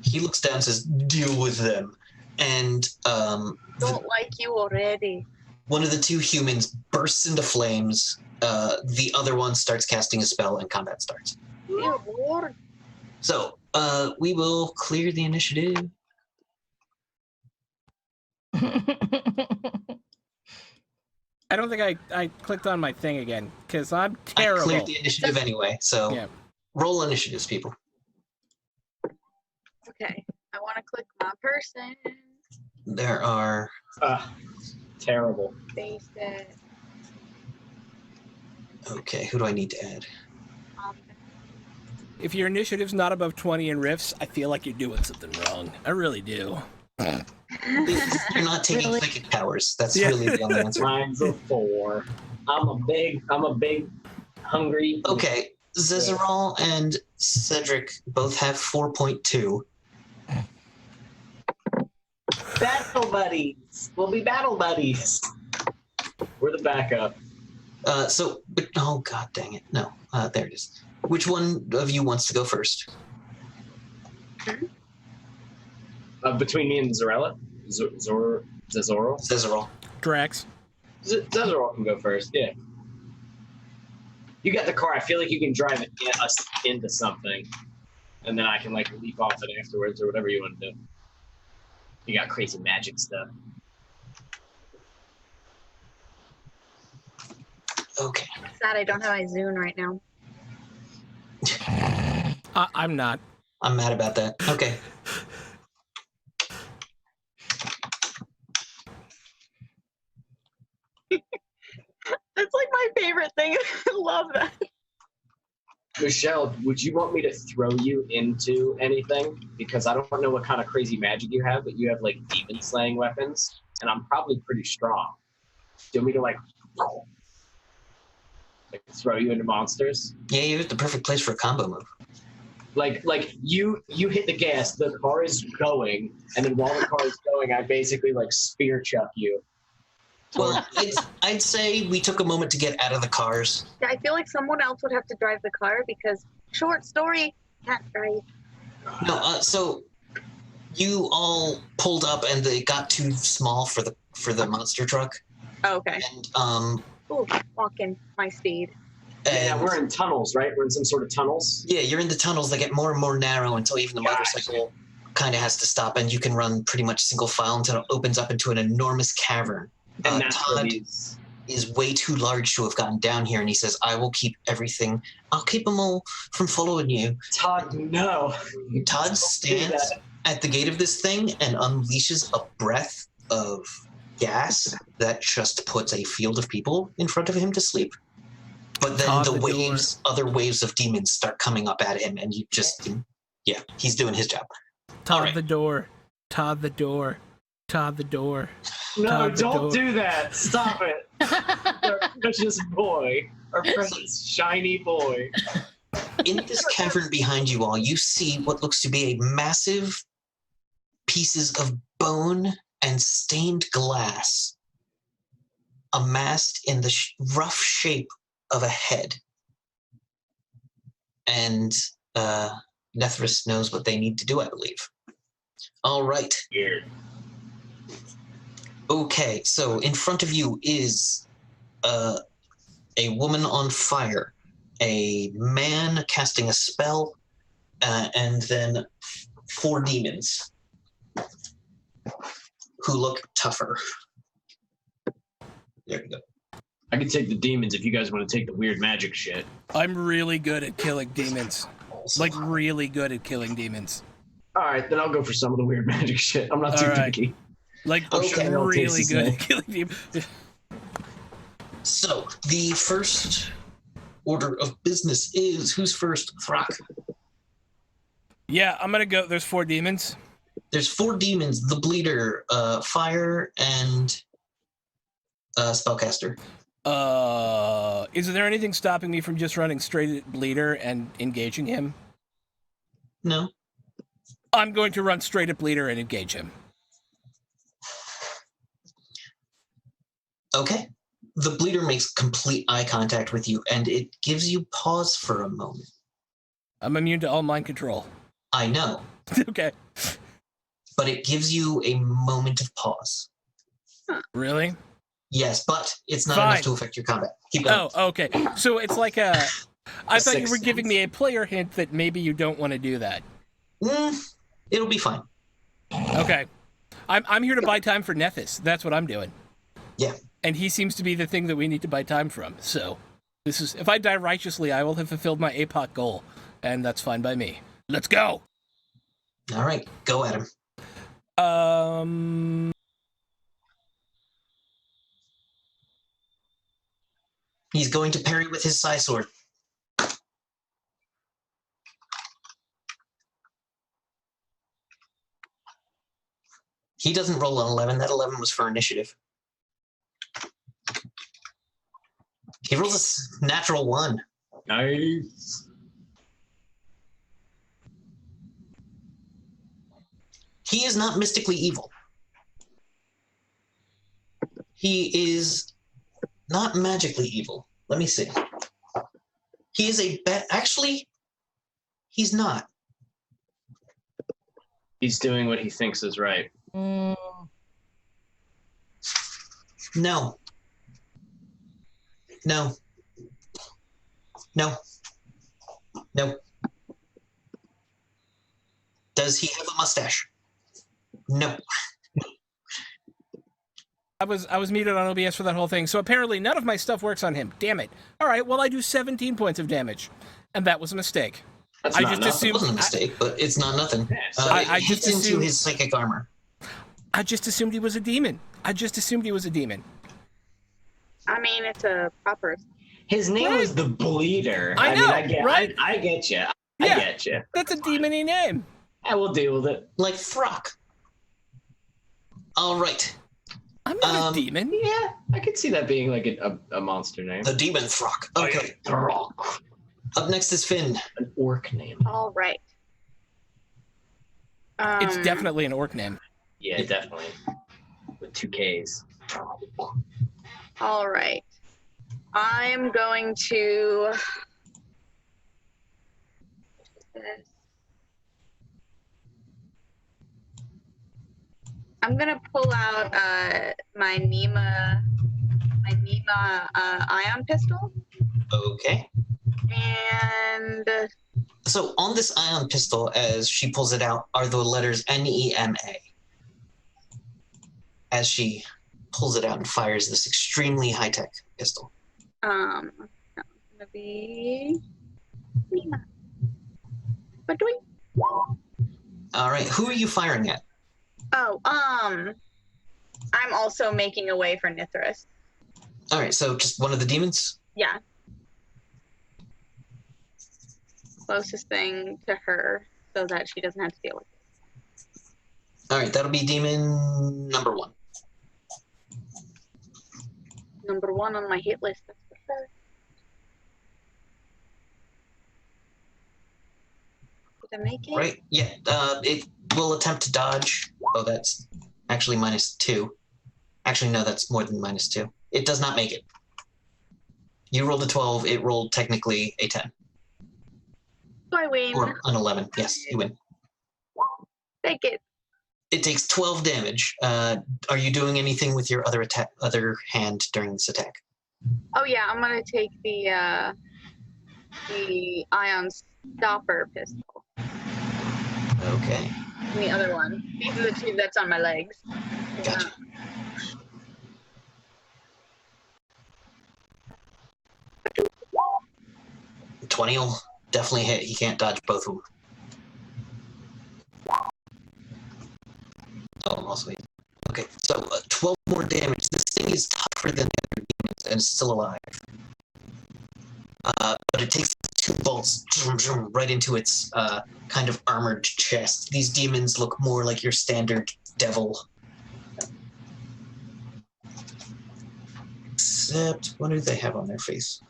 He looks down and says, "Deal with them." And Don't like you already. one of the 2 humans bursts into flames. The other one starts casting a spell and combat starts. Dear Lord. So, we will clear the initiative. I don't think I clicked on my thing again, because I'm I terrible. cleared the initiative anyway, so Yeah. roll initiatives, people. Okay, I want to click my person. There are... Terrible. Face it. Okay, who do I need to add? If your initiative's not above 20 in Rifts, I feel like you're doing something wrong. I really do. You're not taking Really? psychic powers. That's Yeah. really the only answer. Mine's a 4. I'm a big hungry. Okay, Zezerol and Cedric both have 4.2. Battle buddies. We'll be battle buddies. We're the backup. Oh god dang it. No, there it is. Which one of you wants to go first? Between me and Zorella? Zezorol? Zezerol. Drax. Zezorol can go first, yeah. You got the car. I feel like you can drive it us into something. And then I can, leap off it afterwards or whatever you want to do. You got crazy magic stuff. Okay. Sad I don't have my Zune right now. I'm not. I'm mad about that. Okay. That's like my favorite thing. I love that. Michelle, would you want me to throw you into anything? Because I don't know what kind of crazy magic you have, but you have demon slaying weapons, and I'm probably pretty strong. Do you want me to throw you into monsters? Yeah, you're at the perfect place for a combo move. You hit the gas, the car is going, and then while the car is going, I basically spear chuck you. Well, I'd say we took a moment to get out of the cars. Yeah, I feel like someone else would have to drive the car because short story, can't drive. No, so you all pulled up and they got too small for the monster truck. Oh, okay. And Ooh, walking my speed. Yeah, And we're in tunnels, right? We're in some sort of tunnels. yeah, you're in the tunnels that get more and more narrow until even the motorcycle kind of has to stop, and you can run pretty much single file until it opens up into an enormous cavern. And that's where Todd these... is way too large to have gotten down here, and he says, I will keep everything. I'll keep them all from following you. Todd, no. Todd stands at the gate of this thing and unleashes a breath of gas that just puts a field of people in front of him to sleep. But then Todd the the waves, other waves of demons start coming up at him, and you just, yeah, he's doing his job. Todd Alright. the door. Todd the door. Todd the door. No, Todd the don't door. do that. Stop it. Our precious boy. Our precious shiny boy. In this cavern behind you all, you see what looks to be a massive pieces of bone and stained glass amassed in the rough shape of a head. And Nethris knows what they need to do, I believe. All right. Weird. Okay, so in front of you is a woman on fire, a man casting a spell, and then 4 demons who look tougher. There you go. I can take the demons if you guys want to take the weird magic shit. I'm really good at killing demons. Like, really good at killing demons. All right, then I'll go for some of the weird magic shit. I'm not too All right. picky. Like, Okay. really good at killing demons. So the first order of business is who's first? Throck. Yeah, I'm gonna go. There's 4 demons. There's 4 demons: the bleeder, fire, and spellcaster. Is there anything stopping me from just running straight at Bleeder and engaging him? No. I'm going to run straight at Bleeder and engage him. Okay. The bleeder makes complete eye contact with you, and it gives you pause for a moment. I'm immune to all mind control. I know, Okay. but it gives you a moment of pause. Really? Yes, but it's not Fine. enough to affect your combat. Keep going. Oh, okay. So it's like a... I thought you were Sixth giving sense. me a player hint that maybe you don't want to do that. It'll be fine. Okay. I'm here to buy time for Nethys. That's what I'm doing. Yeah. And he seems to be the thing that we need to buy time from. So, this is... If I die righteously, I will have fulfilled my APOC goal. And that's fine by me. Let's go! All right, go at him. He's going to parry with his Sai sword. He doesn't roll an 11. That 11 was for initiative. He rolls a natural 1. Nice. He is not mystically evil. He is not magically evil. Let me see. He is a actually, he's not. He's doing what he thinks is right. No. No. No. No. Does he have a mustache? No. I was muted on OBS for that whole thing, so apparently none of my stuff works on him. Damn it. All right, well, I do 17 points of damage. And that was a mistake. That's I not just enough. It assumed... wasn't a mistake, but it's not nothing. I It just hits into assumed- his psychic armor. I just assumed he was a demon. I mean, it's a proper. His name Right. was the Bleeder. I know, I get, right? I get you. Yeah. I get you. That's a demon-y name. I will deal with it. Like Throck. All right. I'm not a demon. Yeah, I could see that being like a monster name. The demon Throck. Okay. Rock. Up next is Finn. An orc name. All right. It's definitely an orc name. Yeah, definitely. With 2 Ks. All right. I'm going to. I'm gonna pull out my Nima ion pistol. Okay. And So on this ion pistol, as she pulls it out, are the letters NEMA. As she pulls it out and fires this extremely high-tech pistol. that's gonna be Lena. Ba-doing. All right, who are you firing at? Oh, I'm also making a way for Nithris. All right, so just one of the demons? Yeah. Closest thing to her so that she doesn't have to deal with it. All right, that'll be demon number 1. Number 1 on my hit list, that's for sure. Did I make it? Right, yeah, it will attempt to dodge. Oh, that's actually -2. Actually, no, that's more than -2. It does not make it. You rolled a 12, it rolled technically a 10. So I win. Or an 11, yes, you win. Take it. It takes 12 damage. Are you doing anything with your other hand during this attack? Oh yeah, I'm gonna take the ion stopper pistol. Okay, And the other one. These are the two that's on my legs. gotcha. 20 will definitely hit. He can't dodge both of them. Oh, also hit. Okay, so 12 more damage. This thing is tougher than the other demons and is still alive. But it takes 2 bolts right into its kind of armored chest. These demons look more like your standard devil. Except, what do they have on their face?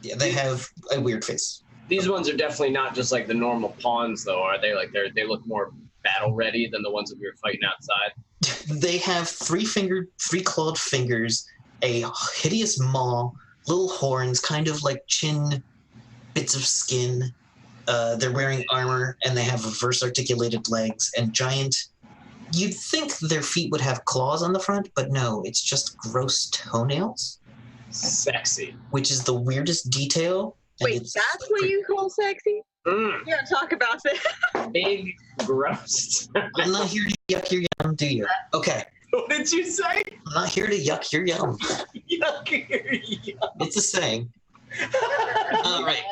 Yeah, they have a weird face. These ones are definitely not just like the normal pawns, though, are they? Like they look more battle ready than the ones that we were fighting outside. They have 3-clawed fingers, a hideous maw, little horns, kind of like chin bits of skin. They're wearing armor, and they have reverse articulated legs and giant. You'd think their feet would have claws on the front, but no, it's just gross toenails. Sexy. Which is the weirdest detail. Wait, that's what you call sexy? You gotta talk about this. Big, gross. I'm not here to yuck your yum, do you? Okay. What did you say? I'm not here to yuck your yum. Yuck your yum. It's a saying. All right.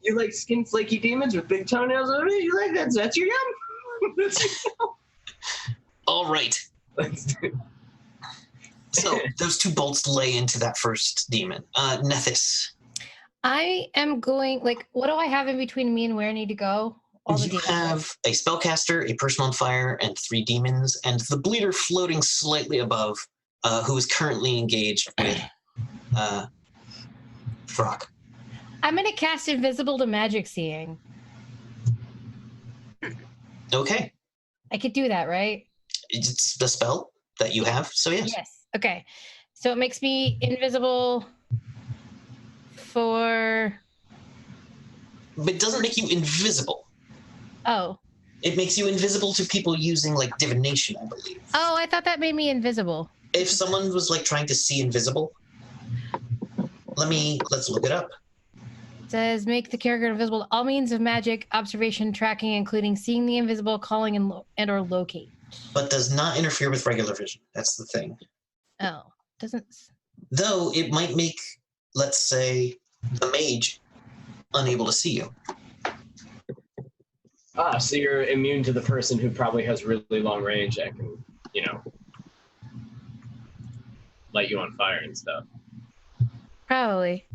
You like skin flaky demons with big toenails? You like that? That's your yum. That's your yum. All right. Let's do it. So those 2 bolts lay into that first demon. Nethys. I am going, like, what do I have in between me and where I need to go? All the You demons. have a spellcaster, a person on fire, and 3 demons, and the bleeder floating slightly above, who is currently engaged with Frog. I'm going to cast Invisible to Magic Seeing. Okay. I could do that, right? It's the spell that you have, so yes. Yes. Okay. So it makes me invisible for... But it doesn't make you invisible. Oh. It makes you invisible to people using, like, divination, I believe. Oh, I thought that made me invisible. If someone was, like, trying to see invisible, let's look it up. It says, make the character invisible to all means of magic, observation, tracking, including seeing the invisible, calling, and or locate. But does not interfere with regular vision. That's the thing. Oh, doesn't... Though it might make, let's say, the mage unable to see you. Ah, so you're immune to the person who probably has really long range and can, light you on fire and stuff. Probably.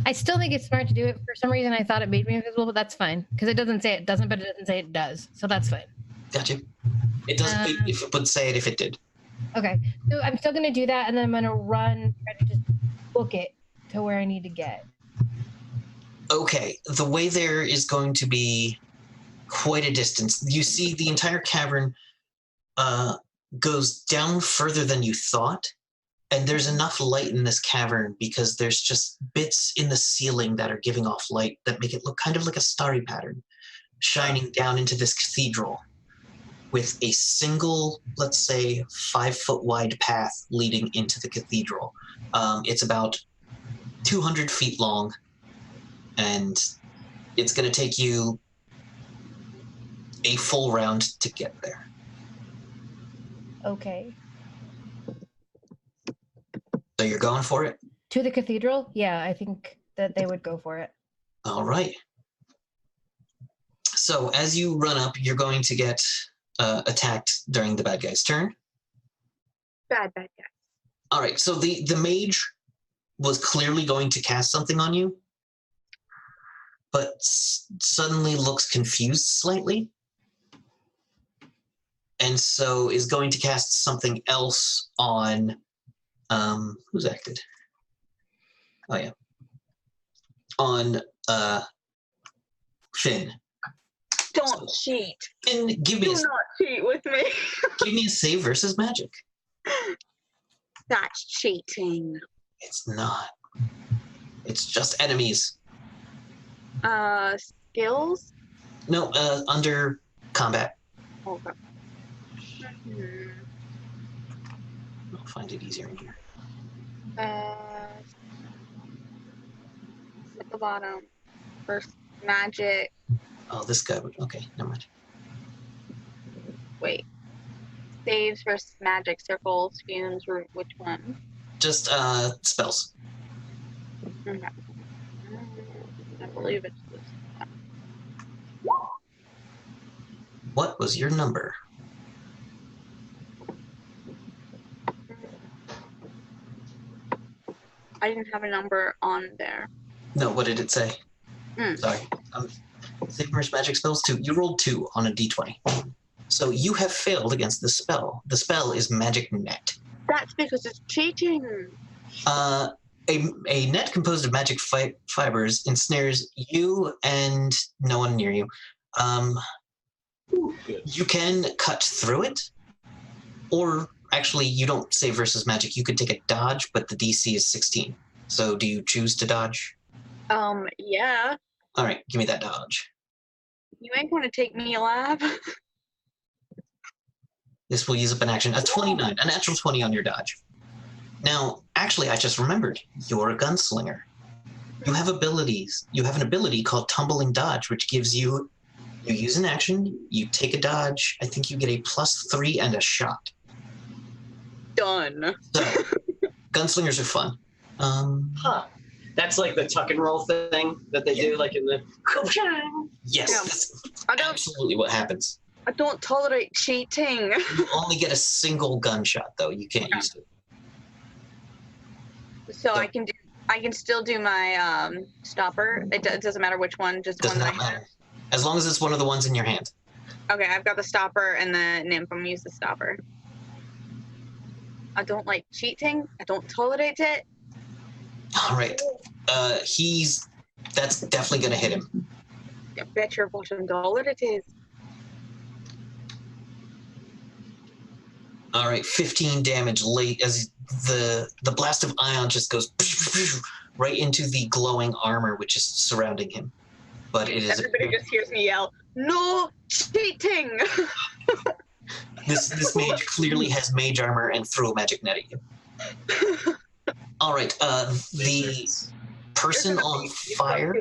I still think it's smart to do it. For some reason, I thought it made me invisible, but that's fine. Because it doesn't say it doesn't, but it doesn't say it does. So that's fine. Gotcha. It doesn't. If it would say it if it did. Okay. So I'm still going to do that, and then I'm going to try to just book it to where I need to get. Okay. The way there is going to be quite a distance. You see the entire cavern goes down further than you thought. And there's enough light in this cavern because there's just bits in the ceiling that are giving off light that make it look kind of like a starry pattern shining down into this cathedral. with a single, let's say, 5-foot wide path leading into the cathedral. It's about 200 feet long, and it's going to take you a full round to get there. Okay. So you're going for it? To the cathedral? Yeah, I think that they would go for it. All right. So as you run up, you're going to get attacked during the bad guy's turn. Bad guy. All right, so the mage was clearly going to cast something on you, but suddenly looks confused slightly. And so is going to cast something else on, who's acted? Oh yeah. On Finn. Don't cheat. Finn, Do not cheat with me. give me a save versus magic. That's cheating. It's not. It's just enemies. Skills? No, under combat. Okay. I'll find it easier in here. At the bottom. First, magic. Oh, this guy would. Okay, never mind. Wait. Saves versus magic, circles, fumes, which one? Just spells. Okay. I believe it's this one. What was your number? I didn't have a number on there. No, what did it say? Mm. Sorry. Save versus magic spells 2. You rolled 2 on a d20. So you have failed against the spell. The spell is Magic Net. That's because it's cheating. A net composed of magic fibers ensnares you and no one near you. Good. You can cut through it, or actually, you don't save versus magic. You could take a dodge, but the DC is 16. So do you choose to dodge? Yeah. All right, give me that dodge. You ain't gonna take me alive. This will use up an action. A 29, a natural 20 on your dodge. Now, actually, I just remembered, you're a gunslinger. You have abilities. You have an ability called Tumbling Dodge, which gives you use an action, you take a dodge, I think you get a +3 and a shot. Done. So, gunslingers are fun. Huh. That's like the tuck and roll thing that they do, like in the. Yes, Yeah. that's I don't. absolutely what happens. I don't tolerate cheating. You only get a single gunshot, though. You can't use it. So I can do. I can still do my stopper. It doesn't matter which one. Just Does one. not matter. As long as it's one of the ones in your hand. Okay, I've got the stopper and the nymph. I'm gonna use the stopper. I don't like cheating. I don't tolerate it. All right. That's definitely going to hit him. I bet your bottom dollar it is. All right, 15 damage late as the blast of ion just goes right into the glowing armor which is surrounding him. But it is Everybody just hears me yell, "No cheating!" this mage clearly has mage armor and threw a magic net at you. All right, the person on fire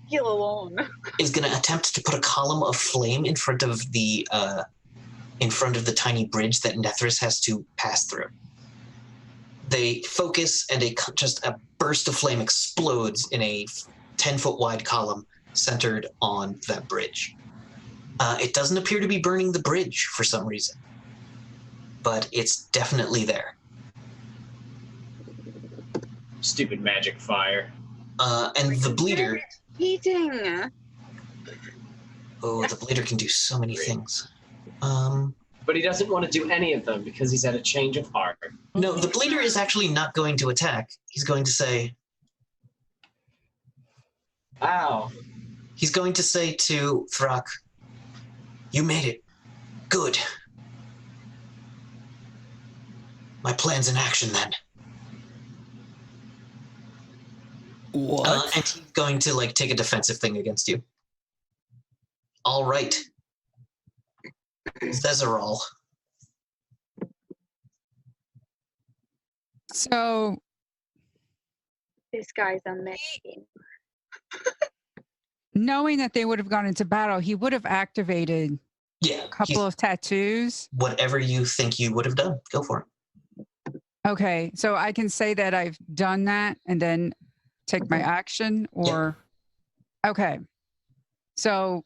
Skill alone. is going to attempt to put a column of flame in front of the tiny bridge that Nethris has to pass through. They focus, and just a burst of flame explodes in a 10-foot wide column centered on that bridge. It doesn't appear to be burning the bridge for some reason, but it's definitely there. Stupid magic fire. And the bleeder. Cheating. Oh, the bleeder can do so many things. But he doesn't want to do any of them because he's had a change of heart. No, the bleeder is actually not going to attack. He's going to say. Ow. He's going to say to Thrak, "You made it. Good. My plan's in action then." What? And he's going to take a defensive thing against you. All right. Zezerol. So This guy's amazing. knowing that they would have gone into battle, he would have activated Yeah. a couple of tattoos. Whatever you think you would have done, go for it. Okay, so I can say that I've done that and then take my action, or okay. So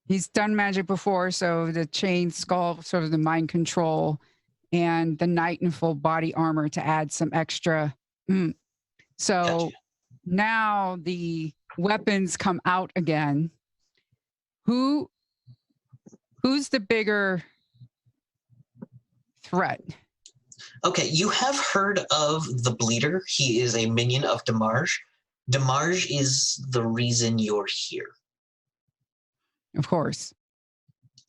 he's done magic before, so the chain skull, sort of the mind control, and the knight in full body armor to add some extra. So Gotcha. now the weapons come out again. Who's the bigger threat? Okay, you have heard of the Bleeder. He is a minion of Demarge. Demarge is the reason you're here. Of course.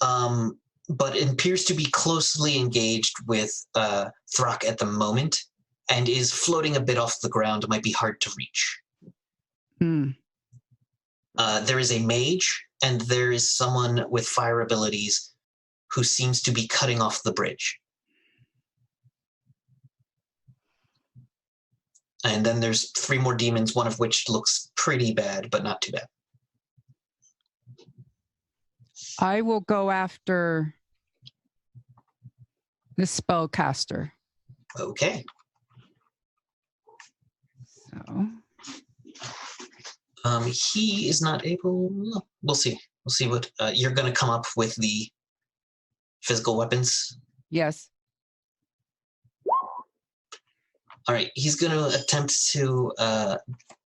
But it appears to be closely engaged with Throck at the moment and is floating a bit off the ground. It might be hard to reach. There is a mage, and there is someone with fire abilities who seems to be cutting off the bridge. And then there's 3 more demons, one of which looks pretty bad, but not too bad. I will go after the spellcaster. Okay. So He is not able. We'll see. We'll see what you're going to come up with the physical weapons. yes. All right. He's going to attempt to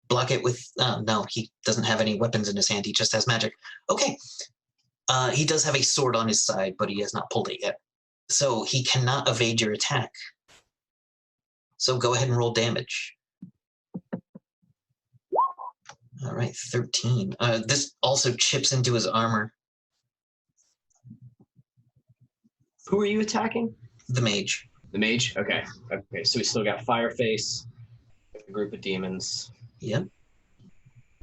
block it with. No, he doesn't have any weapons in his hand. He just has magic. Okay. He does have a sword on his side, but he has not pulled it yet. So he cannot evade your attack. So go ahead and roll damage. All right, 13. This also chips into his armor. Who are you attacking? The mage. The mage? Okay. Okay, so we still got Fireface, a group of demons. Yep.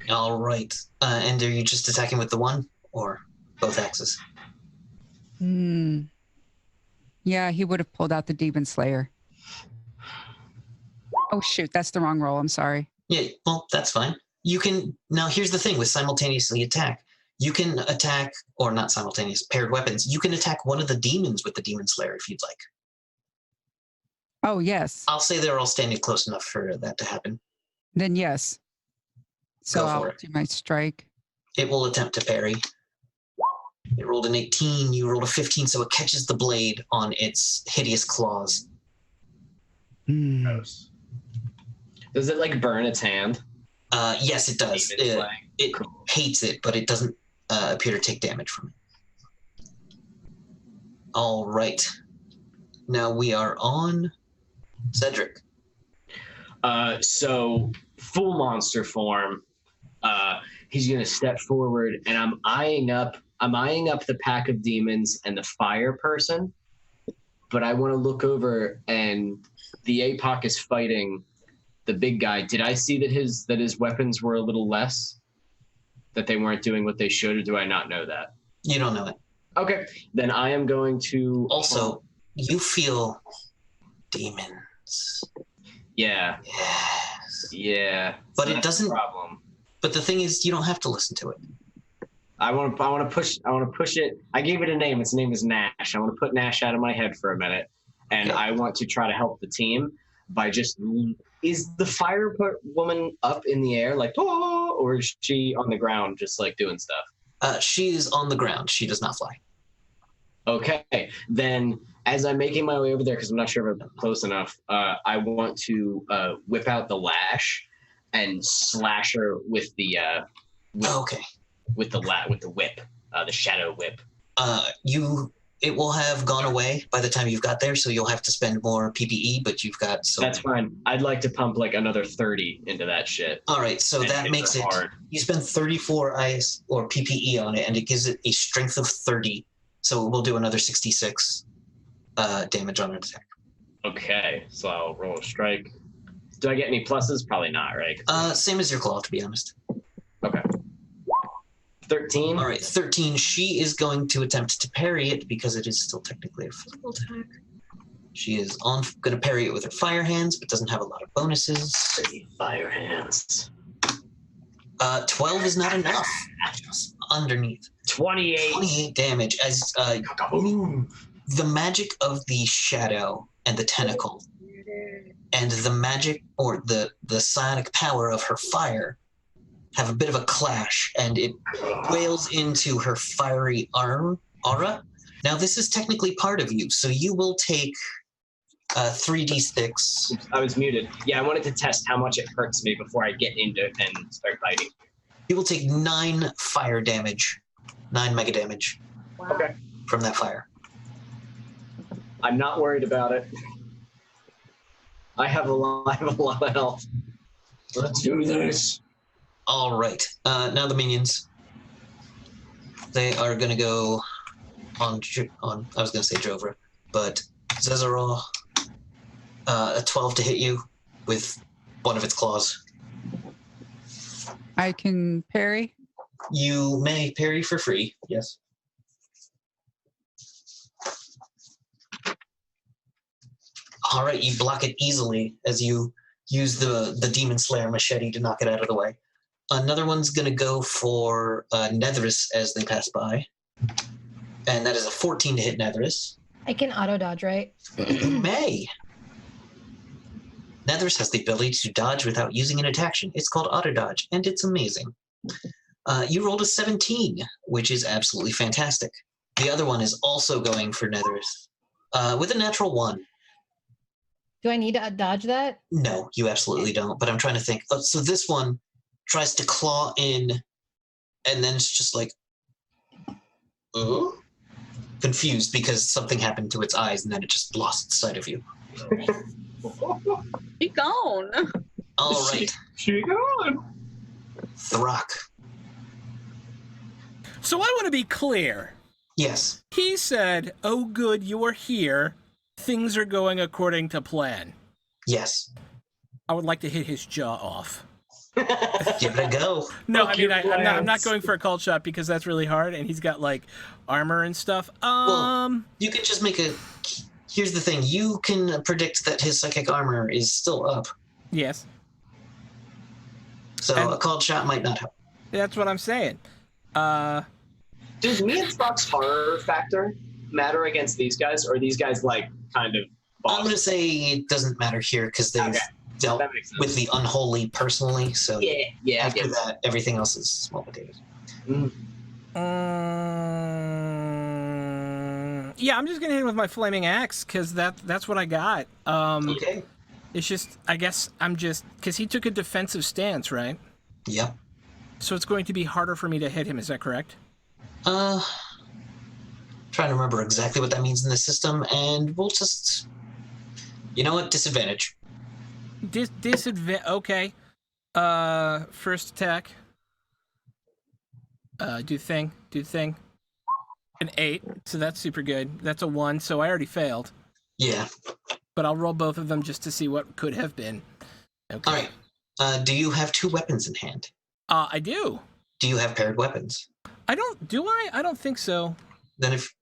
All right. And are you just attacking with the one or both axes? Yeah, he would have pulled out the Demon Slayer. Oh, shoot. That's the wrong roll. I'm sorry. Yeah, well, that's fine. You can, now here's the thing with simultaneously attack. You can attack, or not simultaneous, paired weapons. You can attack one of the demons with the Demon Slayer if you'd like. Oh, yes. I'll say they're all standing close enough for that to happen. Then yes. So Go for I'll it. do my strike. It will attempt to parry. It rolled an 18, you rolled a 15, so it catches the blade on its hideous claws. Gross. Does it like burn its hand? Yes, it does. It hates it, but it doesn't appear to take damage from it. All right. Now we are on Cedric. So full monster form. He's gonna step forward, and I'm eyeing up the pack of demons and the fire person. But I want to look over, and the APOC is fighting the big guy. Did I see that his weapons were a little less? That they weren't doing what they should, or do I not know that? You don't know it. Okay, then I am going to Also, you feel demons. Yeah. Yes. Yeah. But So it that's doesn't. the problem. But the thing is, you don't have to listen to it. I want to push it. I gave it a name. Its name is Nash. I want to put Nash out of my head for a minute, and Okay. I want to try to help the team by just. Is the fire woman up in the air like, oh, or is she on the ground just like doing stuff? She is on the ground. She does not fly. Okay, then as I'm making my way over there, because I'm not sure if I'm close enough, I want to whip out the lash and slash her with the Okay. with the whip, the shadow whip. It will have gone away by the time you've got there, so you'll have to spend more PPE, but you've got so. That's fine. I'd like to pump like another 30 into that shit. All right, so And that hit makes her it. hard. You spend 34 IS or PPE on it, and it gives it a strength of 30. So we'll do another 66 damage on an attack. Okay, so I'll roll a strike. Do I get any pluses? Probably not, right? Same as your claw, to be honest. Okay. 13. All right, 13. She is going to attempt to parry it because it is still technically a physical attack. She is going to parry it with her fire hands, but doesn't have a lot of bonuses. Pretty fire hands. 12 is not enough. Just underneath. 28. 28 damage as Kaboom. the magic of the shadow and the tentacle and the magic or the psionic power of her fire have a bit of a clash, and it wails into her fiery aura. Now, this is technically part of you, so you will take 3d6. Oops, I was muted. Yeah, I wanted to test how much it hurts me before I get into it and start fighting. You will take 9 fire damage, 9 mega damage Wow. Okay. from that fire. I'm not worried about it. I have a lot of health. Let's do this. All right. Now the minions. They are going to go on. I was going to say Jovra, but Zezarol. A 12 to hit you with one of its claws. I can parry. You may parry for free. Yes. All right. You block it easily as you use the Demon Slayer machete to knock it out of the way. Another one's going to go for Netherus as they pass by. And that is a 14 to hit Netherus. I can auto dodge, right? You may. Netherus has the ability to dodge without using an attack. It's called auto dodge, and it's amazing. You rolled a 17, which is absolutely fantastic. The other one is also going for Netherus with a natural 1. Do I need to dodge that? No, you absolutely don't. But I'm trying to think. Oh, so this one tries to claw in, and then it's just like, oh, confused because something happened to its eyes, and then it just lost sight of you. Be gone. All right, She gone. Throck. So I want to be clear. Yes. He said, "Oh, good, you're here. Things are going according to plan." Yes. I would like to hit his jaw off. Give it a go. No, Fuck I mean, your I'm not plans. going for a cult shot because that's really hard, and he's got like armor and stuff. Well, you can just make a. Here's the thing: you can predict that his psychic armor is still up, Yes, so And- a called shot might not help. that's what I'm saying. Does me and Throck's horror factor matter against these guys, or are these guys like kind of I'm boss? gonna say it doesn't matter here because they've Okay. dealt That makes sense. with the unholy personally. So Yeah, I after get it. that, everything else is small potatoes. Yeah, I'm just gonna hit him with my flaming axe because that's what I got. Okay. It's just, I guess I'm just because he took a defensive stance, right? Yep. So it's going to be harder for me to hit him. Is that correct? Trying to remember exactly what that means in the system, and we'll just. You know what? Disadvantage. Disadvantage. Okay. First attack. Do thing. An 8, so that's super good. That's a 1, so I already failed. Yeah. But I'll roll both of them just to see what could have been. Okay. All right. Do you have 2 weapons in hand? I do. Do you have paired weapons? I don't. Do I? I don't think so. Then if.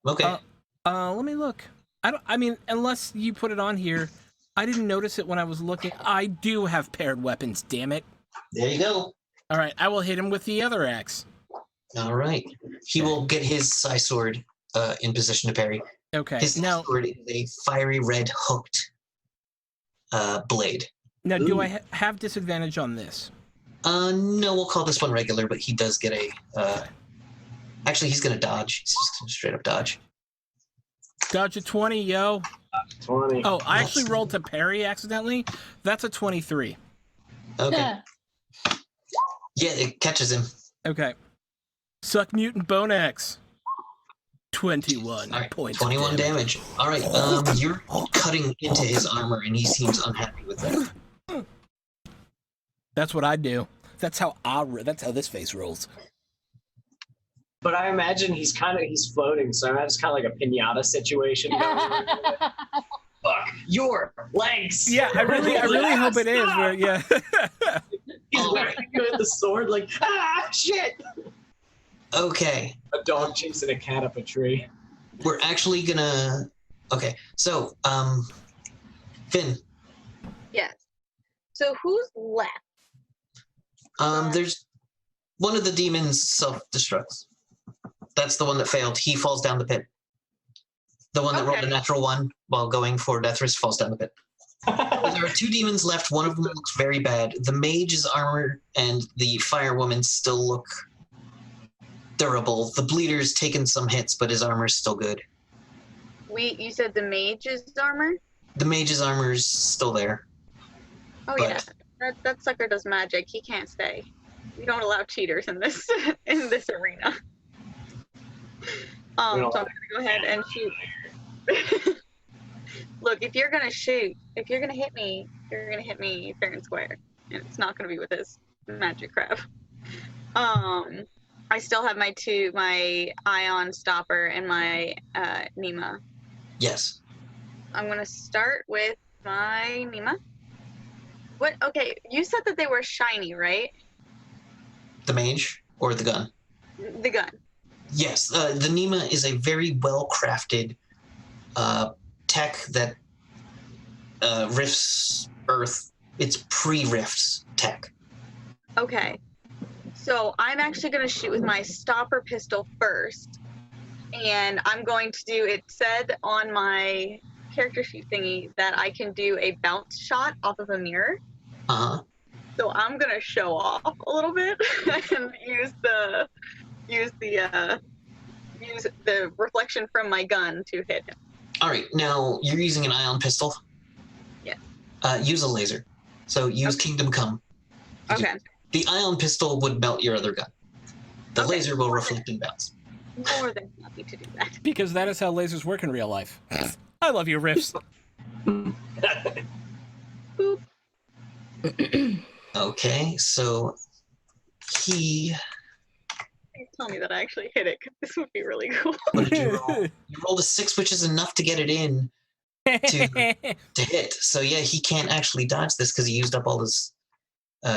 Okay. Let me look. I mean, unless you put it on here, I didn't notice it when I was looking. I do have paired weapons. Damn it! There you go. All right, I will hit him with the other axe. All right. He will get his Psy sword in position to parry. Okay. His Now, sword is a fiery red hooked blade. do Ooh. I have disadvantage on this? No, we'll call this one regular, but he does get a. Actually, he's gonna dodge. He's just gonna straight up dodge. Dodge a 20, yo. 20. Oh, I actually rolled to parry accidentally. That's a 23. Okay. Yeah, it catches him. Okay. Suck mutant bone axe. 21 All right, points. 21 of damage. All right, you're cutting into his armor, and he seems unhappy with that. That's what I do. That's how this face rolls. But I imagine he's floating, so I imagine it's kind of like a pinata situation. Fuck your legs. Yeah, I really hope it is. Where, yeah. He's All whacking you with the sword, like shit. Okay. A dog chasing a cat up a tree. We're actually gonna. Okay. So, Finn. Yes. So who's left? There's one of the demons self-destructs. That's the one that failed. He falls down the pit. The one that rolled a Okay. natural one while going for death risk falls down the pit. So there are 2 demons left. One of them looks very bad. The mage's armor and the firewoman still look durable. The bleeder's taken some hits, but his armor's still good. You said the mage's armor? The mage's armor's still there. Oh But- yeah. That sucker does magic. He can't stay. We don't allow cheaters in this arena. So I'm gonna go ahead and shoot. Look, if you're gonna hit me, you're gonna hit me fair and square. And it's not gonna be with this magic crap. I still have my ion stopper and my Nima. Yes. I'm gonna start with my Nima. What? Okay, you said that they were shiny, right? The mage or the gun? The gun. Yes. The Nima is a very well-crafted tech that rifts Earth. It's pre-rifts tech. Okay. So I'm actually going to shoot with my stopper pistol first. And I'm going to do, it said on my character sheet thingy that I can do a bounce shot off of a mirror. Uh-huh. So I'm going to show off a little bit and use the reflection from my gun to hit him. All right. Now, you're using an ion pistol? Yes. Use a laser. So use Kingdom Come. Okay. The ion pistol would melt your other gun. The Okay. laser will reflect and bounce. More than happy to do that. Because that is how lasers work in real life. I love you, Riffs. Boop. Okay, so he... Please tell me that I actually hit it, because this would be really cool. What did you roll? You rolled a 6, which is enough to get it in to hit. So yeah, he can't actually dodge this because he used up all his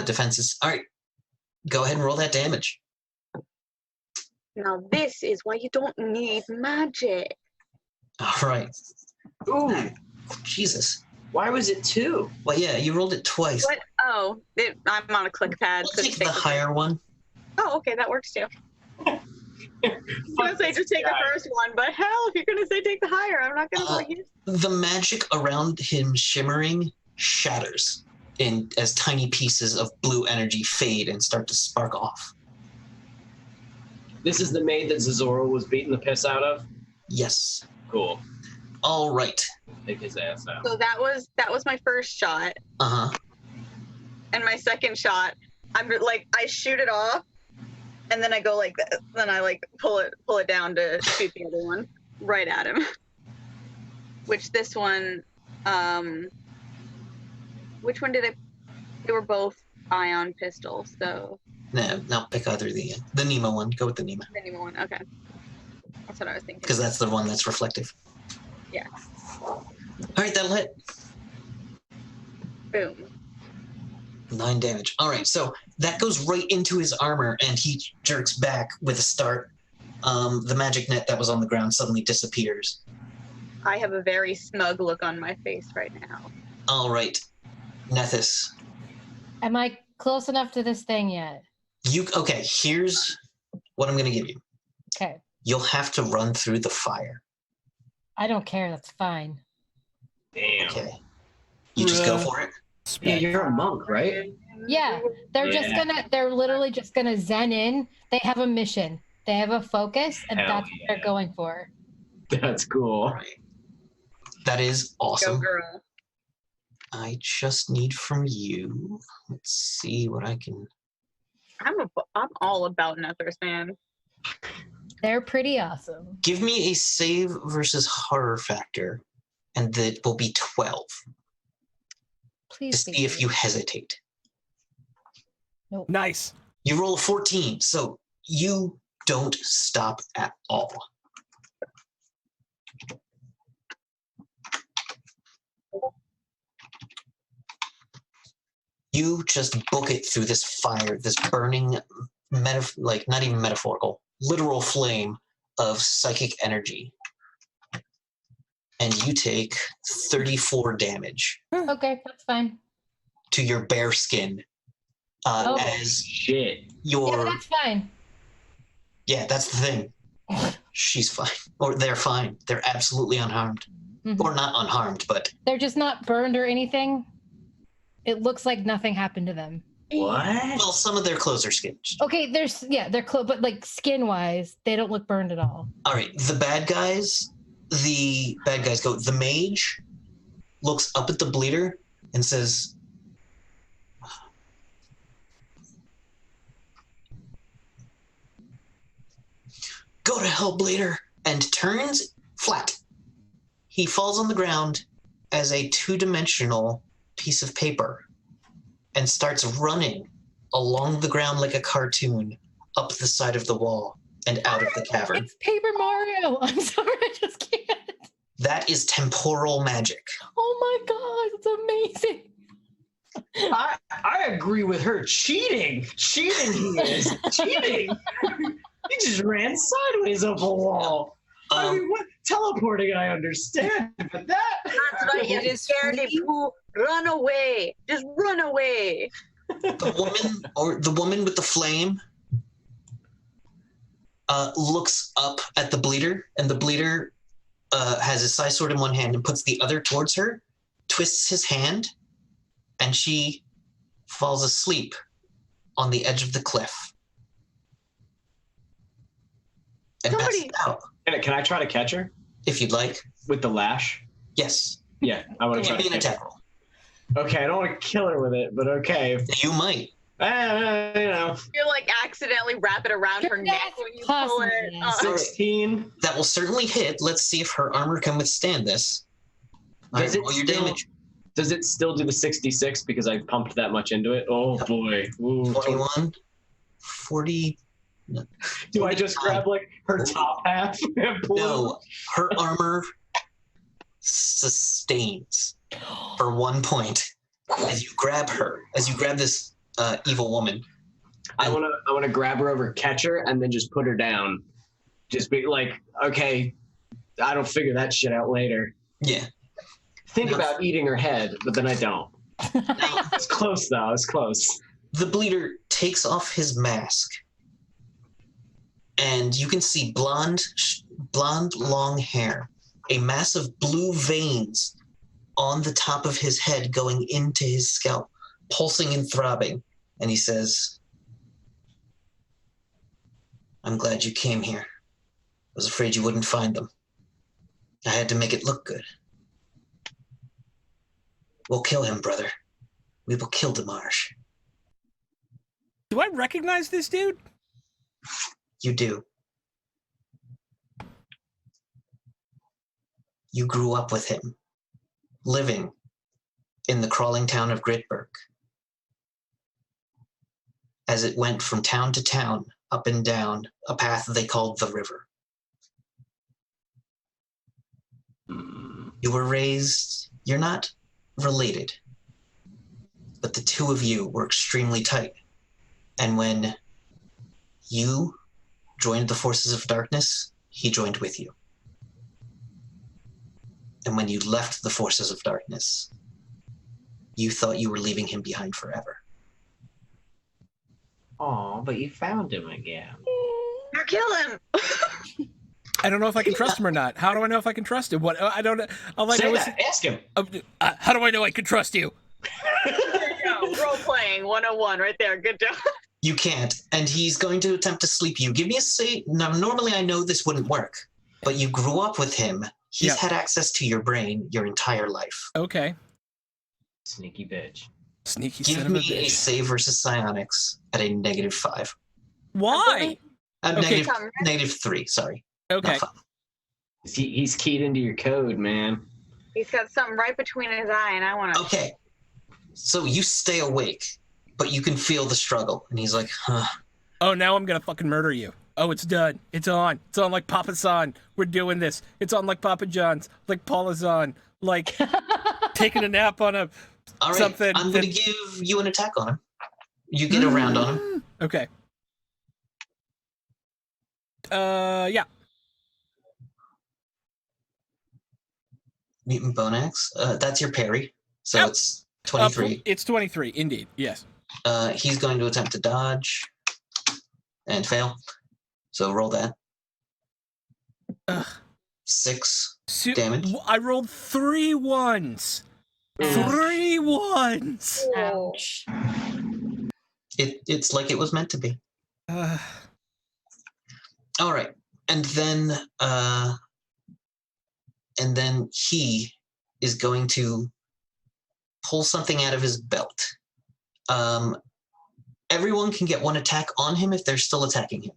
defenses. All right, go ahead and roll that damage. Now this is why you don't need magic. All right. Ooh, Jesus. why was it 2? Well, yeah, you rolled it twice. What? Oh, I'm on a click pad. We'll take the higher one. Oh, okay, that works too. I was gonna say just take the first one, but hell, if you're gonna say take the higher, I'm not gonna let you. The magic around him shimmering shatters as tiny pieces of blue energy fade and start to spark off. This is the maid that Zazora was beating the piss out of? Yes. Cool. All right. Take his ass out. So that was my first shot, Uh-huh. and my second shot, I'm like I shoot it off, and then I go like this, then I like pull it down to shoot the other one right at him. Which this one, which one did I? They were both ion pistols, so. No, pick either the Nemo one. Go with the Nemo. The new one, okay. That's what I was thinking. Because that's the one that's reflective. Yeah. All right, that'll hit. Boom. 9 damage. All right, so that goes right into his armor, and he jerks back with a start. The magic net that was on the ground suddenly disappears. I have a very smug look on my face right now. All right, Nethys. Am I close enough to this thing yet? Okay, here's what I'm going to give you. Okay. You'll have to run through the fire. I don't care. That's fine. Damn. Okay. You just go for it? Yeah, you're a monk, right? Yeah, they're literally just gonna zen in. They have a mission. They have a focus, and Hell that's what yeah. they're going for. That's cool. All right. That is Go awesome. girl. I just need from you. Let's see what I can. I'm all about Nethers, man. They're pretty awesome. Give me a save versus horror factor, and that will be 12 to Please be see if good. you hesitate. Nice. You roll a 14, so you don't stop at all. You just book it through this fire, this burning, not even metaphorical, literal flame of psychic energy. And you take 34 damage Okay, that's fine. to your bare skin. Oh. As Shit. your... Yeah, that's fine. Yeah, that's the thing. She's fine. Or they're fine. They're absolutely unharmed. Mhm. Or not unharmed, but... They're just not burned or anything. It looks like nothing happened to them. What? Well, some of their clothes are singed. Okay, they're close, but like skin wise, they don't look burned at all. All right, the bad guys go, the mage looks up at the bleeder and says, "Go to hell, bleeder," and turns flat. He falls on the ground as a two-dimensional piece of paper and starts running along the ground like a cartoon up the side of the wall and out of the cavern. It's Paper Mario. I'm sorry, I just can't. That is temporal magic. Oh my god, it's amazing. I agree with her. Cheating he is. Cheating. He just ran sideways up a wall. I mean, what teleporting? I understand, but that. That's right. It You is scaredy free. poo. Run away. Just run away. The woman with the flame looks up at the bleeder, and the bleeder has his side sword in one hand and puts the other towards her, twists his hand, and she falls asleep on the edge of the cliff. And passes out, Can I try to catch her if you'd like. with the lash? Yes. Yeah, I want to try Give to me an catch her. attack roll. Okay, I don't want to kill her with it, but okay. You might. You know, You like accidentally wrap it around her neck when you pull it. Possibly. 16. That will certainly hit. Let's see if her armor can withstand this. All right, Does it roll your still- damage. Does it still do the 66 because I pumped that much into it? Oh boy. Ooh, 21, 40. do I just grab like her top half and pull? No, her armor sustains for 1 point as you grab this evil woman. I wanna grab her over, catch her, and then just put her down. Just be like, okay, I don't figure that shit out later. Yeah. Think No. about eating her head, but then I don't. Now, It's close though. It's close. the bleeder takes off his mask, and you can see blonde, long hair, a mass of blue veins on the top of his head going into his scalp, pulsing and throbbing. And he says, "I'm glad you came here. I was afraid you wouldn't find them. I had to make it look good. We'll kill him, brother. We will kill Demarge." Do I recognize this dude? You do. You grew up with him, living in the crawling town of Gritberg. As it went from town to town, up and down, a path they called the river. You were raised, you're not related, but the two of you were extremely tight. And when you joined the forces of darkness, he joined with you. And when you left the forces of darkness, you thought you were leaving him behind forever. Oh, but you found him again. You kill him. I don't know if I can trust him or not. How do I know if I can trust him? What I don't know. All I Say know is that. Ask him. how do I know I can trust you? There you go. Role playing 101 right there. Good job. You can't, and he's going to attempt to sleep you. Give me a say. Now, normally I know this wouldn't work, but you grew up with him. He's Yep. had access to your brain your entire life. Okay. Sneaky bitch. Sneaky Give son of a me a bitch. save versus psionics at a -5. Why? Okay. -3, sorry. Okay. Not 5. He's keyed into your code, man. He's got something right between his eye, and I want to. Okay. So you stay awake, but you can feel the struggle. And he's like, huh. Oh, now I'm gonna fucking murder you. Oh, it's done. It's on. It's on like Papa San. We're doing this. It's on like Papa John's. Like Paula's on. Like taking a nap on a All right, something. I'm going to give you an attack on him. You get a round on him. Okay. Yeah. Mutant Bone Axe. That's your parry. So Yep. it's 23. It's 23, indeed. Yes. He's going to attempt to dodge and fail. So roll that. Ugh. 6 damage. I rolled 3 ones. Ouch. 3 ones. Ouch. It's like it was meant to be. Uh, All right, and then he is going to pull something out of his belt. Everyone can get 1 attack on him if they're still attacking him,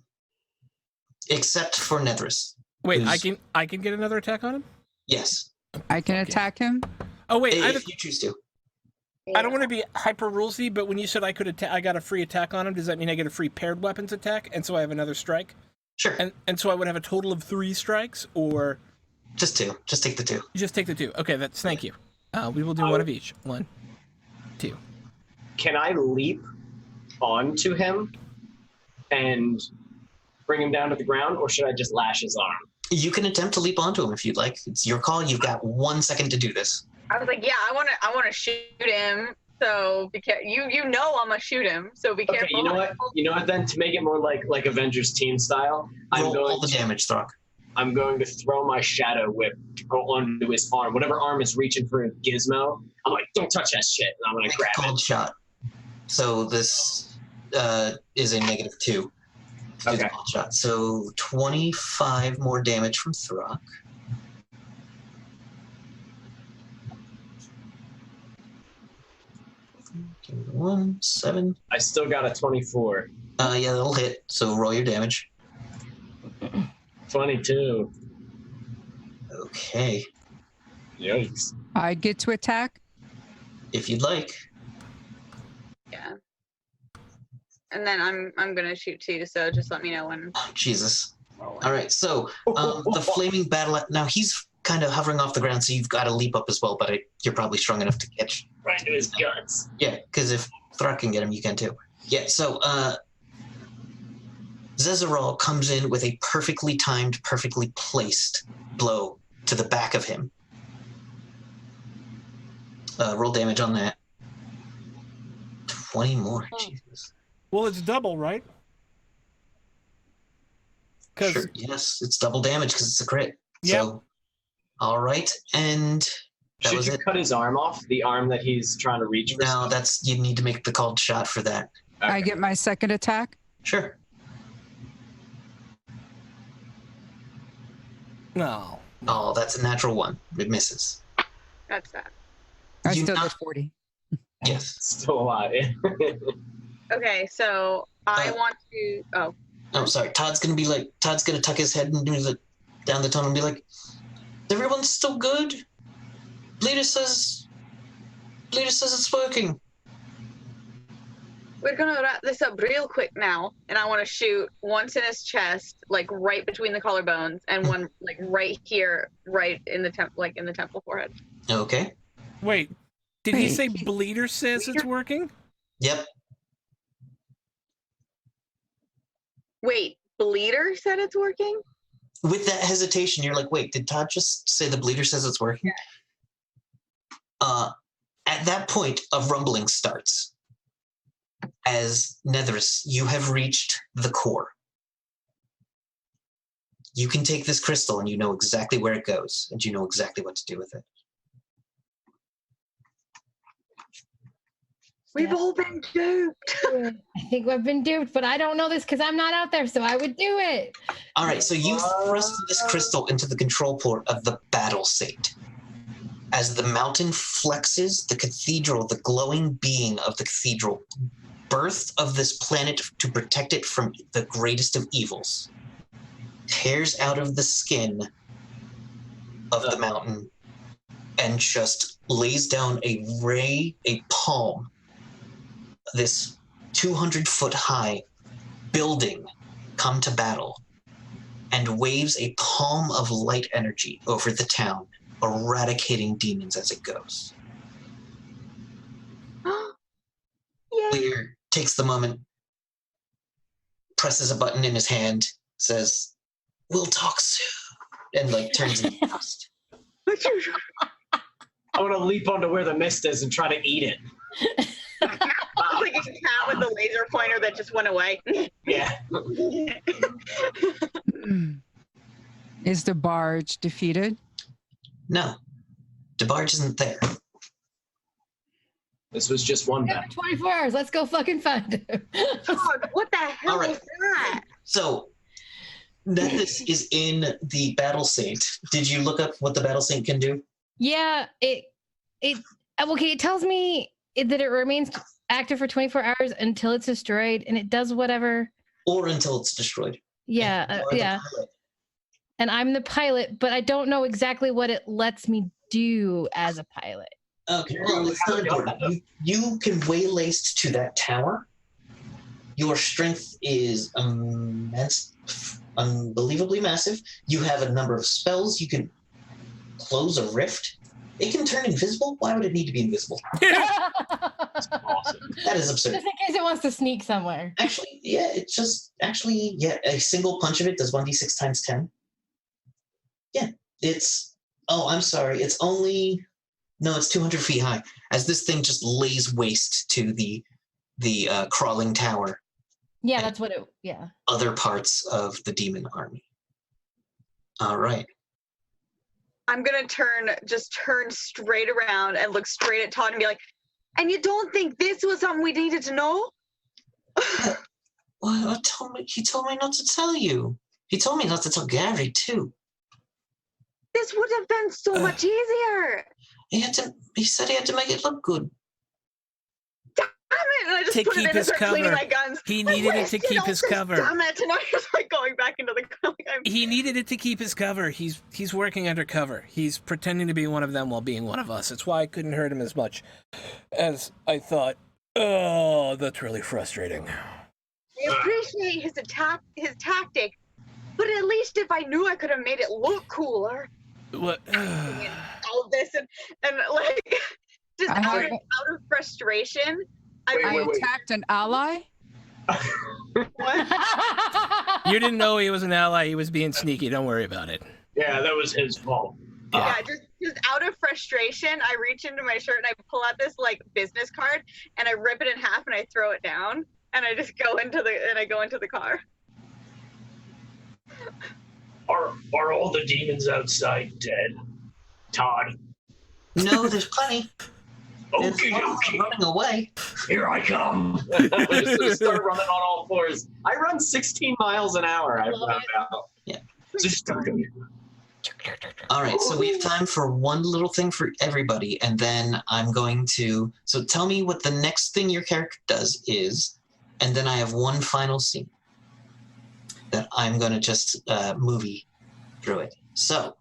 except for Nethris. wait, I can get another attack on him? Yes, I can attack him. Oh wait, if you choose to. I don't want to be hyper rulesy, but when you said I got a free attack on him, does that mean I get a free paired weapons attack, and so I have another strike? Sure. And so I would have a total of 3 strikes, or Just 2. Just take the 2. just take the 2? Okay, thank you. We will do 1 of each. 1, 2. Can I leap onto him and bring him down to the ground, or should I just lash his arm? You can attempt to leap onto him if you'd like. It's your call. You've got 1 second to do this. I was like, yeah, I want to shoot him. So be careful. You know I'm gonna shoot him. So be careful. Okay, you know what? You know what? Then to make it more like Avengers team style, Roll the damage, Throck. I'm going to throw my shadow whip to go onto his arm. Whatever arm is reaching for Gizmo, I'm like, don't touch that shit, and I'm gonna Make grab a cold it. shot. So this is a -2 to do the cold shot. So 25 more damage from Throck. Give me 1, 7. I still got a 24. Yeah, that'll hit. So roll your damage. 22. Okay, Yikes. I get to attack. if you'd like. Yeah. And then I'm gonna shoot too. So just let me know when. Oh, Jesus. All right, so the flaming battle. Now he's kind of hovering off the ground, so you've got to leap up as well. But you're probably strong enough to catch. Right into his guts. Yeah, because if Throck can get him, you can too. Yeah, so Zezarol comes in with a perfectly timed, perfectly placed blow to the back of him. Roll damage on that. 20 more. Jesus. Well, it's double, right? Because Sure, yes, it's double damage because it's a crit. Yep. So, all right, and that Should was you it. cut his arm off? The arm that he's trying to reach for? No, you need to make the called shot for that. I get my second attack. Sure. no. Oh, that's a natural 1. It misses. That's that. I You still not- get 40. Yes. Still alive. Okay, so I want to. Oh, Oh, sorry. Todd's gonna tuck his head and down the tunnel and be like, "Is everyone still good? Bleeder says it's working." we're gonna wrap this up real quick now, and I want to shoot once in his chest, like right between the collarbones, and one like right here, right in the temple forehead. Okay. Wait, did he Wait, say Bleeder says it's working? Yep. Wait, Bleeder said it's working? With that hesitation, you're like, "Wait, did Todd just say the bleeder says it's working?" At that point, a rumbling starts. As Nethris, you have reached the core. You can take this crystal and you know exactly where it goes, and you know exactly what to do with it. We've all been duped. I think we've been duped, but I don't know this because I'm not out there, so I would do it. All right, so you thrust this crystal into the control port of the battle state. As the mountain flexes, the cathedral, the glowing being of the cathedral, birth of this planet to protect it from the greatest of evils, tears out of the skin of the mountain and just lays down a palm, this 200-foot high building come to battle, and waves a palm of light energy over the town, eradicating demons as it goes. Yay. Lear takes the moment, presses a button in his hand, says, we'll talk soon. And like turns into dust. I want to leap onto where the mist is and try to eat it. It's like a cat with a laser pointer that just went away. Yeah. Is the barge defeated? No, DeBarge isn't there. This was just one We battle. have 24 hours. Let's go fucking find him. God, what the hell All right. is that? So, Nethys is in the Battle Saint. Did you look up what the Battle Saint can do? Yeah, it tells me that it remains active for 24 hours until it's destroyed, and it does whatever. Or until it's destroyed. Yeah, You are the yeah. pilot. And I'm the pilot, but I don't know exactly what it lets me do as a pilot. Okay, well, it's not important. You can waylaced to that tower. Your strength is immense, unbelievably massive. You have a number of spells. You can close a rift. It can turn invisible. Why would it need to be invisible? That's awesome. That is absurd. Just in case it wants to sneak somewhere. Actually, yeah, a single punch of it does 1d6 times 10. Yeah, I'm sorry. It's 200 feet high, as this thing just lays waste to the crawling tower. Yeah, that's what yeah. Other parts of the demon army. All right. I'm gonna turn straight around and look straight at Todd and be like, and you don't think this was something we needed to know? Well, he told me not to tell you. He told me not to tell Gary, too. This would have been so much easier. He said he had to make it look good. Damn it! And I just To put it keep in his and start cleaning cover. my guns. He I needed it to wasted keep all his this, cover. Damn it! And I'm just like going back into the He needed it to keep his cover. He's working undercover. He's pretending to be one of them while being one of us. It's why I couldn't hurt him as much as I thought. Oh, that's really frustrating. I appreciate his tactic, but at least if I knew I could have made it look cooler. What? All this and like just out of frustration, I attacked an ally. what? You didn't know he was an ally. He was being sneaky. Don't worry about it. Yeah, that was his fault. Yeah, just out of frustration, I reach into my shirt and I pull out this like business card and I rip it in half and I throw it down and I just go into the car. Are all the demons outside dead? Todd. No, there's plenty. Okay, Running away. Here I come. I'm just gonna start running on all fours. I run 16 miles an hour. I found out. Yeah. Just All right, so we have time for one little thing for everybody, and then I'm going to... So tell me what the next thing your character does is, and then I have one final scene that I'm going to just movie through it. So,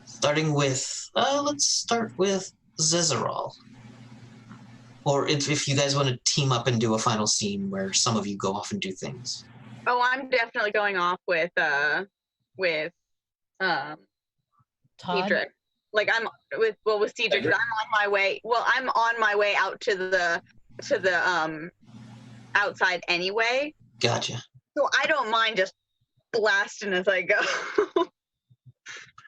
starting with... let's start with Zezerol. Or if you guys want to team up and do a final scene where some of you go off and do things. Oh, I'm definitely going off with Todd? Cedric. Like I'm with Cedric. I'm on my way. Well, I'm on my way out to the outside anyway. Gotcha. So I don't mind just blasting as I go.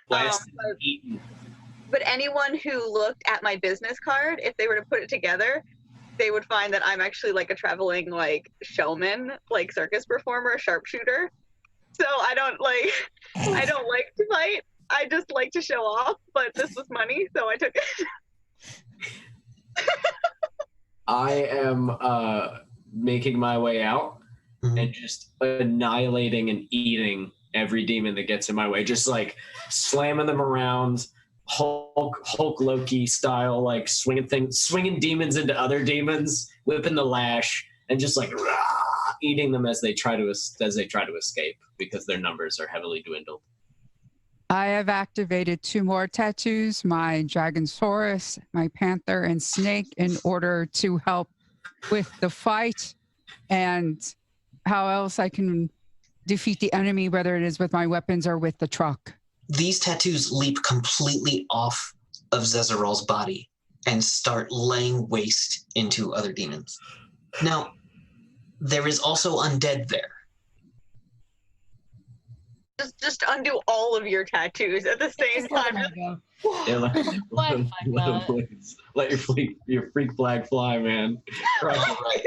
But anyone who looked at my business card, if they were to put it together, they would find that I'm actually like a traveling like showman, like circus performer, sharpshooter. So I don't like to fight. I just like to show off, but this was money, so I took it. I am making my way out and just annihilating and eating every demon that gets in my way. Just like slamming them around, Hulk Loki style, like swinging demons into other demons, whipping the lash, and just like eating them as they try to escape because their numbers are heavily dwindled. I have activated 2 more tattoos, my Dragonsaurus, my Panther, and Snake, in order to help with the fight and how else I can defeat the enemy, whether it is with my weapons or with the truck. These tattoos leap completely off of Zezerol's body and start laying waste into other demons. Now, there is also undead there. just undo all of your tattoos at the same time. Yeah, Why fuck not? let your freak flag fly, man. All right.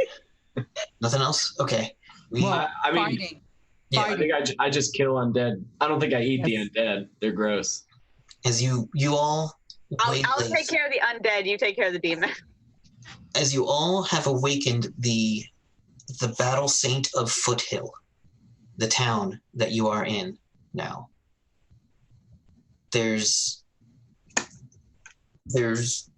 Nothing else? Okay. Well, I mean, fighting. Yeah, I think I just kill undead. I don't think I eat the Yes. undead. They're gross. as you all I'll waylay- take care of the undead. You take care of the demon. as you all have awakened the battle saint of Foothill, the town that you are in now. There's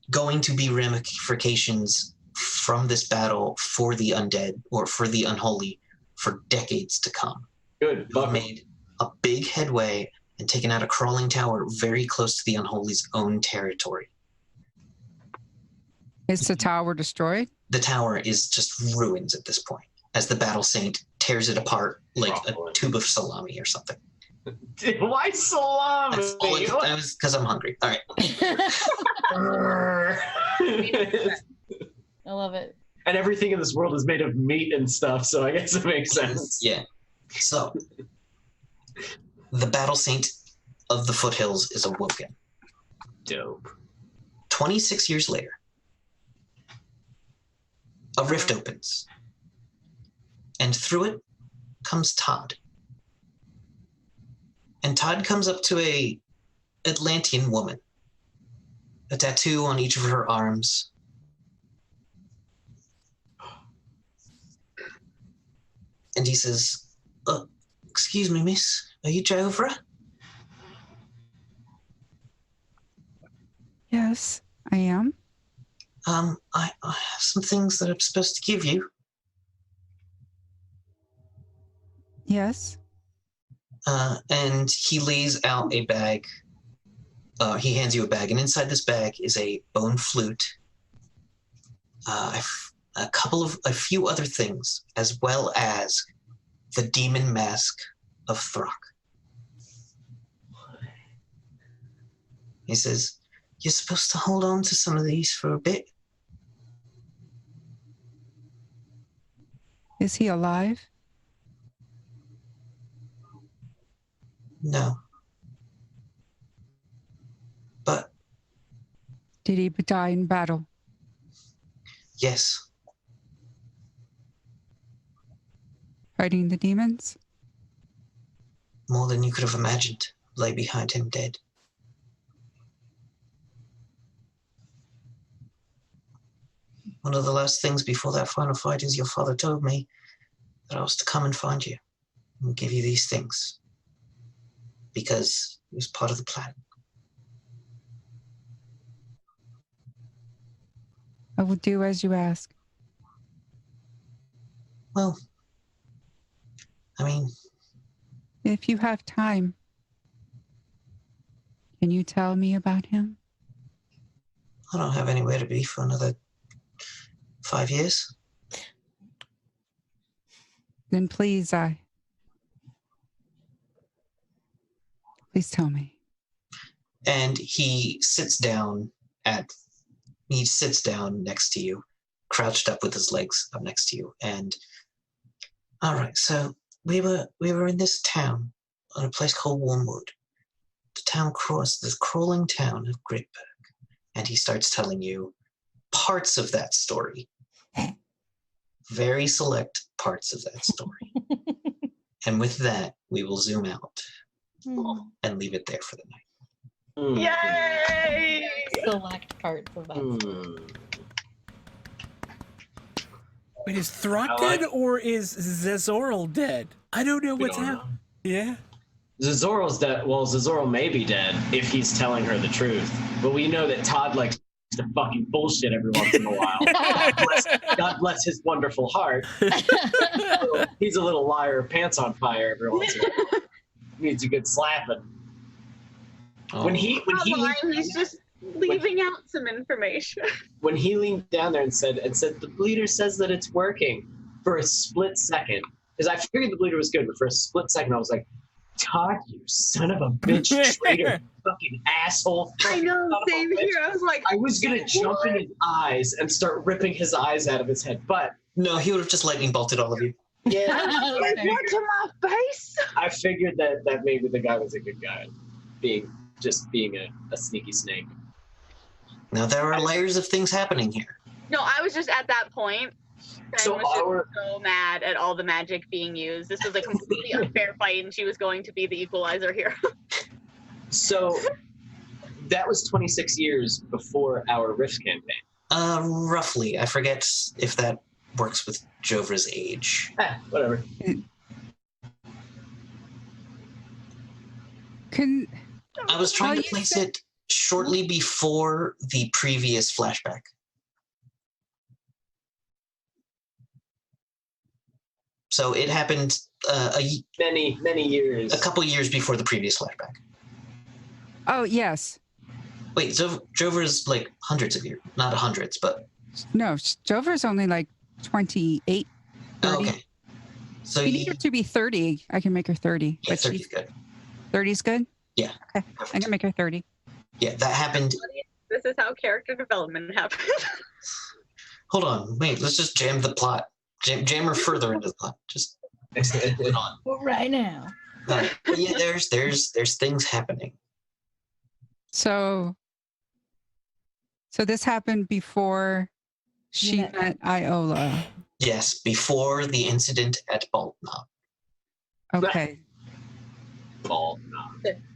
going to be ramifications from this battle for the undead or for the unholy for decades to come. Good. You've made a big headway and taken out a crawling tower very close to the unholy's own territory. Is the tower destroyed? The tower is just ruins at this point as the battle saint tears it apart like a tube of salami or something. Why salami? That's all that was because I'm hungry. All right. I love it. And everything in this world is made of meat and stuff, so I guess it makes sense. Yeah. So the battle saint of the foothills is awoken. Dope. 26 years later, a rift opens. And through it comes Todd. And Todd comes up to a Atlantean woman. A tattoo on each of her arms. And he says, excuse me, miss, are you Jovra? Yes, I am. I have some things that I'm supposed to give you. Yes. And he lays out a bag. He hands you a bag, and inside this bag is a bone flute, a few other things, as well as the demon mask of Throck. He says, "You're supposed to hold on to some of these for a bit." Is he alive? No. But Did he die in battle? yes, Fighting the demons? more than you could have imagined lay behind him dead. One of the last things before that final fight is your father told me that I was to come and find you and give you these things because it was part of the plan. I will do as you ask. Well, I mean, If you have time, can you tell me about him? I don't have anywhere to be for another 5 years. Then please tell me. And he sits down next to you, crouched up with his legs up next to you. And all right, so we were in this town on a place called Wormwood. The crawling town of Gridberg. And he starts telling you parts of that story. Very select parts of that story. And with that, we will zoom out and leave it there for the night. Yay! Select parts of that. Wait, is Throck I like- dead or is Zezoral dead? I don't know what's happening. Yeah. Zazoral's dead. Well, Zazoril may be dead if he's telling her the truth. But we know that Todd likes to fucking bullshit every once in a while. God bless his wonderful heart. He's a little liar, pants on fire every once in a while. Needs a good slapping. Oh. When he He's just leaving out some information. when he leaned down there and said the bleeder says that it's working, for a split second, because I figured the bleeder was good, but for a split second I was like, Todd, you son of a bitch, traitor, fucking asshole. I know, son of a same bitch. here. I was like, I was gonna jump in his eyes and start ripping his eyes out of his head, but No, he would have just lightning bolted all of you. Yeah, Like, what to my face? I figured that maybe the guy was a good guy, being a sneaky snake. Now there are layers of things happening here. No, I was just at that point. Ben So was just our- so mad at all the magic being used. This was a completely unfair fight, and she was going to be the equalizer here. So that was 26 years before our Rift campaign. Roughly. I forget if that works with Jovra's age. Whatever. Can I was trying Well, to you place said- it shortly before the previous flashback. So it happened Many years. a couple years before the previous flashback. Oh yes. Wait, so Jovra's like hundreds of years. Not hundreds, but... No, Jover's only like 28, 30. Oh, okay. So You need her to be 30. I can make her 30. yeah, But 30 she's is good. 30's good? Yeah. Okay. I can make her 30. Yeah, that happened. This is how character development happens. Hold on, wait, let's just jam the plot. Jam her further into the plot. Just put it on. Right now. But yeah, there's things happening. So this happened before she Yeah. met Iola. Yes, before the incident at Baltna. Okay. Ball.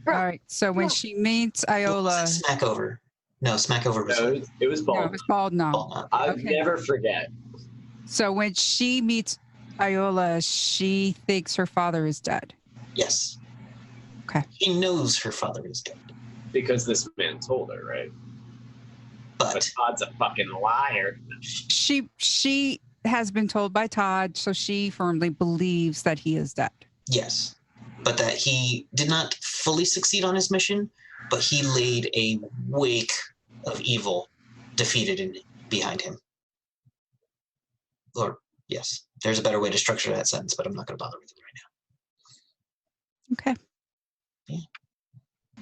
All right. So when she meets Iola, Smackover. No, Smackover was No, it was no, ball. it was bald now. Baltna. I Okay. never forget. So when she meets Iola, she thinks her father is dead. Yes. Okay. She knows her father is dead. Because this man told her, right? But But Todd's a fucking liar. She has been told by Todd, so she firmly believes that he is dead. yes. But that he did not fully succeed on his mission, but he laid a wake of evil defeated in behind him. Or yes. There's a better way to structure that sentence, but I'm not gonna bother with it right now. Okay.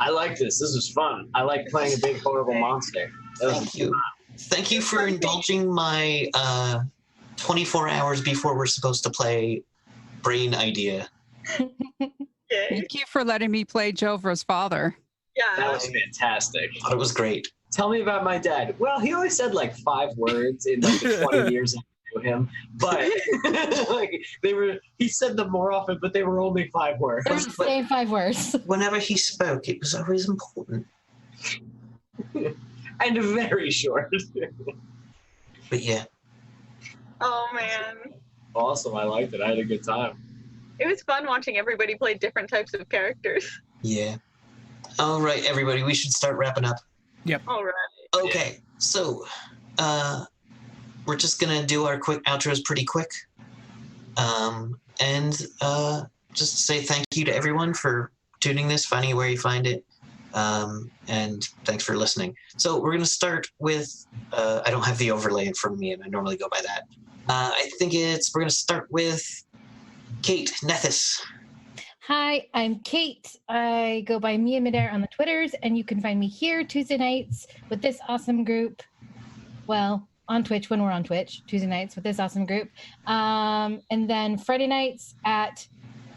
I like this. This was fun. I like playing a big horrible monster. That was Thank you. Thank you for indulging my 24 hours before we're supposed to play brain idea. Yay. Thank you for letting me play Jovra's father. that Yeah. was fantastic. Thought it was great. Tell me about my dad. Well, he only said like 5 words in like the 20 years I knew him, but like he said them more often, but they were only 5 words. They're the same 5 words. Whenever he spoke, it was always important. And very short. But yeah. Oh man. Awesome. I liked it. I had a good time. It was fun watching everybody play different types of characters. Yeah. All right, everybody, we should start wrapping up. All right. Okay, so we're just gonna do our quick outros pretty quick. And just say thank you to everyone for tuning this, finding it where you find it. And thanks for listening. So we're gonna start with I don't have the overlay in front of me and I normally go by that. I think we're gonna start with Kate Nethys. Hi, I'm Kate. I go by Mia Midair on the Twitters, and you can find me here Tuesday nights with this awesome group. Well, on Twitch when we're on Twitch, Tuesday nights with this awesome group. And then Friday nights at,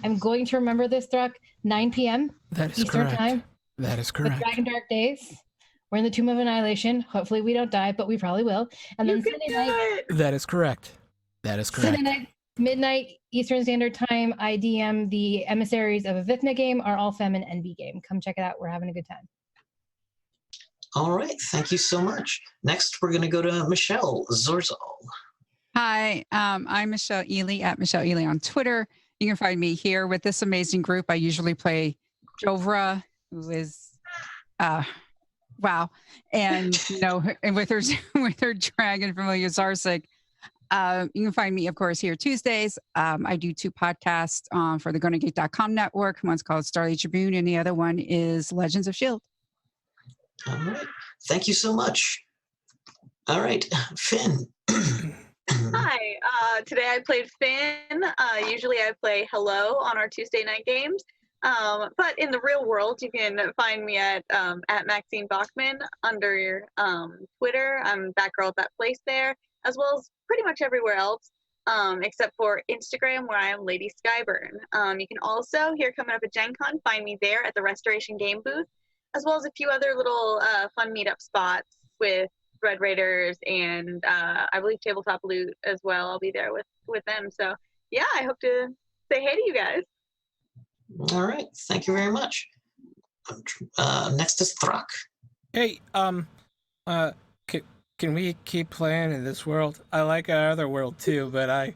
I'm going to remember this, Thruck, 9 p.m. That is Eastern correct. Time That is with correct. Dragon Dark Days. We're in the Tomb of Annihilation. Hopefully we don't die, but we probably will. And then You can Sunday do night, it. That is correct. That is correct. Sunday night, midnight Eastern Standard Time, I DM the Emissaries of a Vithna game, our all fem and NB game. Come check it out. We're having a good time. All right, thank you so much. Next, we're gonna go to Michelle Zorzal. Hi, I'm Michelle Ely at Michelle Ely on Twitter. You can find me here with this amazing group. I usually play Jovra, who is, wow, and and with her with her dragon familiar Zarsik. You can find me, of course, here Tuesdays. I do 2 podcasts for the Gonagate.com network. One's called Starlight Tribune, and the other one is Legends of S.H.I.E.L.D. All right, thank you so much. All right, Finn. Hi. Today I played Finn. Usually I play Hello on our Tuesday night games. But in the real world, you can find me at Maxine Bachman under your Twitter. I'm that girl at that place there, as well as pretty much everywhere else. except for Instagram, where I am Lady Skyburn. You can also, here coming up at Gen Con, find me there at the Restoration Game booth, as well as a few other little fun meetup spots with Red Raiders and I believe Tabletop Loot as well. I'll be there with them. So yeah, I hope to say hey to you guys. All right. Thank you very much. Next is Throck. Hey, can we keep playing in this world? I like our other world too, but I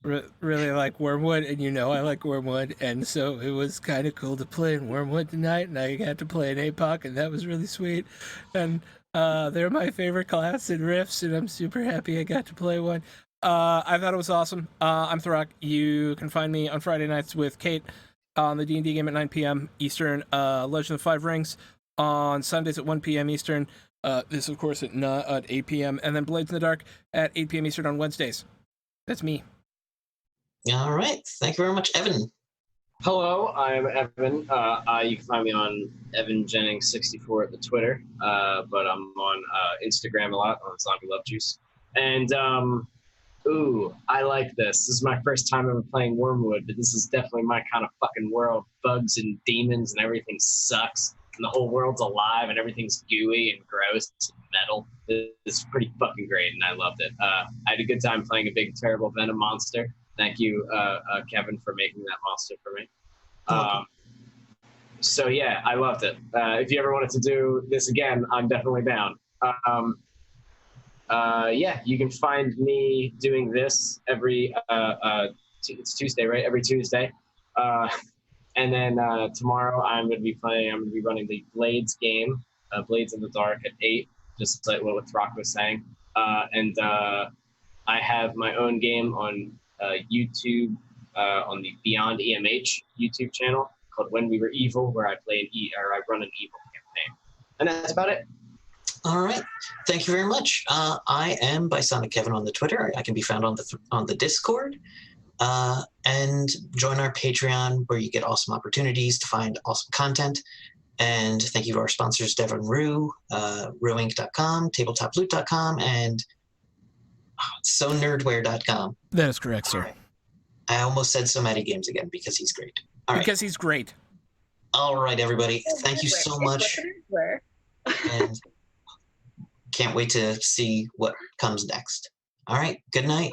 really like Wormwood, and you know I like Wormwood, and so it was kind of cool to play in Wormwood tonight, and I got to play in Epilogue, and that was really sweet. And they're my favorite class in Rifts, and I'm super happy I got to play one. I thought it was awesome. I'm Throck. You can find me on Friday nights with Kate on the D&D game at 9 p.m. Eastern. Legend of Five Rings on Sundays at 1 p.m. Eastern. This, of course, at 8 p.m. And then Blades in the Dark at 8 p.m. Eastern on Wednesdays. That's me. All right. Thank you very much, Evan. Hello, I'm Evan. You can find me on Evan Jennings 64 at the Twitter, but I'm on Instagram a lot on Zombie Love Juice. And I like this. This is my first time ever playing Wormwood, but this is definitely my kind of fucking world. Bugs and demons and everything sucks, and the whole world's alive and everything's gooey and gross and metal. It's pretty fucking great, and I loved it. I had a good time playing a big, terrible venom monster. Thank you, Kevin, for making that monster for me. So yeah, I loved it. If you ever wanted to do this again, I'm definitely down. Yeah, you can find me doing this every it's Tuesday, right? Every Tuesday. And then tomorrow I'm going to be running the Blades game, Blades in the Dark at 8, just like what Throck was saying. And I have my own game on YouTube, on the Beyond EMH YouTube channel called When We Were Evil, where I run an evil campaign. And that's about it. All right. Thank you very much. I am Bisonic Kevin on the Twitter. I can be found on the Discord. And join our Patreon, where you get awesome opportunities to find awesome content. And thank you to our sponsors, Devon Rue, ruinc.com, tabletoploot.com, and sonerdware.com. That is correct, sir. I almost said So Many Games again because he's great. All right. Because he's great. All right, everybody. Thank you so much. And can't wait to see what comes next. All right. Good night.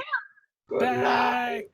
Good night.